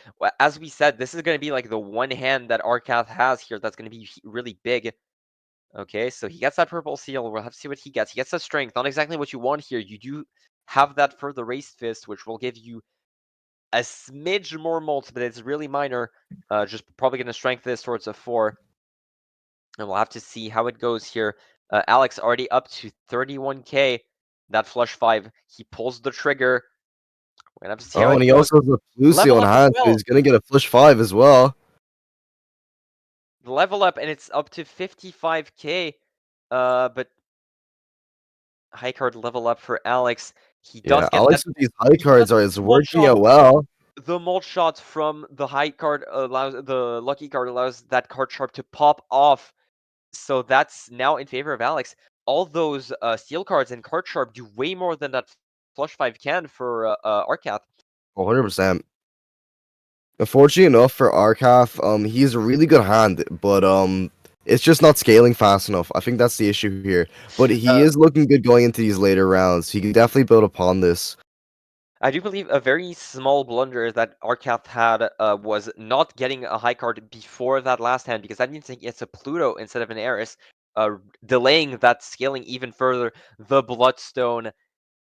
As we said, this is gonna be like the one hand that Arcath has here that's gonna be really big. Okay, so he gets that purple seal. We'll have to see what he gets. He gets that strength. Not exactly what you want here. You do have that for the Raised Fist, which will give you a smidge more mult, but it's really minor. Just probably going to strengthen this towards a 4. And we'll have to see how it goes here. Alex already up to 31k. That flush 5. He pulls the trigger. We're going to have to see how Oh, it and he goes. also has a blue seal Level in up as hand, so well. he's gonna get a flush 5 as well. Level up, and it's up to 55k. But high card level up for Alex. He does Yeah, get Alex that. with these high cards is Mult working shot. out well. The mult shot from the high card allows the lucky card allows that card sharp to pop off. So that's now in favor of Alex. All those steel cards and card sharp do way more than that flush 5 can for Arcath. 100%. Unfortunately enough for Arcath, he's a really good hand, but it's just not scaling fast enough. I think that's the issue here. But he is looking good going into these later rounds. He can definitely build upon this. I do believe a very small blunder that Arcath had was not getting a high card before that last hand, because that means he gets a Pluto instead of an Eris, delaying that scaling even further. The Bloodstone.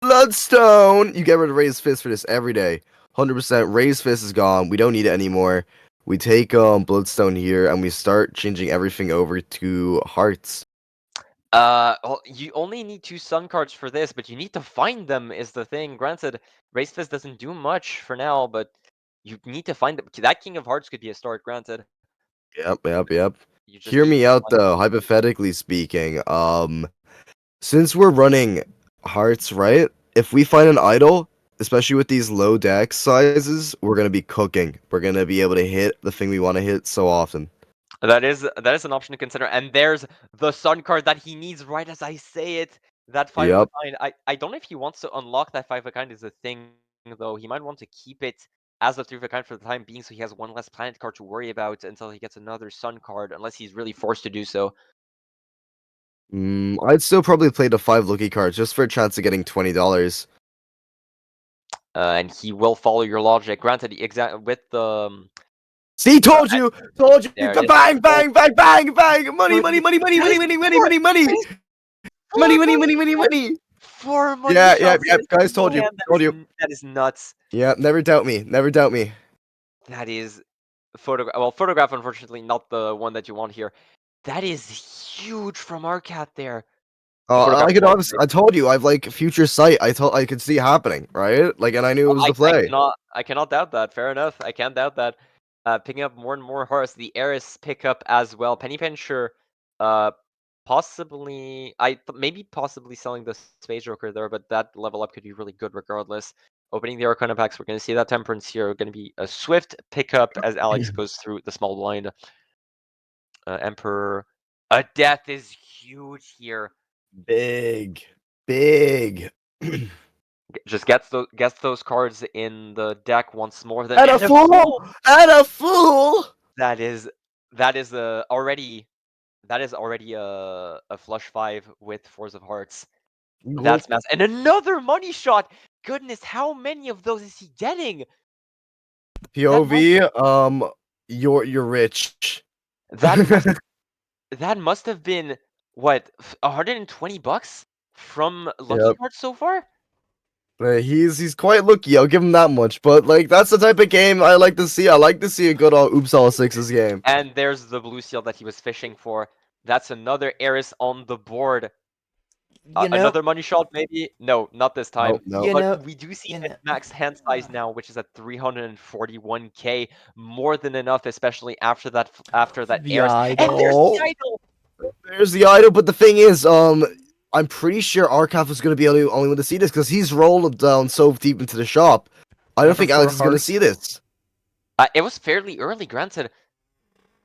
Bloodstone! You get rid of Raised Fist for this every day. 100%. Raised Fist is gone. We don't need it anymore. We take Bloodstone here and we start changing everything over to Hearts. Well, you only need 2 Sun cards for this, but you need to find them is the thing. Granted, Raised Fist doesn't do much for now, but you need to find them. That King of Hearts could be a start, granted. Yep. You just Hear need me to out find though, hypothetically speaking. Since we're running Hearts, right? If we find an idol, especially with these low deck sizes, we're gonna be cooking. We're gonna be able to hit the thing we want to hit so often. That is an option to consider. And there's the Sun card that he needs right as I say it. That 5 of a Yep. kind. I don't know if he wants to unlock that 5 of a kind is a thing, though. He might want to keep it as a 3 of a kind for the time being, so he has one less planet card to worry about until he gets another Sun card, unless he's really forced to do so. I'd still probably play the 5 lucky cards just for a chance of getting $20. And he will follow your logic. Granted, with the See, told you! there it is. Bang, bang, bang, bang, bang! Money, money, money, money, money, money, money, money, money! Money, money, money, money, money! 4 money Yeah, shots in a guys, single told you, hand. That is nuts. Yeah, never doubt me, never doubt me. That is photograph. Well, photograph, unfortunately, not the one that you want here. That is huge from our cat there. Photograph I could one, obviously, right? I told you, I've like future sight. I could see it happening, right? Like, and I knew it was the play. I cannot doubt that. Fair enough. I can't doubt that. Picking up more and more hearts. The Eris pick up as well. Penny Pincher, possibly. Maybe possibly selling the Space Joker there, but that level up could be really good regardless. Opening the Arcana packs, we're going to see that Temperance here. Going to be a swift pickup as Alex goes through the small blind. Emperor. A death is huge here. Big. Just gets those cards in the deck once more. Then And a fool! And a fool! That is already a flush 5 with 4s of hearts. That's massive. And another money shot. Goodness, how many of those is he getting? POV. You're rich. That must have been what, $120 from Lucky Cards so far. He's quite lucky. I'll give him that much. But like, that's the type of game I like to see. I like to see a good old Oops All Sixes game. And there's the blue seal that he was fishing for. That's another Eris on the board. Another money shot, maybe? No, not this time. No. But we do see his max hand size now, which is at 341k, more than enough, especially after that The Eris. idol. And there's the idol. There's the idol, but the thing is, I'm pretty sure Arcath is going to be the only one to see this because he's rolled down so deep into the shop. I don't think Alex is going to see this. It was fairly early, granted.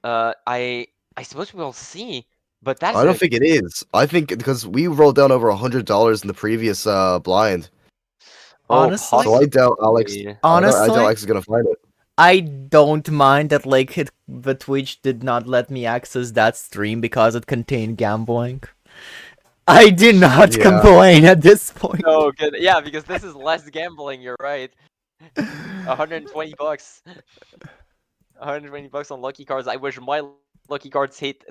I suppose we will see, but that's. I don't think it is. I think because we rolled down over $100 in the previous blind. Honestly, so I doubt Alex. Honestly, I doubt Alex is going to find it. I don't mind that like the Twitch did not let me access that stream because it contained gambling. I do not complain at this point. Oh, good. Yeah, because this is less gambling. You're right. $120. $120 on lucky cards. I wish my lucky cards hit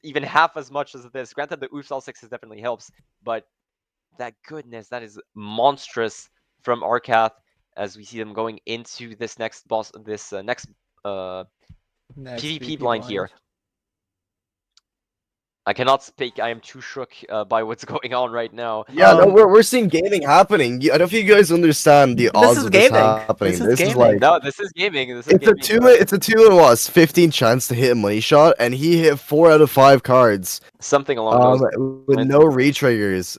even half as much as this. Granted, the Oops All Sixes definitely helps, but that is monstrous from Arcath as we see them going into this next next PvP blind here. I cannot speak. I am too shook by what's going on right now. Yeah, no, we're seeing gaming happening. I don't know if you guys understand the odds of this happening. This is like this is gaming. It's a 2 and what? 15 chance to hit a money shot, and he hit 4 out of 5 cards. Something along those with no retriggers,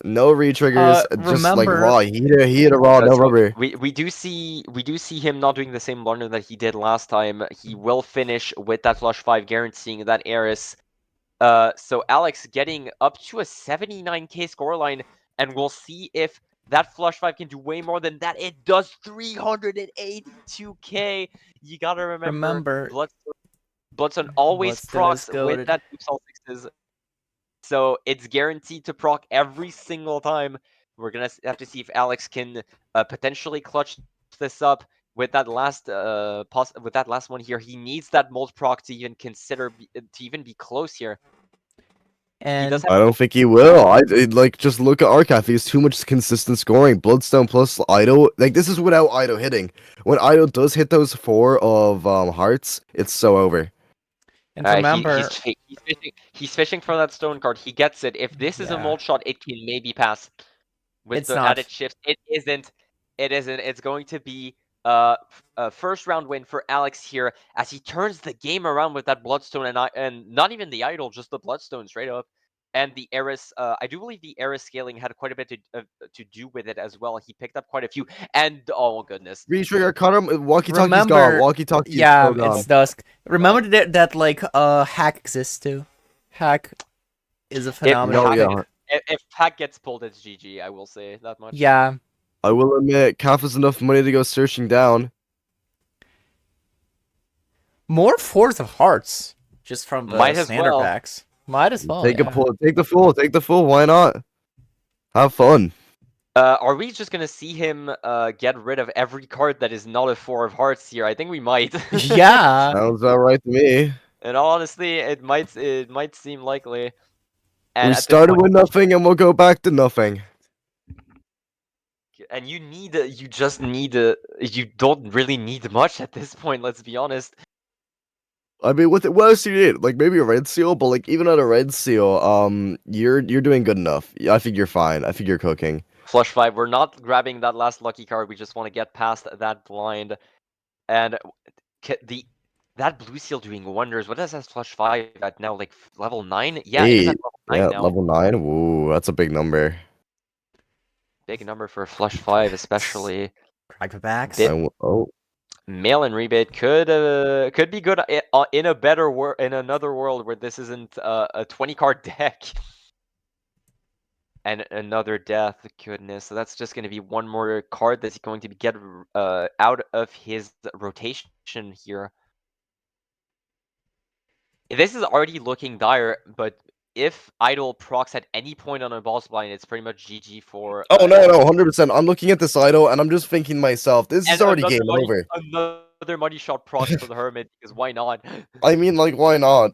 just like raw. He hit a raw, no rubber. We do see him not doing the same blunder that he did last time. He will finish with that flush 5, guaranteeing that Eris. So Alex getting up to a 79k scoreline, and we'll see if that flush 5 can do way more than that. It does 382k. You gotta remember Bloodstone always procs with that Oops All Sixes. So it's guaranteed to proc every single time. We're gonna have to see if Alex can potentially clutch this up with that last with that last one here. He needs that mold proc to even consider to even be close here. He does And I don't think he will. Like just look at Arcath. He has too much consistent scoring. Bloodstone plus Ido. Like this is without Ido hitting. When Ido does hit those 4 of hearts, it's so over. remember, He's fishing for that stone card. He gets it. If this is a yeah, mold shot, it can maybe pass with it's the not. added shifts. It isn't. It isn't. It's going to be a first round win for Alex here as he turns the game around with that bloodstone and not even the idol, just the bloodstone straight up. And the Eris, I do believe the Eris scaling had quite a bit to do with it as well. He picked up quite a few, and oh goodness, Retrigger, cut him. Walkie-talkie's gone. Remember, Walkie-talkie is yeah, so gone. it's dusk. Remember that like hack exists too. Hack is a phenomenal Oh, yeah. thing. if Pack gets pulled, it's GG. I will say that much. Yeah, I will admit, Calf has enough money to go searching down. more 4s of hearts just from the Might as standard well. packs. Might as well. Take a Yeah. pull. Take the full. Take the full. Why not? Have fun. Are we just gonna see him get rid of every card that is not a 4 of hearts here? I think we might. Yeah. Sounds about right to me. And honestly, it might seem likely. And We at this started point, with nothing and we'll go back to nothing. and you just need you don't really need much at this point. Let's be honest. I mean, with it, what else do you need? Like maybe a red seal, but like even at a red seal, you're doing good enough. I think you're fine. I think you're cooking. Flush 5. We're not grabbing that last lucky card. We just want to get past that blind, and that blue seal doing wonders. What does that flush 5 at now? Like level 9? Yeah, it is at 8. level 9 Yeah, now. level 9. Ooh, that's a big number. Big number for a flush 5, especially. Paperbacks. Oh, Mail-in rebate could be good in a better world, in another world where this isn't a 20 card deck. And another death, goodness. So that's just going to be one more card that's going to get out of his rotation here. This is already looking dire, but if Idol procs at any point on a boss blind, it's pretty much GG for. oh no, 100%. I'm looking at this idol and I'm just thinking to myself, this is And already game over. another money shot procs for the Hermit, because why not? I mean, like, why not?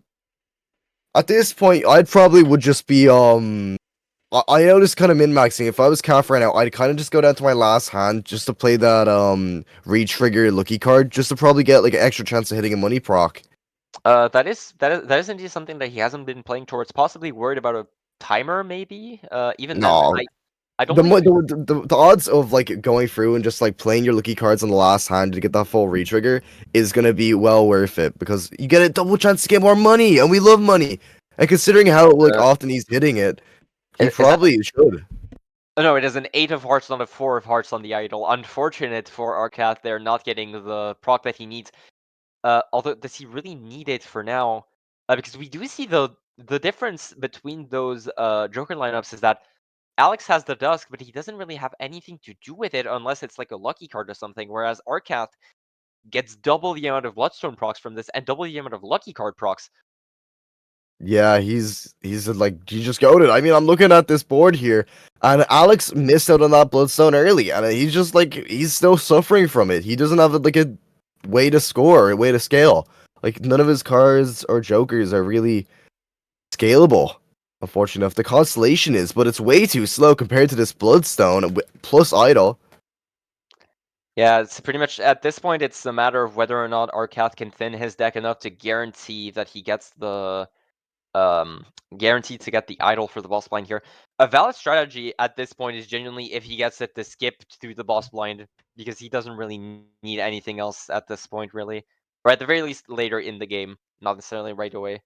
At this point, I'd probably would just be I know this kind of min-maxing. If I was Calf right now, I'd kind of just go down to my last hand just to play that re-trigger lucky card, just to probably get like an extra chance of hitting a money proc. That is indeed something that he hasn't been playing towards. Possibly worried about a timer, maybe. Even No. then, I don't. The, think mo- the odds of like going through and just like playing your lucky cards on the last hand to get that full re-trigger is gonna be well worth it because you get a double chance to get more money, and we love money. And considering how like often he's hitting it, he probably should. No, it is an 8 of hearts, not a 4 of hearts on the idol. Unfortunate for Arcath, they're not getting the proc that he needs. Although, does he really need it for now? Because we do see the difference between those Joker lineups is that Alex has the Dusk, but he doesn't really have anything to do with it unless it's like a lucky card or something. Whereas Arcath gets double the amount of Bloodstone procs from this and double the amount of lucky card procs. Yeah, he's like he just goaded. I mean, I'm looking at this board here, and Alex missed out on that Bloodstone early, and he's just like he's still suffering from it. He doesn't have like a way to score, a way to scale. Like none of his cards or jokers are really scalable. Unfortunate enough, the constellation is, but it's way too slow compared to this Bloodstone plus Idol. Yeah, it's pretty much at this point. It's a matter of whether or not Arcath can thin his deck enough to guarantee that he gets the guaranteed to get the idol for the boss blind here. A valid strategy at this point is genuinely if he gets it to skip through the boss blind, because he doesn't really need anything else at this point, really. Or at the very least later in the game, not necessarily right away.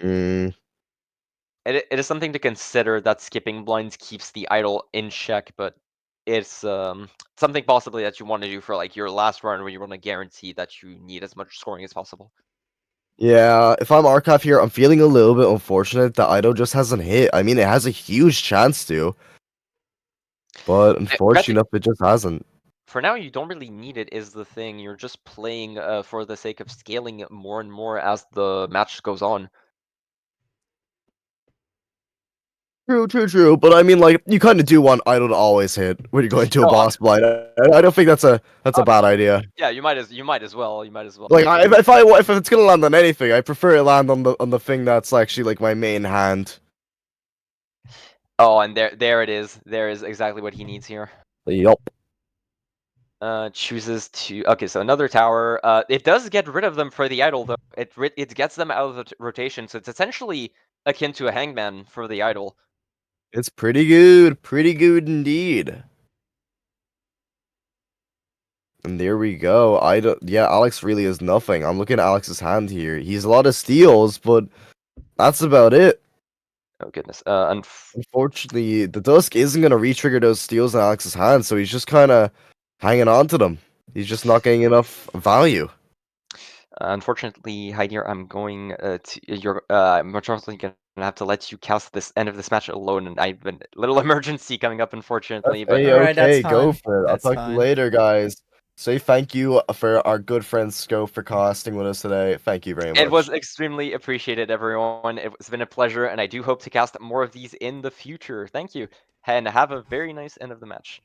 Mm. It is something to consider that skipping blinds keeps the idol in check, but it's something possibly that you want to do for like your last run where you want to guarantee that you need as much scoring as possible. Yeah, if I'm Archive here, I'm feeling a little bit unfortunate that Idol just hasn't hit. I mean, it has a huge chance to, but unfortunate enough, it just hasn't. For now, you don't really need it, is the thing. You're just playing for the sake of scaling it more and more as the match goes on. True. But I mean, like, you kind of do want idle to always hit when you're going to a No, boss blind. I don't think that's a bad idea. Yeah, you might as well. You might as well. Like, if it's gonna land on anything, I prefer it land on the thing that's actually like my main hand. Oh, and there it is. There is exactly what he needs here. Yup. Chooses to. Okay, so another tower. It does get rid of them for the idol though. It gets them out of the rotation, so it's essentially akin to a hangman for the idol. It's pretty good indeed. And there we go. Yeah, Alex really is nothing. I'm looking at Alex's hand here. He's a lot of steals, but that's about it. Oh goodness. Unfortunately, the Dusk isn't gonna re-trigger those steals in Alex's hand, so he's just kind of hanging on to them. He's just not getting enough value. Unfortunately, Heidir, I'm unfortunately gonna have to let you cast this end of this match alone, and I have a little emergency coming up, unfortunately. But Hey, Alright, that's okay, go fine. for it. That's I'll talk to fine. you later, guys. Say thank you for our good friend Scope for casting with us today. Thank you very much. it was extremely appreciated, everyone. It's been a pleasure, and I do hope to cast more of these in the future. Thank you, and have a very nice end of the match.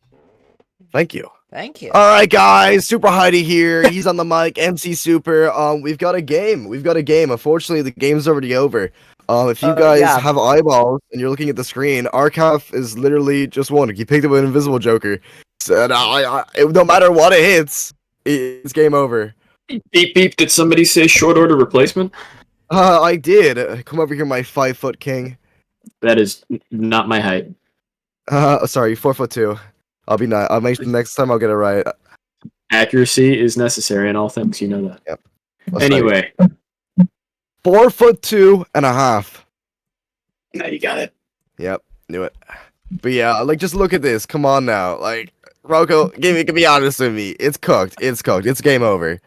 Thank you. Thank you. All right, guys. Super Heidi here. He's on the mic. MC Super. We've got a game. Unfortunately, the game's already over. If you guys yeah. have eyeballs and you're looking at the screen, Arcaf is literally just one. He picked up an invisible Joker. So, no matter what it hits, it's game over. Beep beep. Did somebody say short order replacement? I did. Come over here, my 5-foot king. That is not my height. Sorry, 4'2". I'll be nice. I'll make next time. I'll get it right. Accuracy is necessary in all things. You know that. Yep. Anyway, 4'2.5". now you got it. Yep, knew it. But yeah, like, just look at this. Come on now, like, Rocco, be honest with me. It's cooked. It's game over.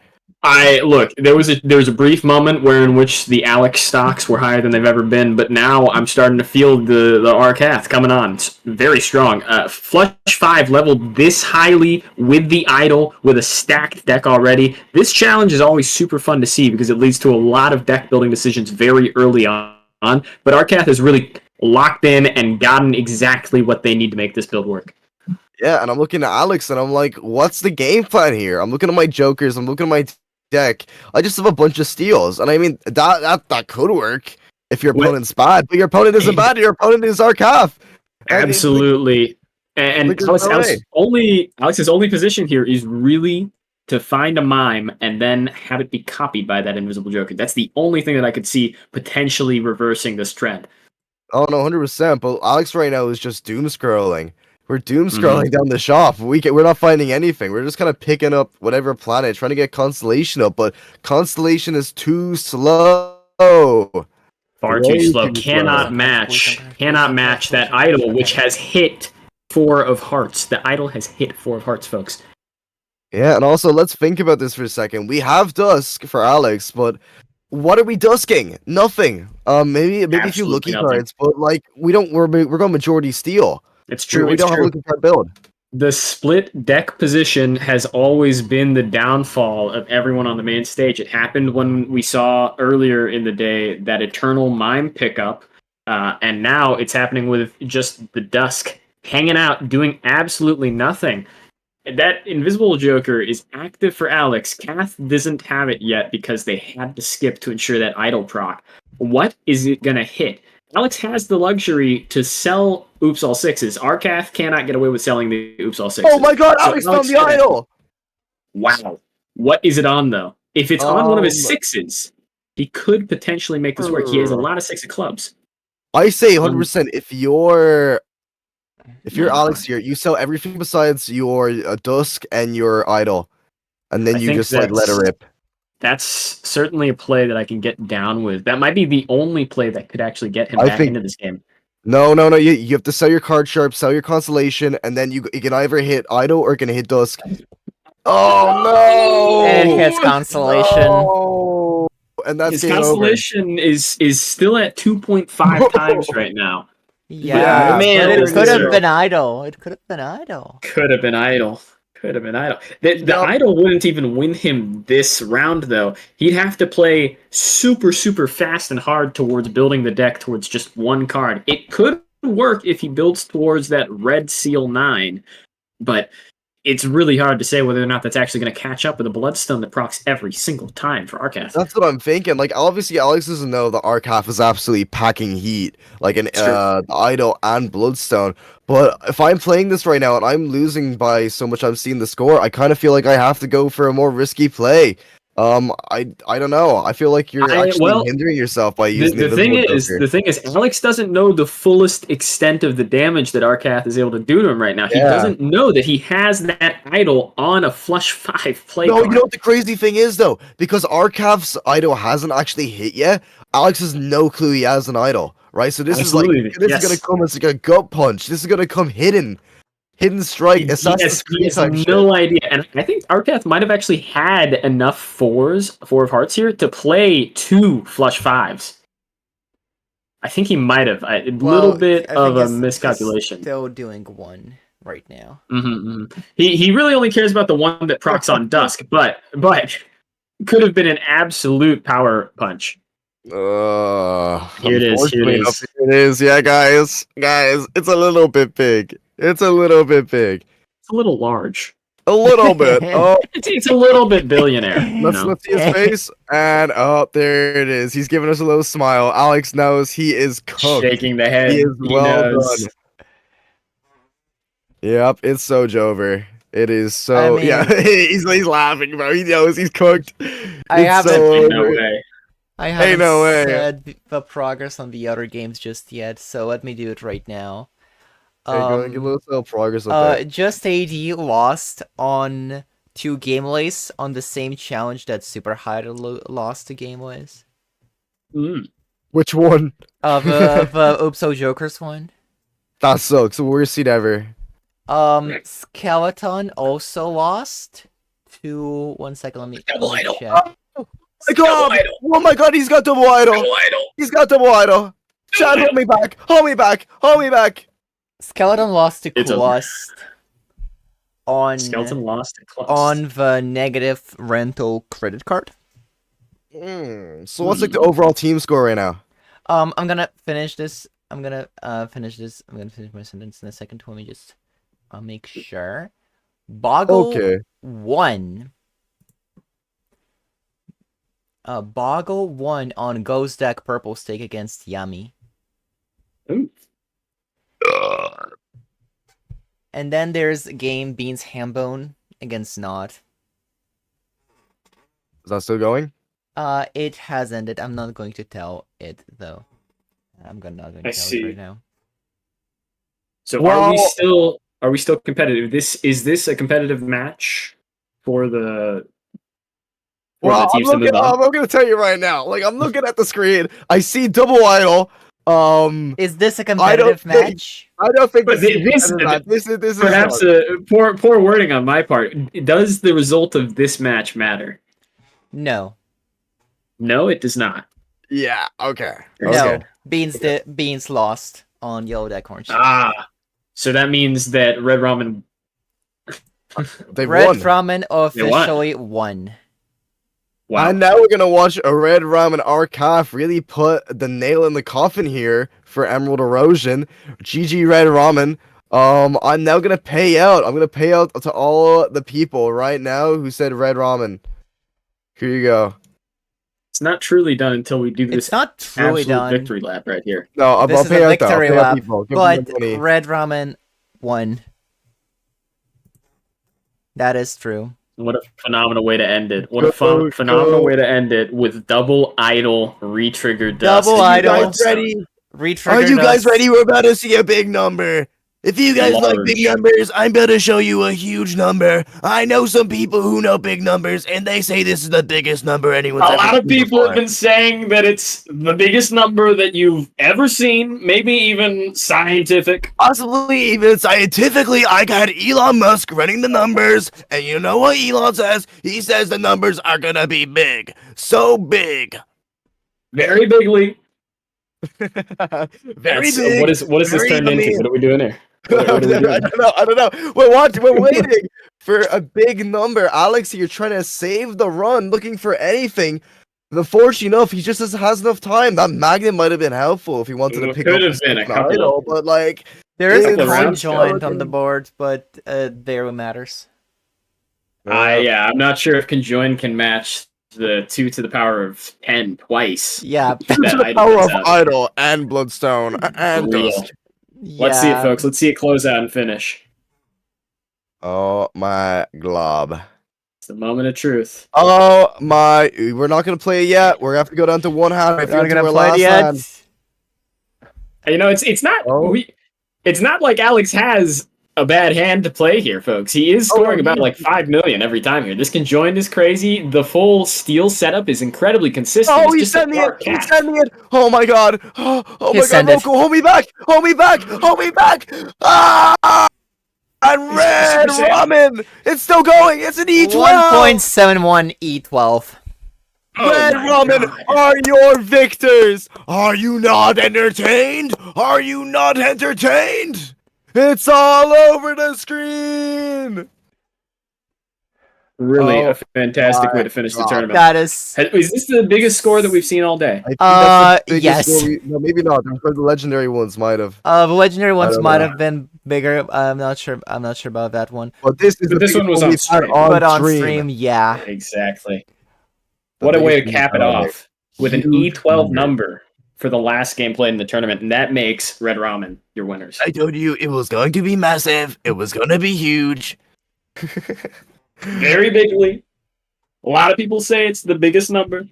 There was a brief moment in which the Alex stocks were higher than they've ever been, but now I'm starting to feel the Arcath coming on. It's very strong. Flush 5 leveled this highly with the idol with a stacked deck already. This challenge is always super fun to see because it leads to a lot of deck building decisions very early on. But Arcath has really locked in and gotten exactly what they need to make this build work. Yeah, and I'm looking at Alex and I'm like, what's the game plan here? I'm looking at my jokers, I'm looking at my deck. I just have a bunch of steals. And I mean, that could work if your opponent's bad, but your opponent isn't bad, your opponent is Arcath. Absolutely. And Alex's only position here is really to find a mime and then have it be copied by that invisible Joker. That's the only thing that I could see potentially reversing this trend. Oh no, 100%. But Alex right now is just doom scrolling. We're doom scrolling down the shop. We're not finding anything. We're just kind of picking up whatever planet, trying to get Constellation up, but Constellation is too slow. Far too slow. Cannot match that idol, which has hit 4 of hearts. The idol has hit 4 of hearts, folks. Yeah, and also let's think about this for a second. We have Dusk for Alex, but what are we dusking? Nothing. Maybe a few looking cards, but like we're going majority steal. It's true. We don't have a looking card build. The split deck position has always been the downfall of everyone on the main stage. It happened when we saw earlier in the day that Eternal Mime pickup, and now it's happening with just the Dusk hanging out, doing absolutely nothing. That Invisible Joker is active for Alex. Kath doesn't have it yet because they had to skip to ensure that idle proc. What is it going to hit? Alex has the luxury to sell Oops All Sixes. Arcath cannot get away with selling the Oops All Sixes. Oh my god, Alex found the idol! Wow. What is it on, though? If it's on one of his 6s, he could potentially make this work. He has a lot of 6 of clubs. I say 100%, if you're Alex here, you sell everything besides your Dusk and your idol. And then you just like let it rip. That's certainly a play that I can get down with. That might be the only play that could actually get him back into this game. No. You have to sell your card sharp, sell your Constellation, and then you can either hit idol or can hit Dusk. Oh no! And it hits Constellation. No. And that's his Constellation is still at 2.5 times right now. Yeah, man, it could have been idle. It could have been idle. Could have been idle. The idol wouldn't even win him this round, though. He'd have to play super, super fast and hard towards building the deck towards just one card. It could work if he builds towards that red seal 9, but it's really hard to say whether or not that's actually going to catch up with the Bloodstone that procs every single time for Arcath. That's what I'm thinking. Like, obviously, Alex doesn't know the Arcath is absolutely packing heat, like an It's true. the Idol and Bloodstone. But if I'm playing this right now and I'm losing by so much, I'm seeing the score. I kind of feel like I have to go for a more risky play. I don't know. I feel like you're actually hindering yourself by using the thing is, Alex doesn't know the fullest extent of the damage that Arcath is able to do to him right now. He doesn't know that he has that idol on a flush 5 play card. You know what the crazy thing is though? Because Arcath's idol hasn't actually hit yet, Alex has no clue he has an idol, right? So this is gonna come as like a gut punch. This is gonna come hidden strike. He has no idea, and I think Arcath might have actually had enough 4 of hearts here to play 2 flush 5s. I think he might have a little bit of a miscalculation. Still doing 1 right now. He really only cares about the one that procs on Dusk, but could have been an absolute power punch. Here it is. It is. Yeah, guys, it's a little bit big. It's a little bit big. It's a little large. A little bit. Oh, it's a little bit billionaire. Let's see his face. And there it is. He's giving us a little smile. Alex knows he is cooked. Shaking the head. He is well done. Yep, it's so Jover. It is so. Yeah, he's laughing, bro. He knows he's cooked. I haven't no way. said the progress on the other games just yet, so let me do it right now. Go and give a little progress on that. Just AD lost on 2 Gameways on the same challenge that Super Hyder lost to Gameways. Which one? The Oopso Jokers one. That sucks. Worst seed ever. Skeleton also lost to 1 second. Let me check. Oh my god, he's got double idol. He's got double idol. Chad, hold me back. Hold me back. Skeleton lost to Clust on the negative rental credit card. So what's like the overall team score right now? I'm gonna finish this. I'm gonna finish my sentence in a second. Let me just make sure. Boggle 1. Boggle 1 on Ghost deck purple stake against Yami. Ooh. And then there's game Beans Hambone against Nod. Is that still going? It has ended. I'm not going to tell it though. I'm not going to tell it right now. So are we still competitive? Is this a competitive match for the teams to move on? I'm gonna tell you right now. Like, I'm looking at the screen. I see double idol. Is this a competitive match? I don't think this is perhaps poor wording on my part. Does the result of this match matter? No. No, it does not. Yeah. Okay. No. Beans lost on yellow deck orange. So that means that Red Ramen. Red Ramen officially won. Wow. And now we're gonna watch a Red Ramen Arcath really put the nail in the coffin here for Emerald Erosion. GG Red Ramen. I'm now gonna pay out. I'm gonna pay out to all the people right now who said Red Ramen. Here you go. It's not truly done until we do this. It's not truly done. Victory lap right here. No, I'll pay out victory lap. But Red Ramen won. That is true. What a phenomenal way to end it. What a phenomenal way to end it with double idol re-triggered dust. Double idol. Are you guys ready? Re-triggered Are you guys ready? We're about to see a big number. If you guys like big numbers, I'm about to show you a huge number. I know some people who know big numbers, and they say this is the biggest number anyone's ever seen. A lot of people have been saying that it's the biggest number that you've ever seen, maybe even scientific. Possibly even scientifically. I got Elon Musk running the numbers, and you know what Elon says? He says the numbers are gonna be big. So big. Very bigly. Very big. What is this turned into? What are we doing here? I don't know. We're waiting for a big number. Alex, you're trying to save the run, looking for anything. Unfortunately enough, he just has enough time. That magnet might have been helpful if he wanted to Well, pick could up have his been a second couple idol, of- but like There is a Couple of coin rounds joint on the skeleton. board, but barely matters. Yeah, I'm not sure if conjoin can match the 2 to the power of 10 twice. Yeah, Due to That the idol power puts of out. idol and bloodstone For and real. dusk. Let's see it, yeah. folks. Let's see it close out and finish. Oh my glob. It's the moment of truth. Oh my! We're not gonna play it yet. We're gonna have to go down to one hand. We're If not you're gonna our play it last yet. hand. You know, it's not Oh. it's not like Alex has a bad hand to play here, folks. He is scoring about like 5 million every time here. This conjoined is crazy. The full steel setup is incredibly consistent. Oh, It's he's just a sending it! dark He's cat. sending it! Oh my god! Oh He my god, sent it. Roko, hold me back! Hold me back! Hold me back! Ah! And He's red Super Saiyan. ramen! It's still going! It's an E12! 1.71 E12. Oh Red my ramen God. are your victors! Are you not entertained? Are you not entertained? It's all over the screen! Really Oh a fantastic way my to finish the God. tournament. That is. Is this the biggest score that we've seen all day? I think that's the biggest Yes. score no, maybe not. The legendary ones might have. The legendary ones don't might know. have been bigger. I'm not sure. I'm not sure about that one. But this is But the this biggest one was on we've had stream. But on stream, yeah. Exactly. The What a way to biggest cap it we've had all day. off with an Huge E12 number for the last game played in the tournament, and that makes Red Ramen your winners. I told you it was going to be massive. It was going to be huge. Very bigly. A lot of people say it's the biggest number.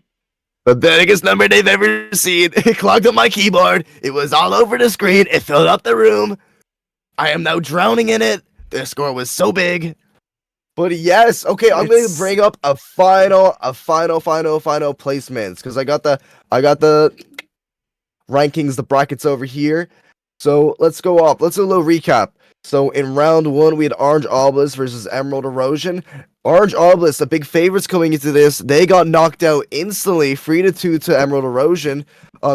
The biggest number they've ever seen. It clogged up my keyboard. It was all over the screen. It filled up the room. I am now drowning in it. The score was so big. But yes, okay, I'm going to It's- bring up a final placements because I got the rankings, the brackets over here. So let's go up. Let's do a little recap. So in round 1, we had Orange Obelisk versus Emerald Erosion. Orange Obelisk, the big favorites coming into this, they got knocked out instantly, 3-2 to Emerald Erosion.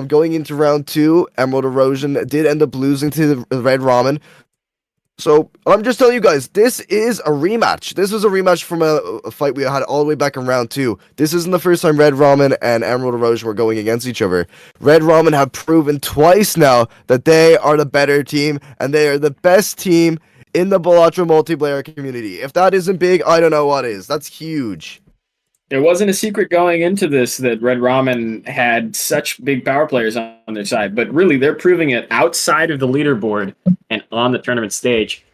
Going into round 2, Emerald Erosion did end up losing to the Red Ramen. So I'm just telling you guys, this is a rematch. This was a rematch from a fight we had all the way back in round 2. This isn't the first time Red Ramen and Emerald Erosion were going against each other. Red Ramen have proven twice now that they are the better team, and they are the best team in the Balatro multiplayer community. If that isn't big, I don't know what is. That's huge. It wasn't a secret going into this that Red Ramen had such big power players on their side, but really they're proving it outside of the leaderboard and on the tournament stage.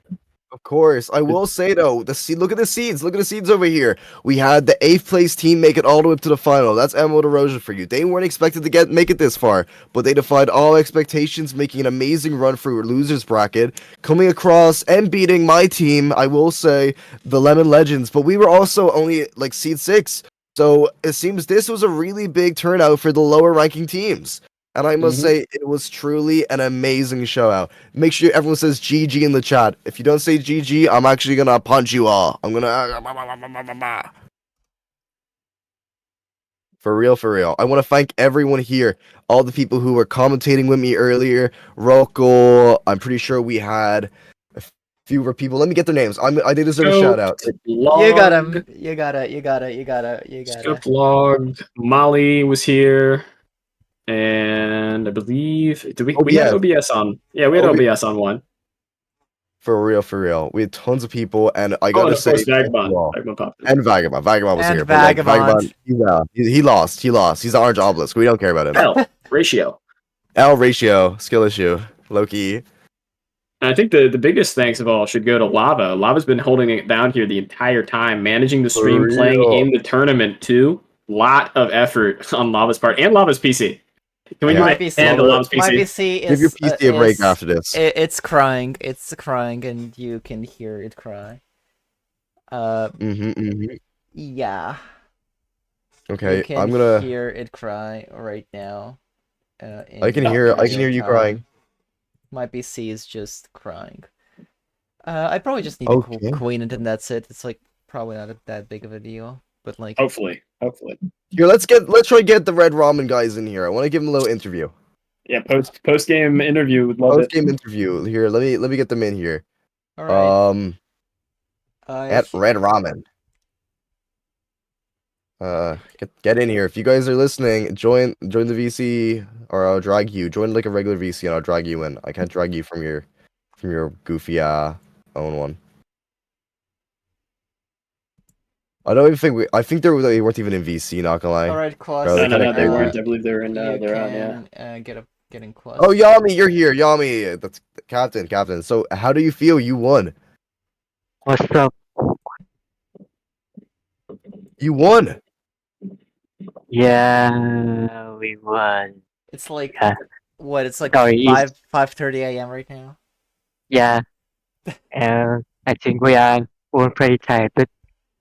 Of course. I will say though, look at the seeds. Look at the seeds over here. We had the 8th place team make it all the way up to the final. That's Emerald Erosion for you. They weren't expected to make it this far, but they defied all expectations, making an amazing run for losers bracket, coming across and beating my team, I will say, the Lemon Legends, but we were also only like seed 6. So it seems this was a really big turnout for the lower ranking teams. And I must say, it was truly an amazing show out. Make sure everyone says GG in the chat. If you don't say GG, I'm actually going to punch you all. I'm going to... For real, for real. I want to thank everyone here. All the people who were commentating with me earlier. Rocco, I'm pretty sure we had a fewer people. Let me get their names. I they deserve a shout out. You got him. You gotta. Scope logged. Molly was here. And I believe we had OBS on. Yeah, we had OBS on one. For real, for real. We had tons of people, and I Oh, gotta and of say, course, thank Vagabond. you all. Vagabond popped in. And Vagabond. Vagabond was And here. But like, Vagabond. he lost. He lost. He's the Orange Obelisk. We don't care about him. L ratio. L ratio, skill issue, Loki. And I think the biggest thanks of all should go to Lava. Lava's been holding it down here the entire time, managing the stream, For playing real. in the tournament too. Lot of effort on Lava's part and Lava's PC. Can we Yeah. give My a PC, hand to Lava's my PC? PC is Give your PC a break is- after this. It's crying. It's crying, and you can hear it cry. Yeah. Okay, You can I'm gonna. hear it cry right now. I can in hear real you time. crying. My PC is just crying. I probably just need Okay. to queen it, and that's it. It's like probably not that big of a deal, but like Hopefully. Here, let's try to get the Red Ramen guys in here. I want to give them a little interview. Yeah, post game interview. Would love Post it. game interview. Here, let me get them in here. all right. At Red Ramen. Get in here. If you guys are listening, join the VC, or I'll drag you. Join like a regular VC, and I'll drag you in. I can't drag you from your goofy own one. I don't even think I think they weren't even in VC. Not gonna lie. All right, Quas. Bro, they No, kinda they crazy. weren't. I believe they were in. You They're on. Yeah. can get in Quas. Oh, Yami, you're here. Yami, that's Captain. So, how do you feel? You won. What's up? You won. Yeah, we won. It's like Yeah. what? It's like Sorry, 5:30 a.m. right now. Yeah, I think we are all pretty tired, but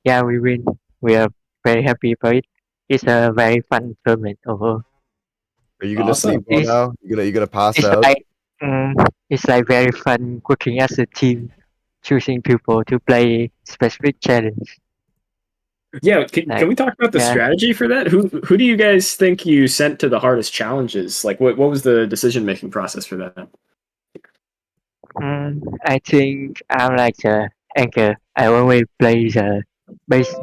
yeah, we win. We are very happy about it. It's a very fun tournament overall. Are you gonna Awesome. sleep well now? You gonna pass It's out? like it's like very fun working as a team, choosing people to play specific challenge. Yeah. Can Like, we talk about the yeah. strategy for that? Who do you guys think you sent to the hardest challenges? Like, what was the decision making process for that? I think I'm like the anchor. I always play the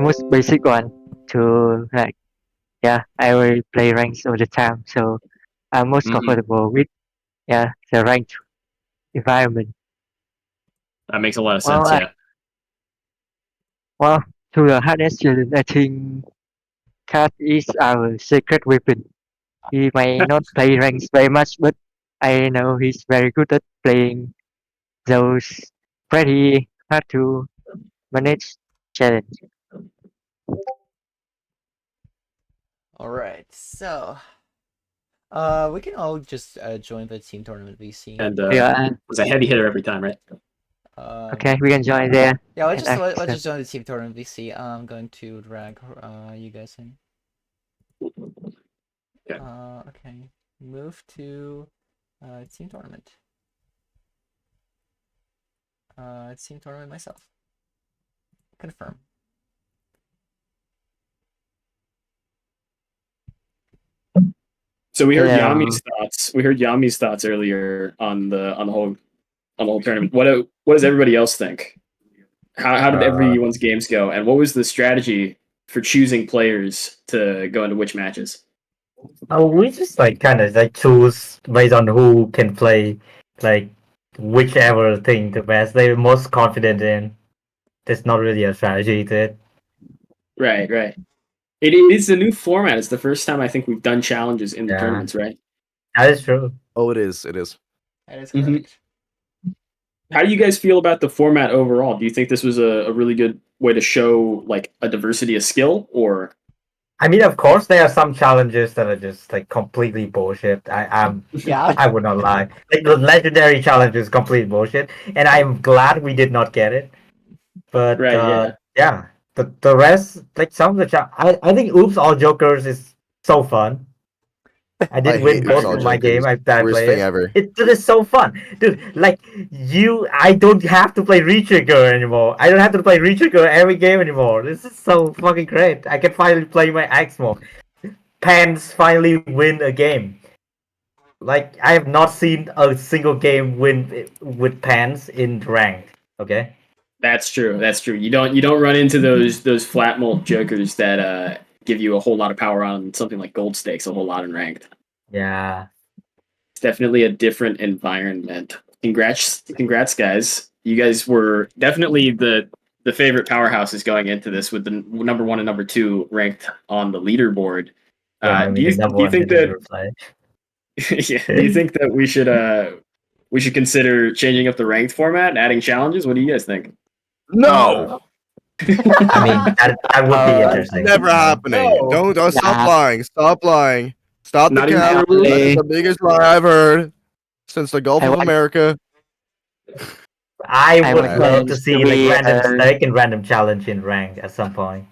most basic one to like I always play ranks all the time, so I'm most Mhm. comfortable with the ranked environment. That makes a lot of Well, sense. Yeah. well, to the hardest challenge, I think Cat is our secret weapon. He may not play ranks very much, but I know he's very good at playing those pretty hard to manage challenge. All right, so we can all just join the team tournament VC. And Yeah, was a heavy hitter every time, right? okay, we can join there. Yeah, let's And just join the team tournament VC. I'm going to drag you guys in. Okay. Okay. Move to team tournament. Team tournament myself. Confirm. So we heard Hello. Yami's thoughts. We heard Yami's thoughts earlier on the whole tournament. What does everybody else think? How did everyone's games go? And what was the strategy for choosing players to go into which matches? We just like kind of like choose based on who can play like whichever thing the best they're most confident in. There's not really a strategy to it. Right. It is a new format. It's the first time I think we've done challenges in the Yeah. tournaments, right? That is true. Oh, it is. That is Mhm. correct. How do you guys feel about the format overall? Do you think this was a really good way to show like a diversity of skill, or I mean, of course, there are some challenges that are just like completely bullshit. Yeah. I would not lie. Like the legendary challenge is complete bullshit, and I'm glad we did not get it. But right? Yeah. the rest, like some of the I think Oops All Jokers is so fun. I did I win hate both Oops All of my Jokers. game. I Worst played thing it. ever. It is so fun, dude. Like I don't have to play Retrigger anymore. I don't have to play Retrigger every game anymore. This is so fucking great. I can finally play my X mode. Pants finally win a game. Like I have not seen a single game win with Pants in ranked. Okay. That's true. You don't run into those flat molt jokers that give you a whole lot of power on something like gold stakes a whole lot in ranked. Yeah. It's definitely a different environment. Congrats, guys! You guys were definitely the favorite powerhouses going into this with the number 1 and number 2 ranked on the leaderboard. Yeah, I mean, the number do you one think didn't that reply. do you think that we should consider changing up the ranked format, adding challenges? What do you guys think? No, I mean, that would be interesting. never happening. No. Don't stop Nah. lying. Stop lying. Stop the Not even cap. for a That is Hey. the biggest lie I've heard since the Gulf I of want- America. I I would want love to Pants see to like be, random stake and random challenge in ranked at some point,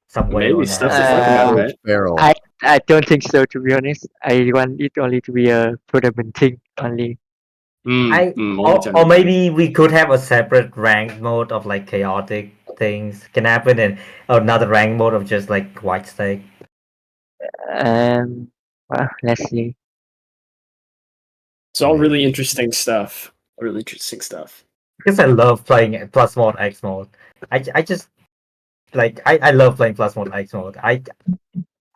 some way or Maybe stuff to another. talk about, Uh, right? Feral. I don't think so, to be honest. I want it only to be a tournament thing only. Or maybe we could have a separate rank mode of like chaotic things can happen, and another rank mode of just like white stake. Well, let's see. It's all really interesting stuff. Because I love playing plus mode, X mode. I just like I love playing plus one X mode. I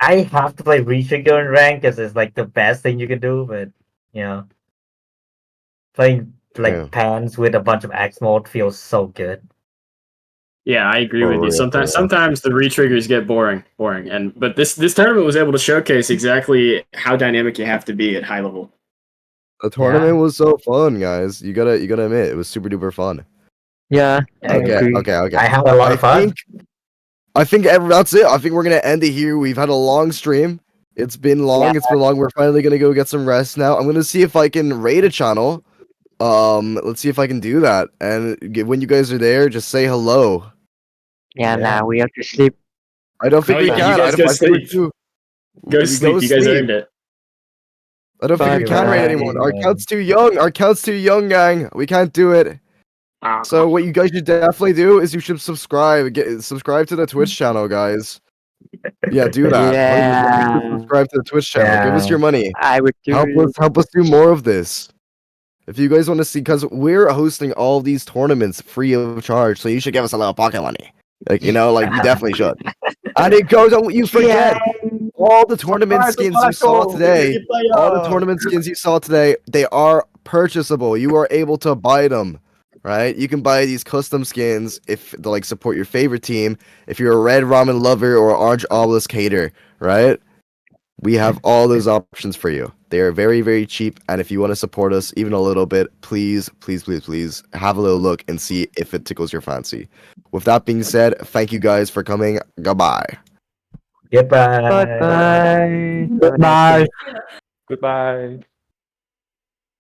have to play Retrigger in rank because it's like the best thing you can do, but you know, playing Yeah. like pans with a bunch of X mode feels so good. Yeah, I agree For with you. real, for real. Sometimes the retriggers get boring, but this tournament was able to showcase exactly how dynamic you have to be at high level. The tournament was so fun, guys. You gotta admit, it was super duper fun. Yeah, I Okay, agree. okay. I had a lot of fun. I think that's it. I think we're gonna end it here. We've had a long stream. It's been long. Yeah. It's been long. We're finally gonna go get some rest now. I'm gonna see if I can raid a channel. Let's see if I can do that. And when you guys are there, just say hello. Yeah, Yeah. now we have to sleep. I don't think Oh, we yeah, you can. guys I go think we sleep. do. Go We sleep. You guys earned it. I don't think we can raid Bye-bye. anyone. Our count's too young. Our count's too young, gang. We can't do it. So what you guys should definitely do is you should subscribe to the Twitch channel, guys. Yeah, do that. Yeah. Subscribe to the Twitch channel. Give us your money. I would do Help us do more of this. If you guys want to see, because we're hosting all these tournaments free of charge, so you should give us a little pocket money. Like you definitely should. And it goes on. You forget all the tournament skins you saw today. All the tournament skins you saw today, they are purchasable. You are able to buy them. Right? You can buy these custom skins if they support your favorite team. If you're a red ramen lover or orange obelisk hater, right? We have all those options for you. They are very, very cheap. And if you want to support us even a little bit, please, please, please, please have a little look and see if it tickles your fancy. With that being said, thank you guys for coming. Goodbye. Goodbye. Bye. Goodbye. Goodbye.